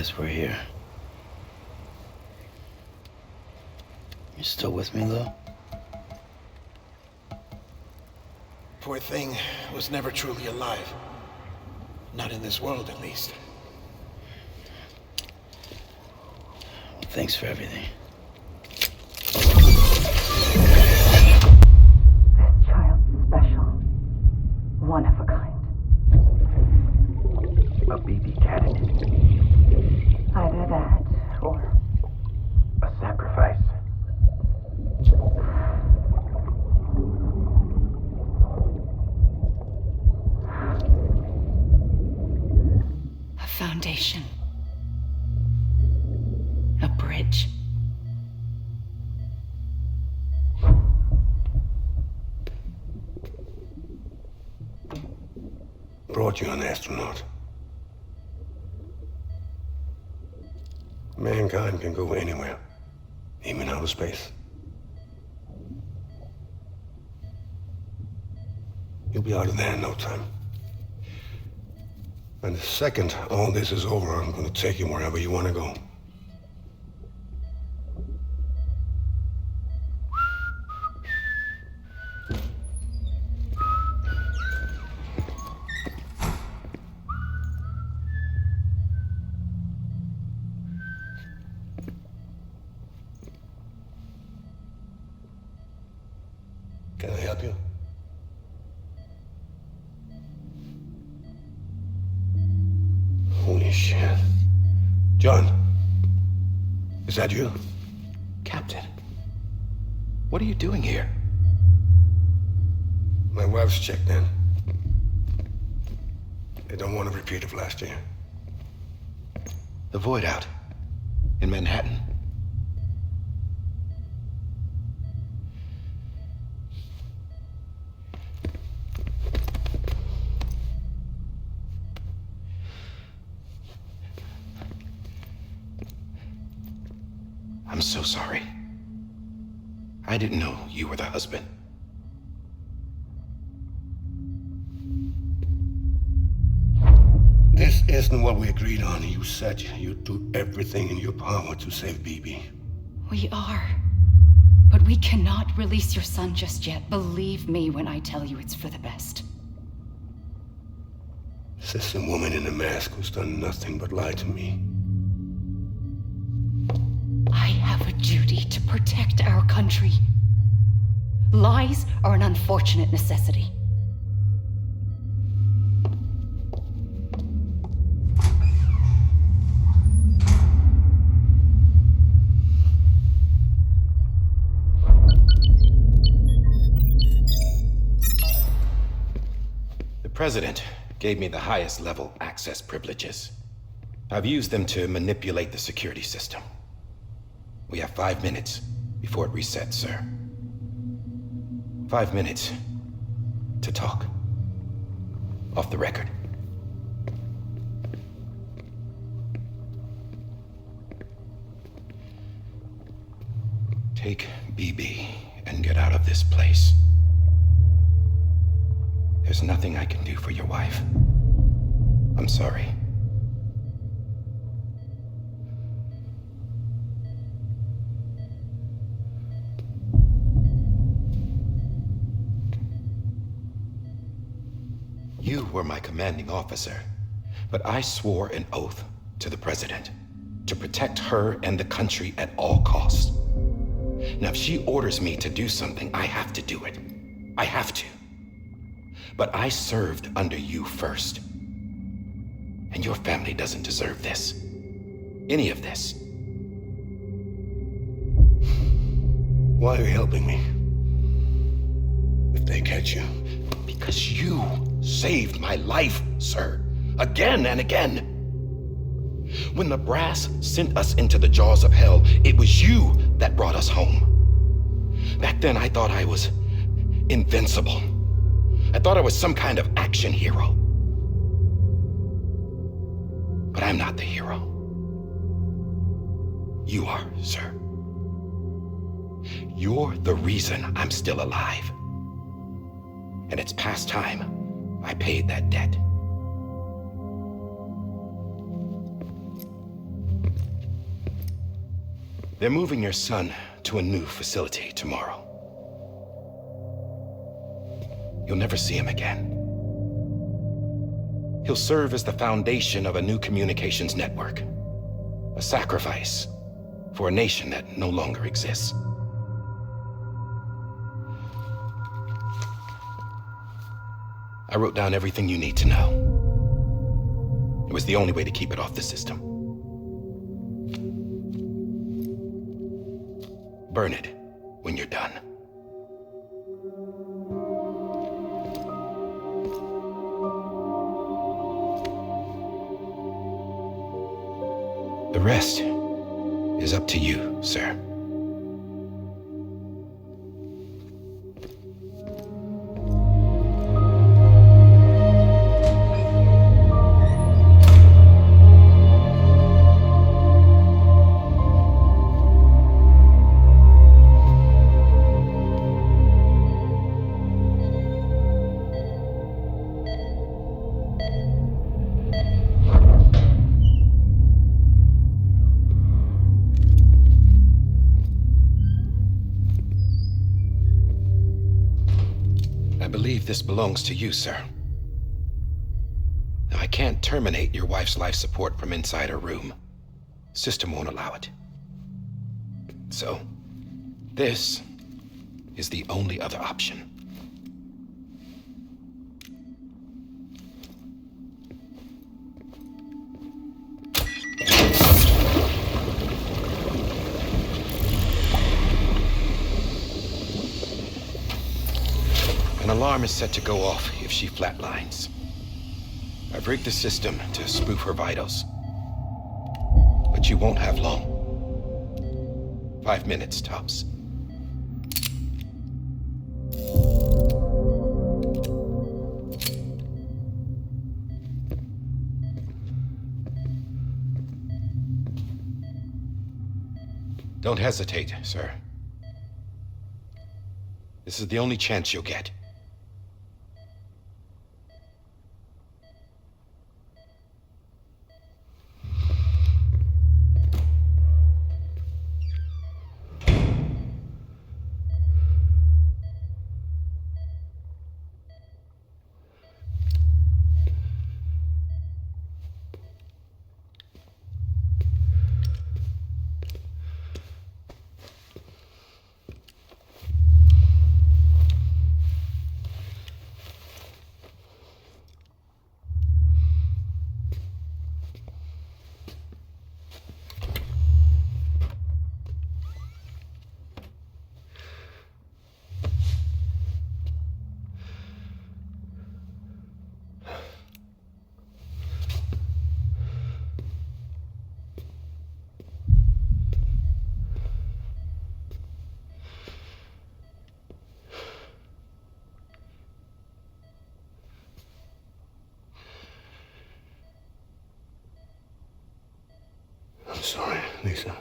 guess we're here. You still with me, Lou? Poor thing was never truly alive. Not in this world, at least. Well, thanks for everything. This child's special. One of a kind. A BB candidate. Either that, or a sacrifice. A foundation. A bridge. Brought you an astronaut. Mankind can go anywhere, even outer space. You'll be out of there in no time. And the second all this is over, I'm gonna take you wherever you want to go. Can I help you? Holy shit. John, is that you? Captain, what are you doing here? My wife's checked in. They don't want a repeat of last year. The Void Out in Manhattan. I'm so sorry. I didn't know you were the husband. This isn't what we agreed on. You said you'd do everything in your power to save BB. We are. But we cannot release your son just yet. Believe me when I tell you it's for the best. This is a woman in a mask who's done nothing but lie to me. I have a duty to protect our country. Lies are an unfortunate necessity. The President gave me the highest level access privileges. I've used them to manipulate the security system. We have 5 minutes before it resets, sir. 5 minutes to talk. Off the record. Take BB and get out of this place. There's nothing I can do for your wife. I'm sorry. You were my commanding officer, but I swore an oath to the President to protect her and the country at all costs. Now, if she orders me to do something, I have to do it. I have to. But I served under you first. And your family doesn't deserve this. Any of this. Why are you helping me? If they catch you. Because you saved my life, sir. Again and again. When the brass sent us into the jaws of hell, it was you that brought us home. Back then, I thought I was invincible. I thought I was some kind of action hero. But I'm not the hero. You are, sir. You're the reason I'm still alive. And it's past time I paid that debt. They're moving your son to a new facility tomorrow. You'll never see him again. He'll serve as the foundation of a new communications network. A sacrifice for a nation that no longer exists. I wrote down everything you need to know. It was the only way to keep it off the system. Burn it when you're done. The rest is up to you, sir. This belongs to you, sir. Now, I can't terminate your wife's life support from inside her room. System won't allow it. So, this is the only other option. An alarm is set to go off if she flatlines. I've rigged the system to spoof her vitals. But you won't have long. 5 minutes, tops. Don't hesitate, sir. This is the only chance you'll get. I'm sorry, Lisa.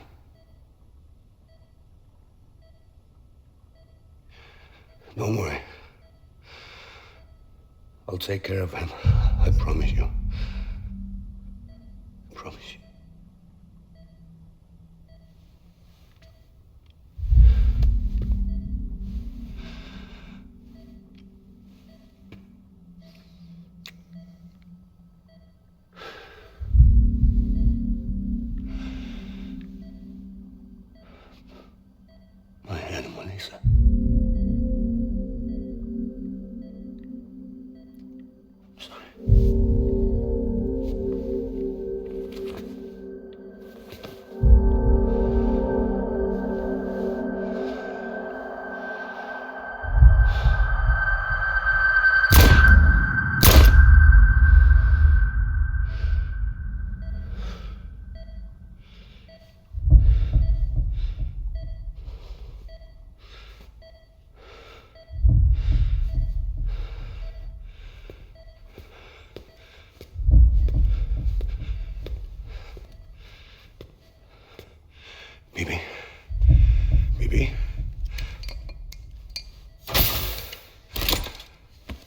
Don't worry. I'll take care of him. I promise you. I promise you.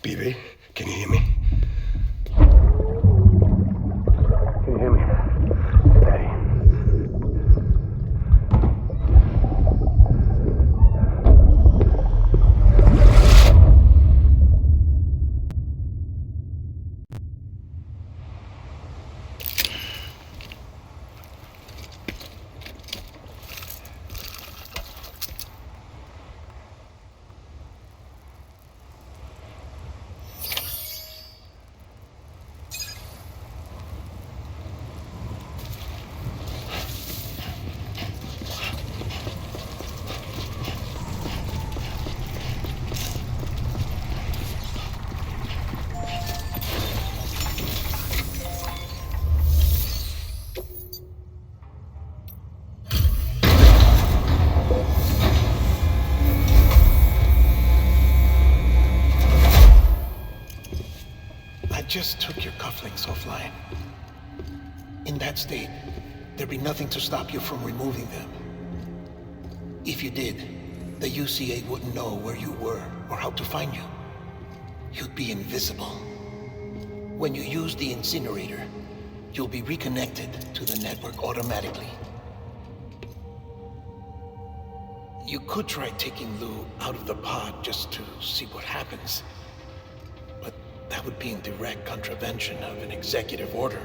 BB, can you hear me? Can you hear me? Steady. just took your cufflinks offline. In that state, there'd be nothing to stop you from removing them. If you did, the UCA wouldn't know where you were or how to find you. You'd be invisible. When you use the incinerator, you'll be reconnected to the network automatically. You could try taking Lou out of the pod just to see what happens. But that would be in direct contravention of an executive order.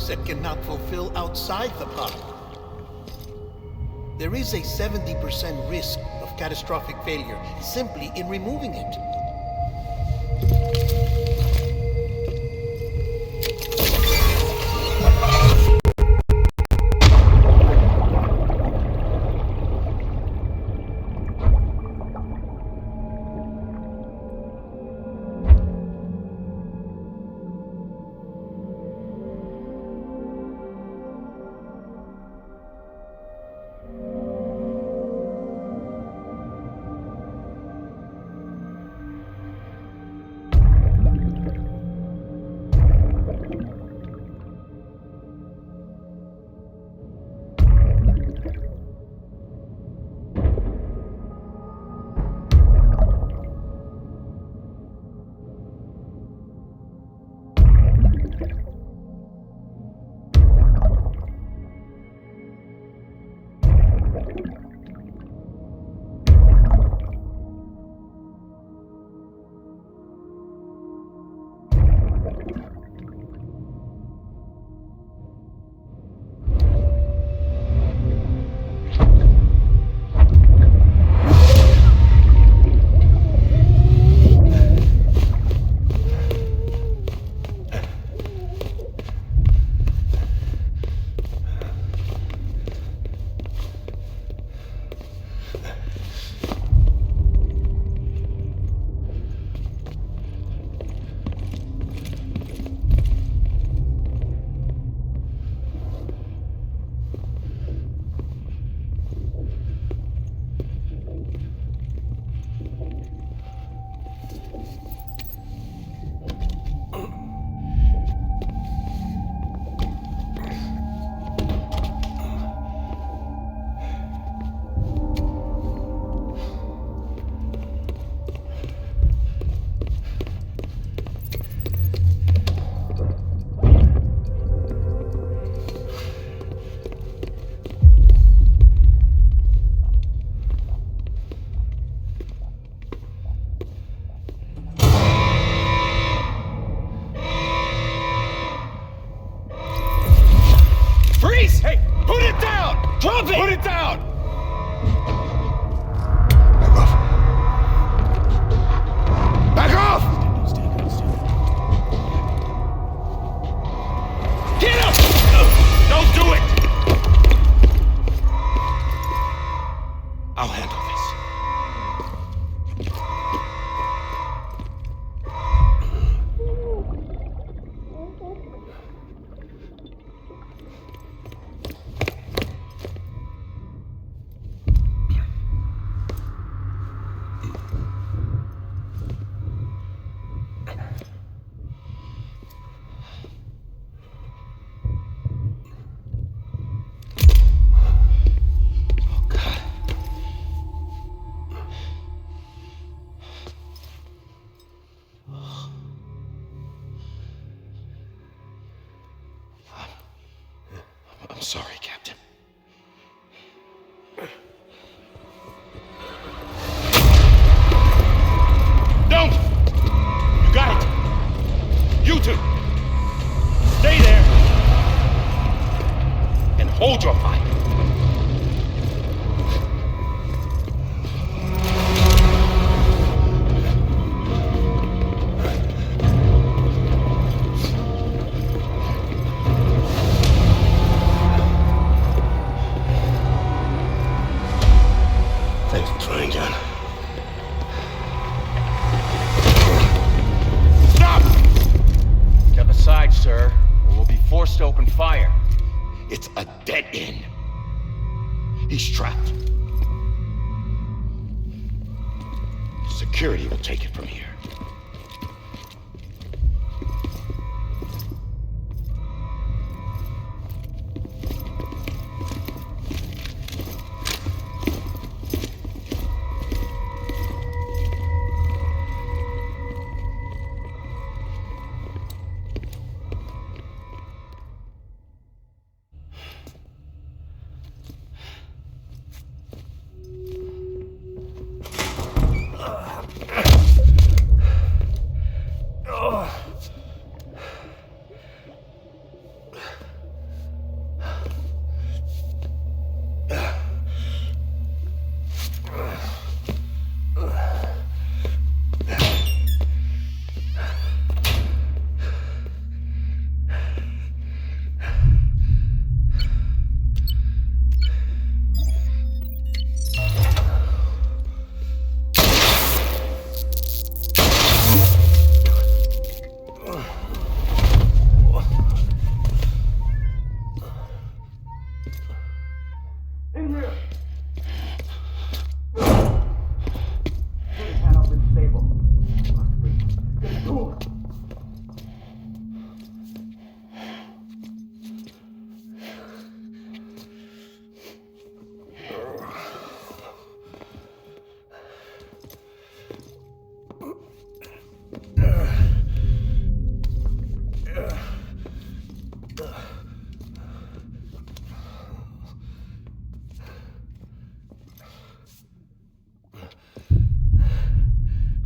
That cannot fulfill outside the pod. There is a 70% risk of catastrophic failure simply in removing it. sorry, Captain. Don't! You got it! You two! Stay there! And hold your fire. Thanks for trying, John. Stop! Step aside, sir, or we'll be forced to open fire. It's a dead end. He's trapped. Security will take it from here.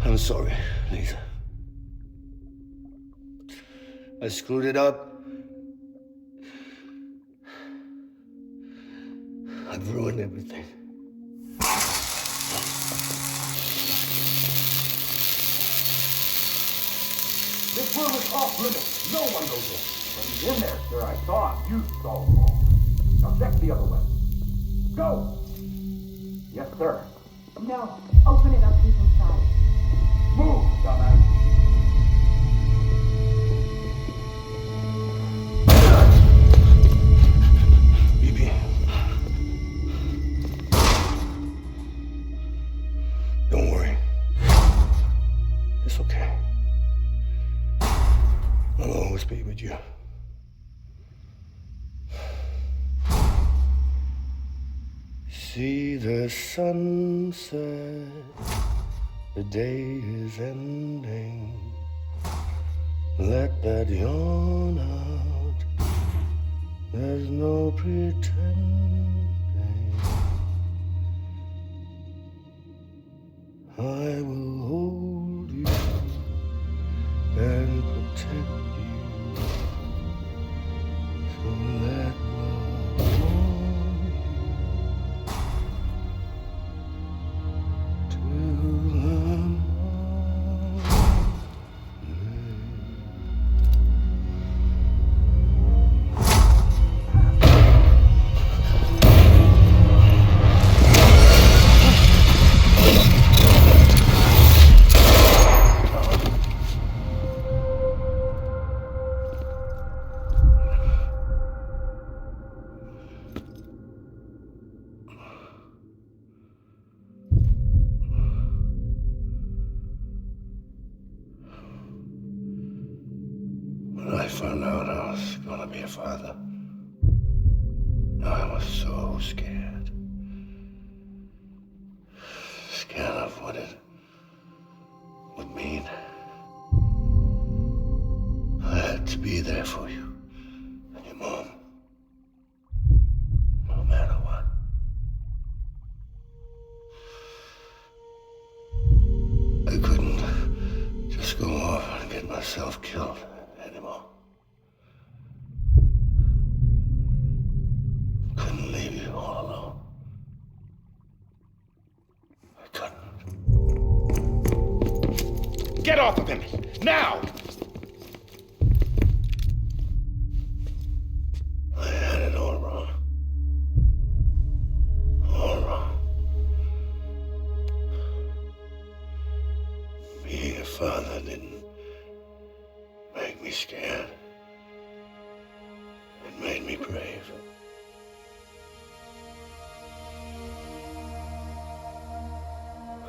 I'm sorry, Lisa. I screwed it up. I've ruined everything. This room is off limits. No one goes in. But he's in there, sir. I saw him. You saw him all. Now check the other way. Go! Yes, sir. No. Open it up, he's inside. Move, dumbass. BB. Don't worry. It's okay. I'll always be with you. See the sunset, the day is ending. Let that yawn out, there's no pretending. I will hold you and protect you. So let love warm you till the When I found out I was gonna be a father, I was so scared. Scared of what it would mean. I had to be there for you and your mom, no matter what. I couldn't just go off and get myself killed anymore. Get off of him! Now! I had it all wrong. All wrong. Being a father didn't make me scared. It made me brave.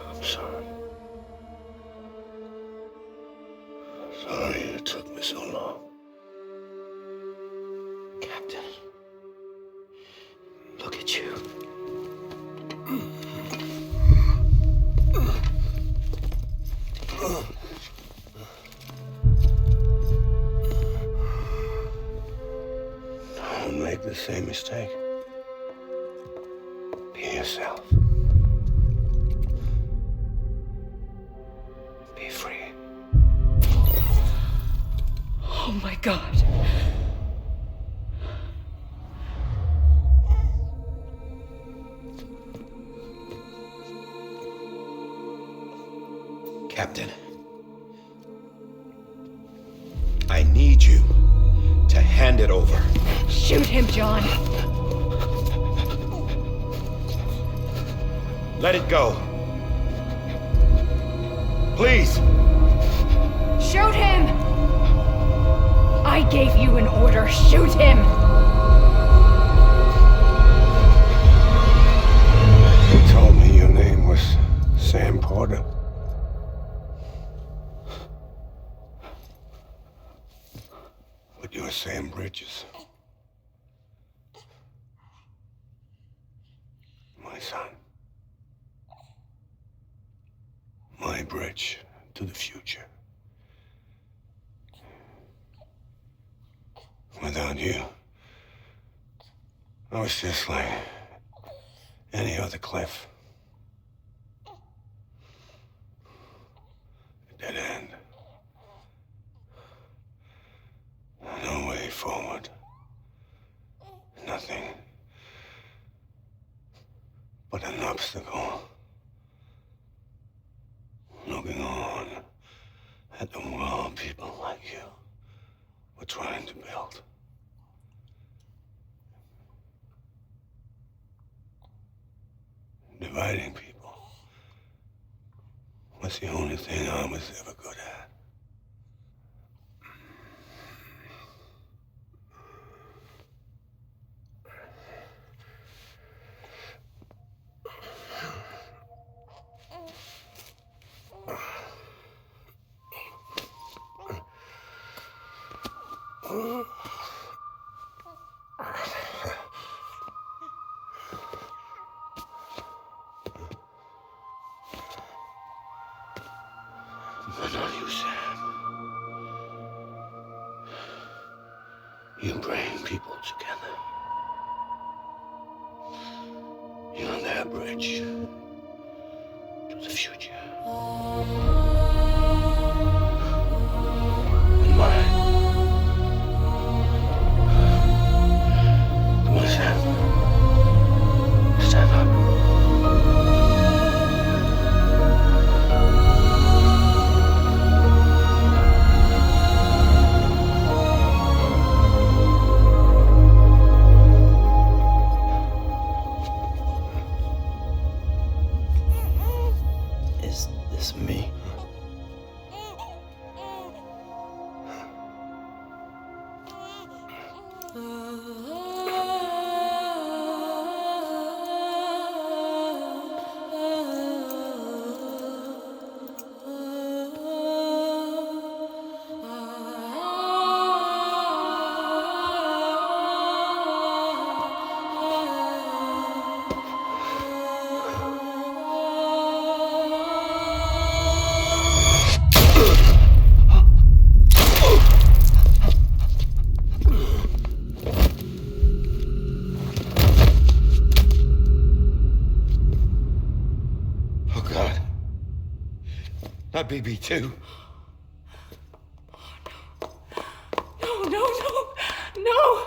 I'm sorry. Sorry it took me so long. Captain, look at you. Don't make the same mistake. Be yourself. Be free. Oh my God. Captain, I need you to hand it over. Shoot him, John. Let it go. Please. Shoot him! I gave you an order. Shoot him! You told me your name was Sam Porter. But you're Sam Bridges. My son. My bridge to the future. Without you, I was just like any other Cliff. A dead end. No way forward. Nothing but an obstacle. Looking on at the world people like you were trying to build. Dividing people was the only thing I was ever good at. But not you, Sam. You bring people together. You're their bridge to the future. And mine. Come on, Sam. Stand up. Is this me? Not BB2. No, no, no, no!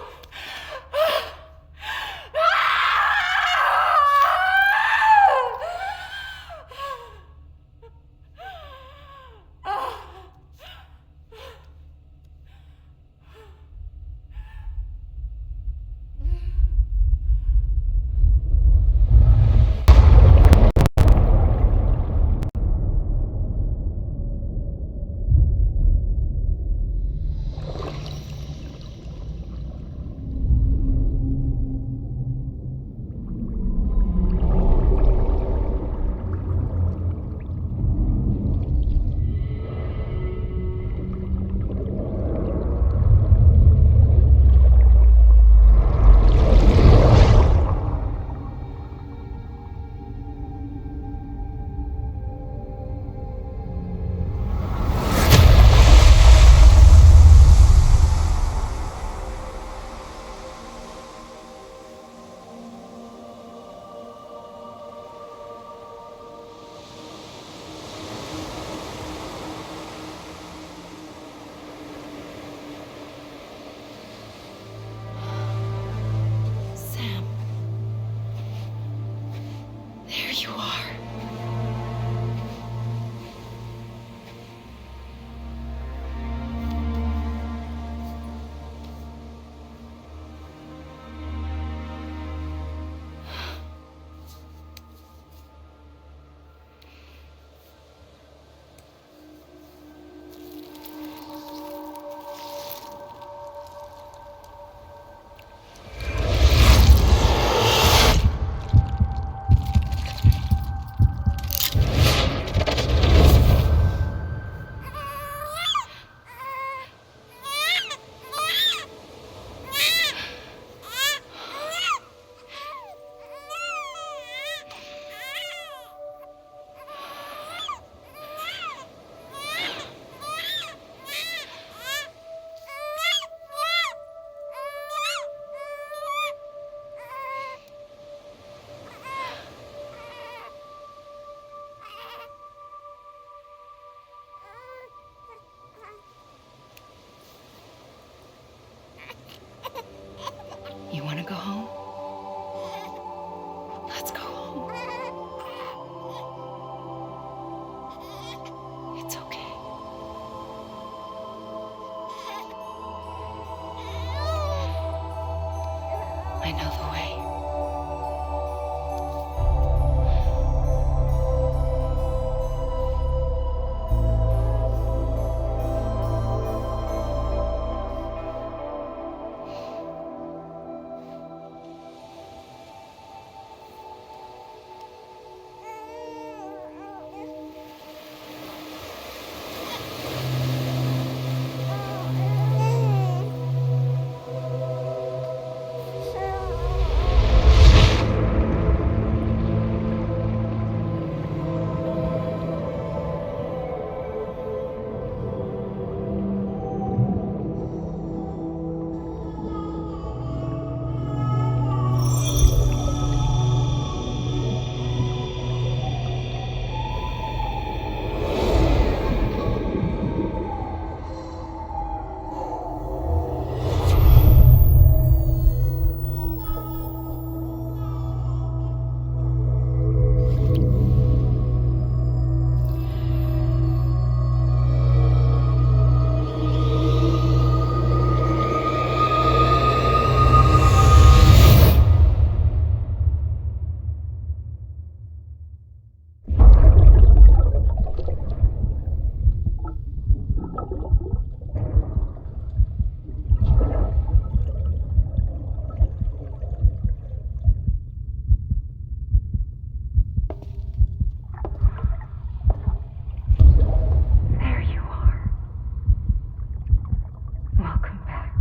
Welcome back.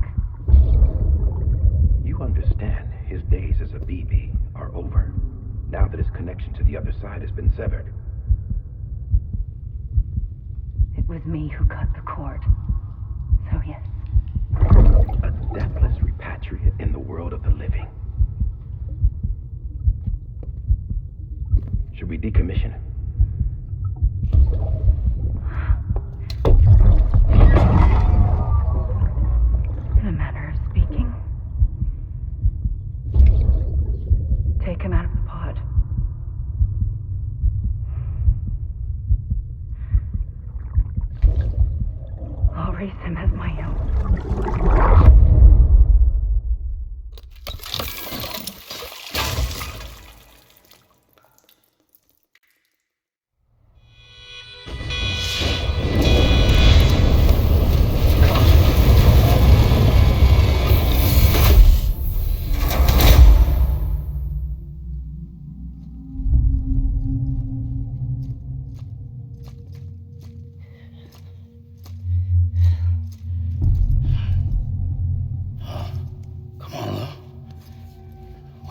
You understand his days as a BB are over, now that his connection to the other side has been severed. It was me who cut the cord. So yes. A deathless repatriate in the world of the living. Should we decommission him? In a manner of speaking. Take him out of the pod. I'll raise him as my own.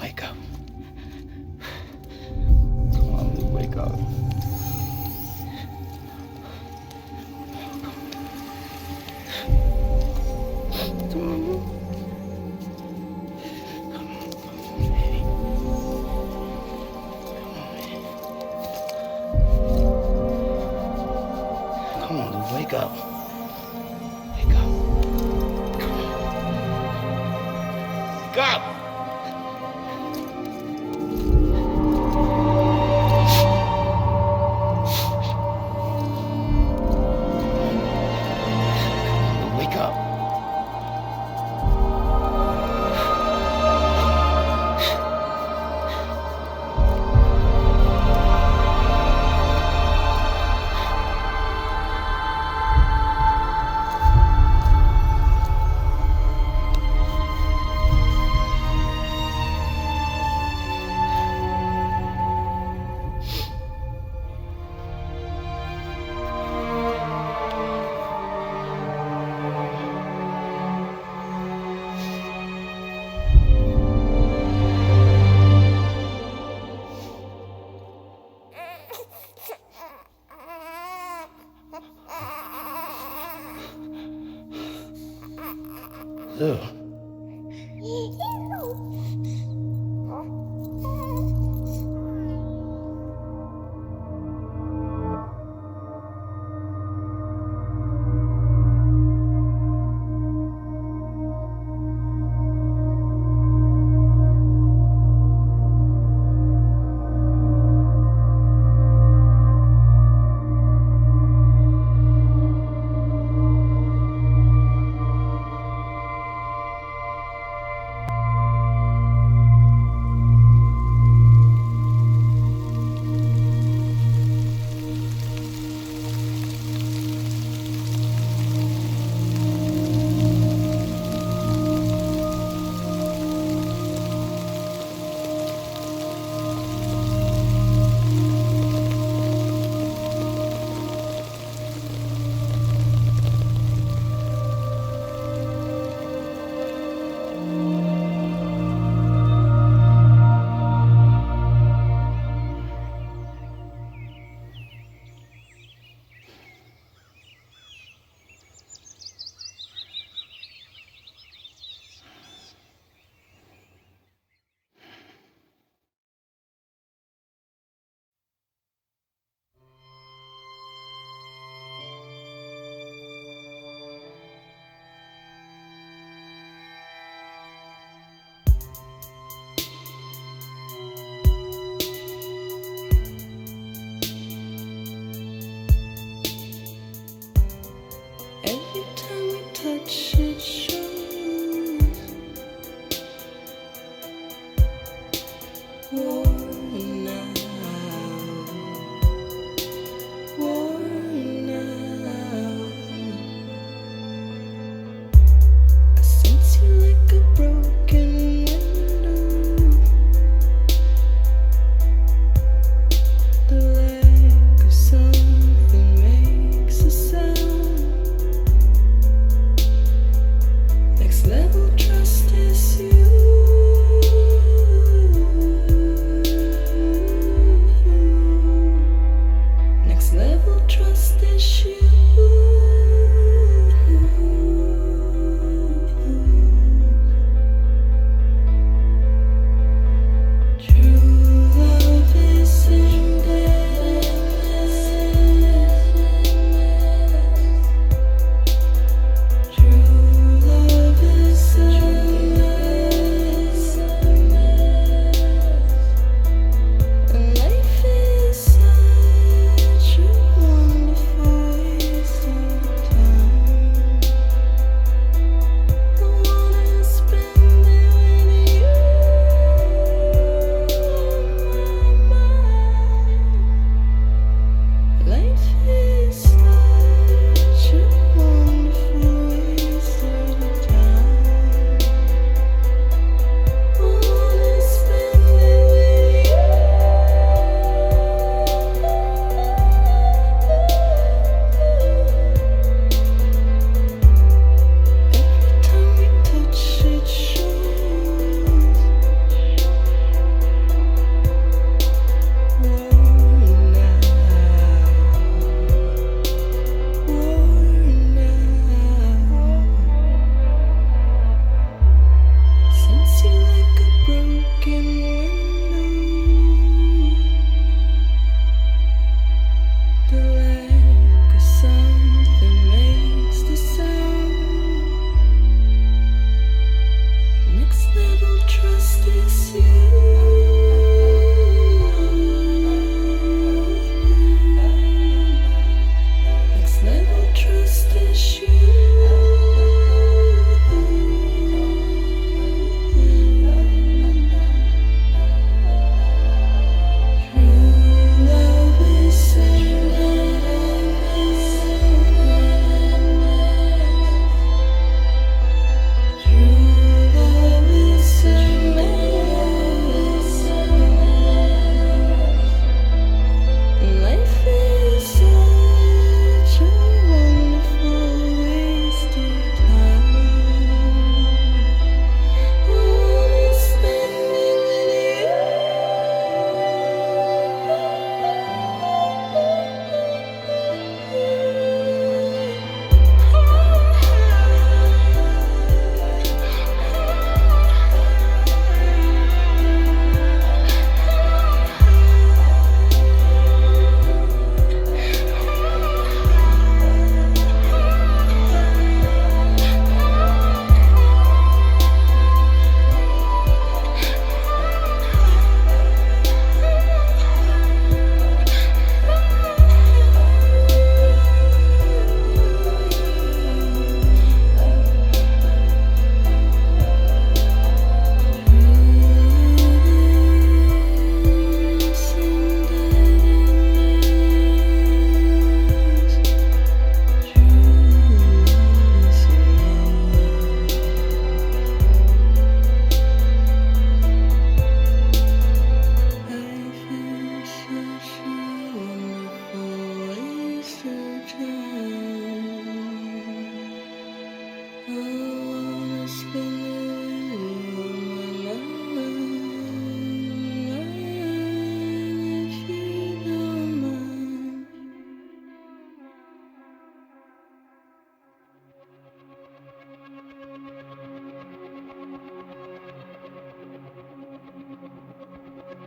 Wake up. Wake up. Come on. Wake up! Wake up. Ew.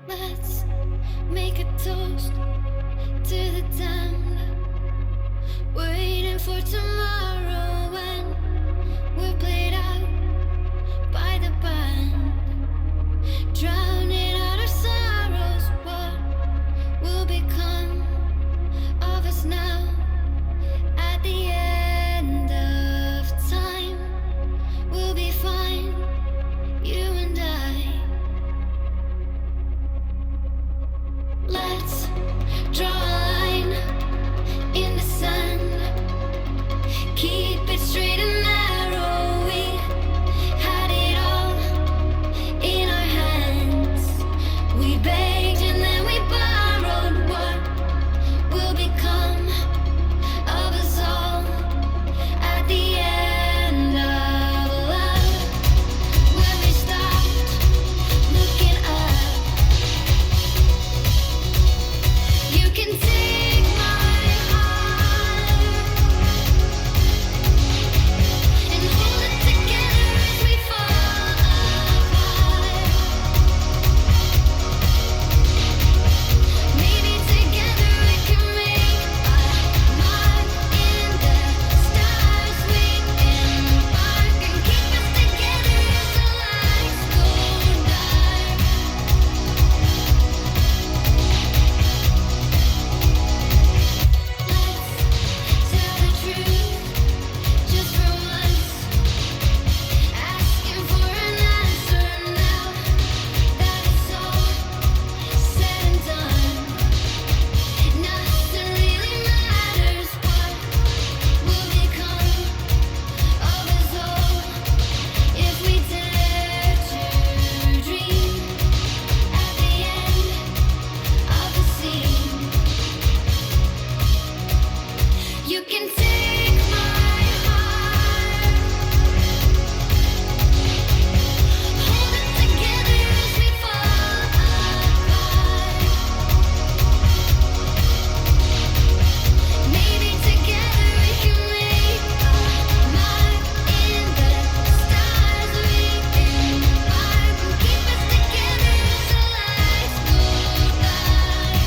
Let's make a toast to the damned, waiting for tomorrow when we're played out by the band, drowning out our sorrows. What will become of us now at the end of time? We'll be fine, you and I. Let's draw a line in the sand, keep it straight and narrow. We had it all in our hands. We begged and then we borrowed. What will become of us all at the end of love? When we stopped looking up. You can take my heart and hold it together as we fall apart. Maybe together we can make a mark in the stars. We embark and keep us together as the lights go dark. Tell the truth, just for once. Asking for an answer now that it's all said and done. Nothing really matters. What will become of us all if we dare to dream at the end of the scene? You can take my heart, hold it together as we fall apart. Maybe together we can make a mark in the stars. We embark and keep us together as the lights go dark.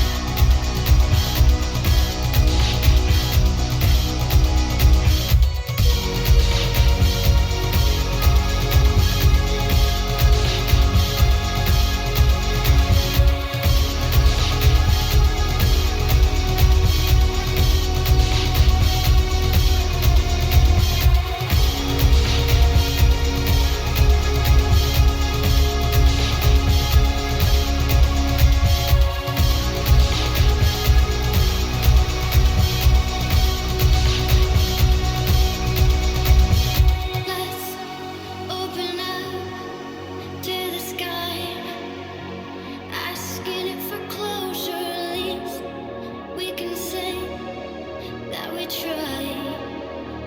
Let's open up to the sky, asking it for closure. At least we can say that we tried,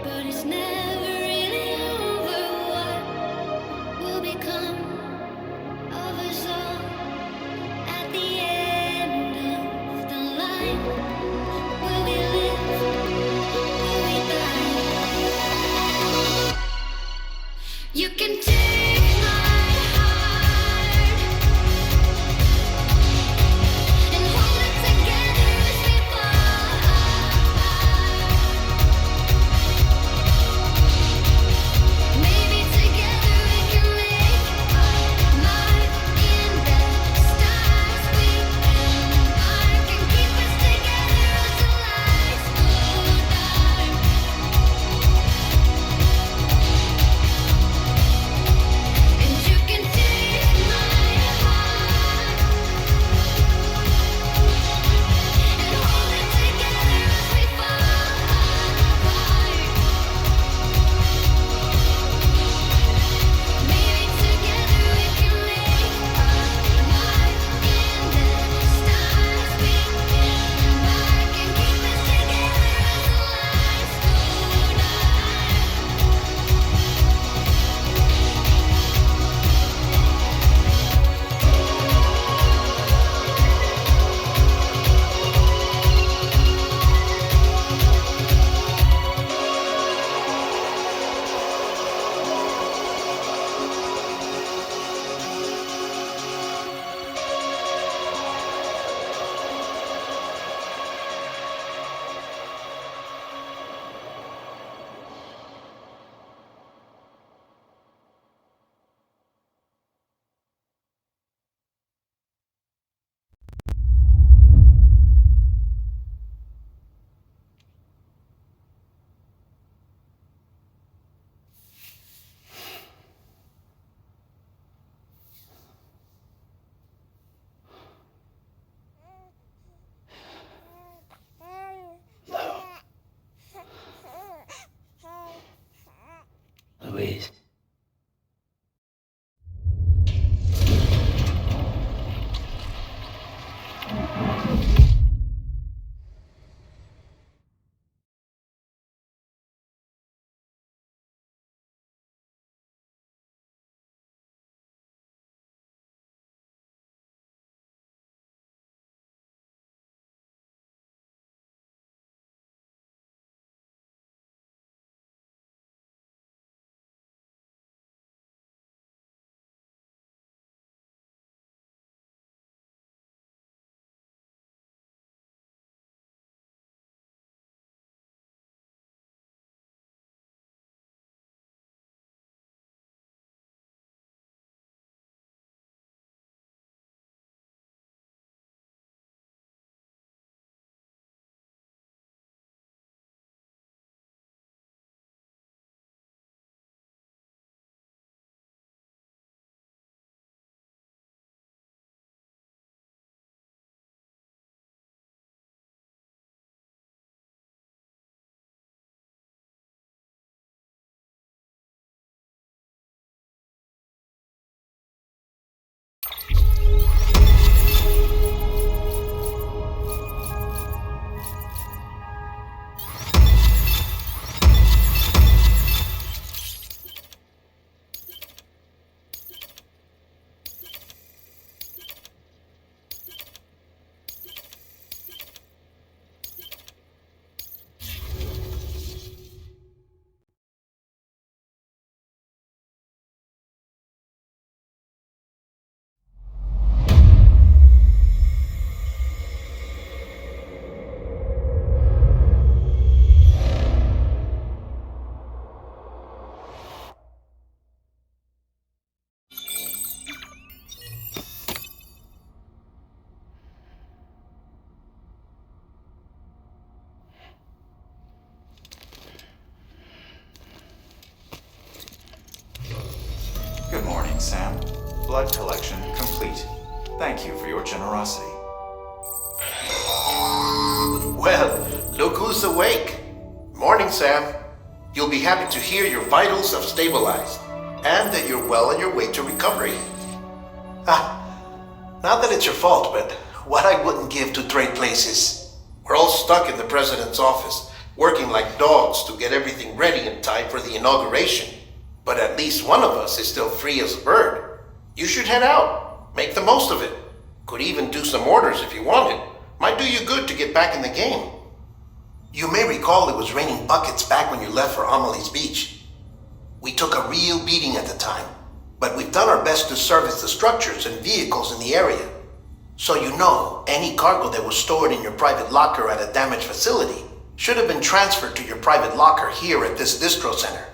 but it's never really over. What will become of us all at the end of the line? Will we live? Will we die? You can take my heart and hold it together as we fall apart. Maybe together we can make a mark in the stars. We embark and keep us together as the lights go dark. please. Good morning, Sam. Blood collection complete. Thank you for your generosity. Well, look who's awake. Morning, Sam. You'll be happy to hear your vitals have stabilized, and that you're well on your way to recovery. Not that it's your fault, but what I wouldn't give to trade places. We're all stuck in the president's office, working like dogs to get everything ready in time for the inauguration. But at least one of us is still free as a bird. You should head out. Make the most of it. Could even do some orders if you wanted. Might do you good to get back in the game. You may recall it was raining buckets back when you left for Amelie's Beach. We took a real beating at the time, but we've done our best to service the structures and vehicles in the area. So you know, any cargo that was stored in your private locker at a damaged facility should have been transferred to your private locker here at this distro center.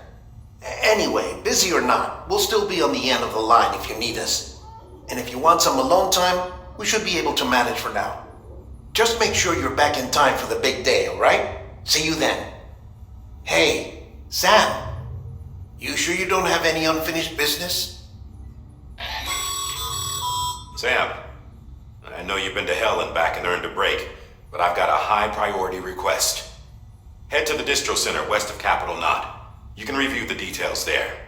Anyway, busy or not, we'll still be on the end of the line if you need us. And if you want some alone time, we should be able to manage for now. Just make sure you're back in time for the big day, alright? See you then. Hey, Sam. You sure you don't have any unfinished business? Sam, I know you've been to hell and back and earned a break, but I've got a high priority request. Head to the distro center west of Capitol Knot. You can review the details there.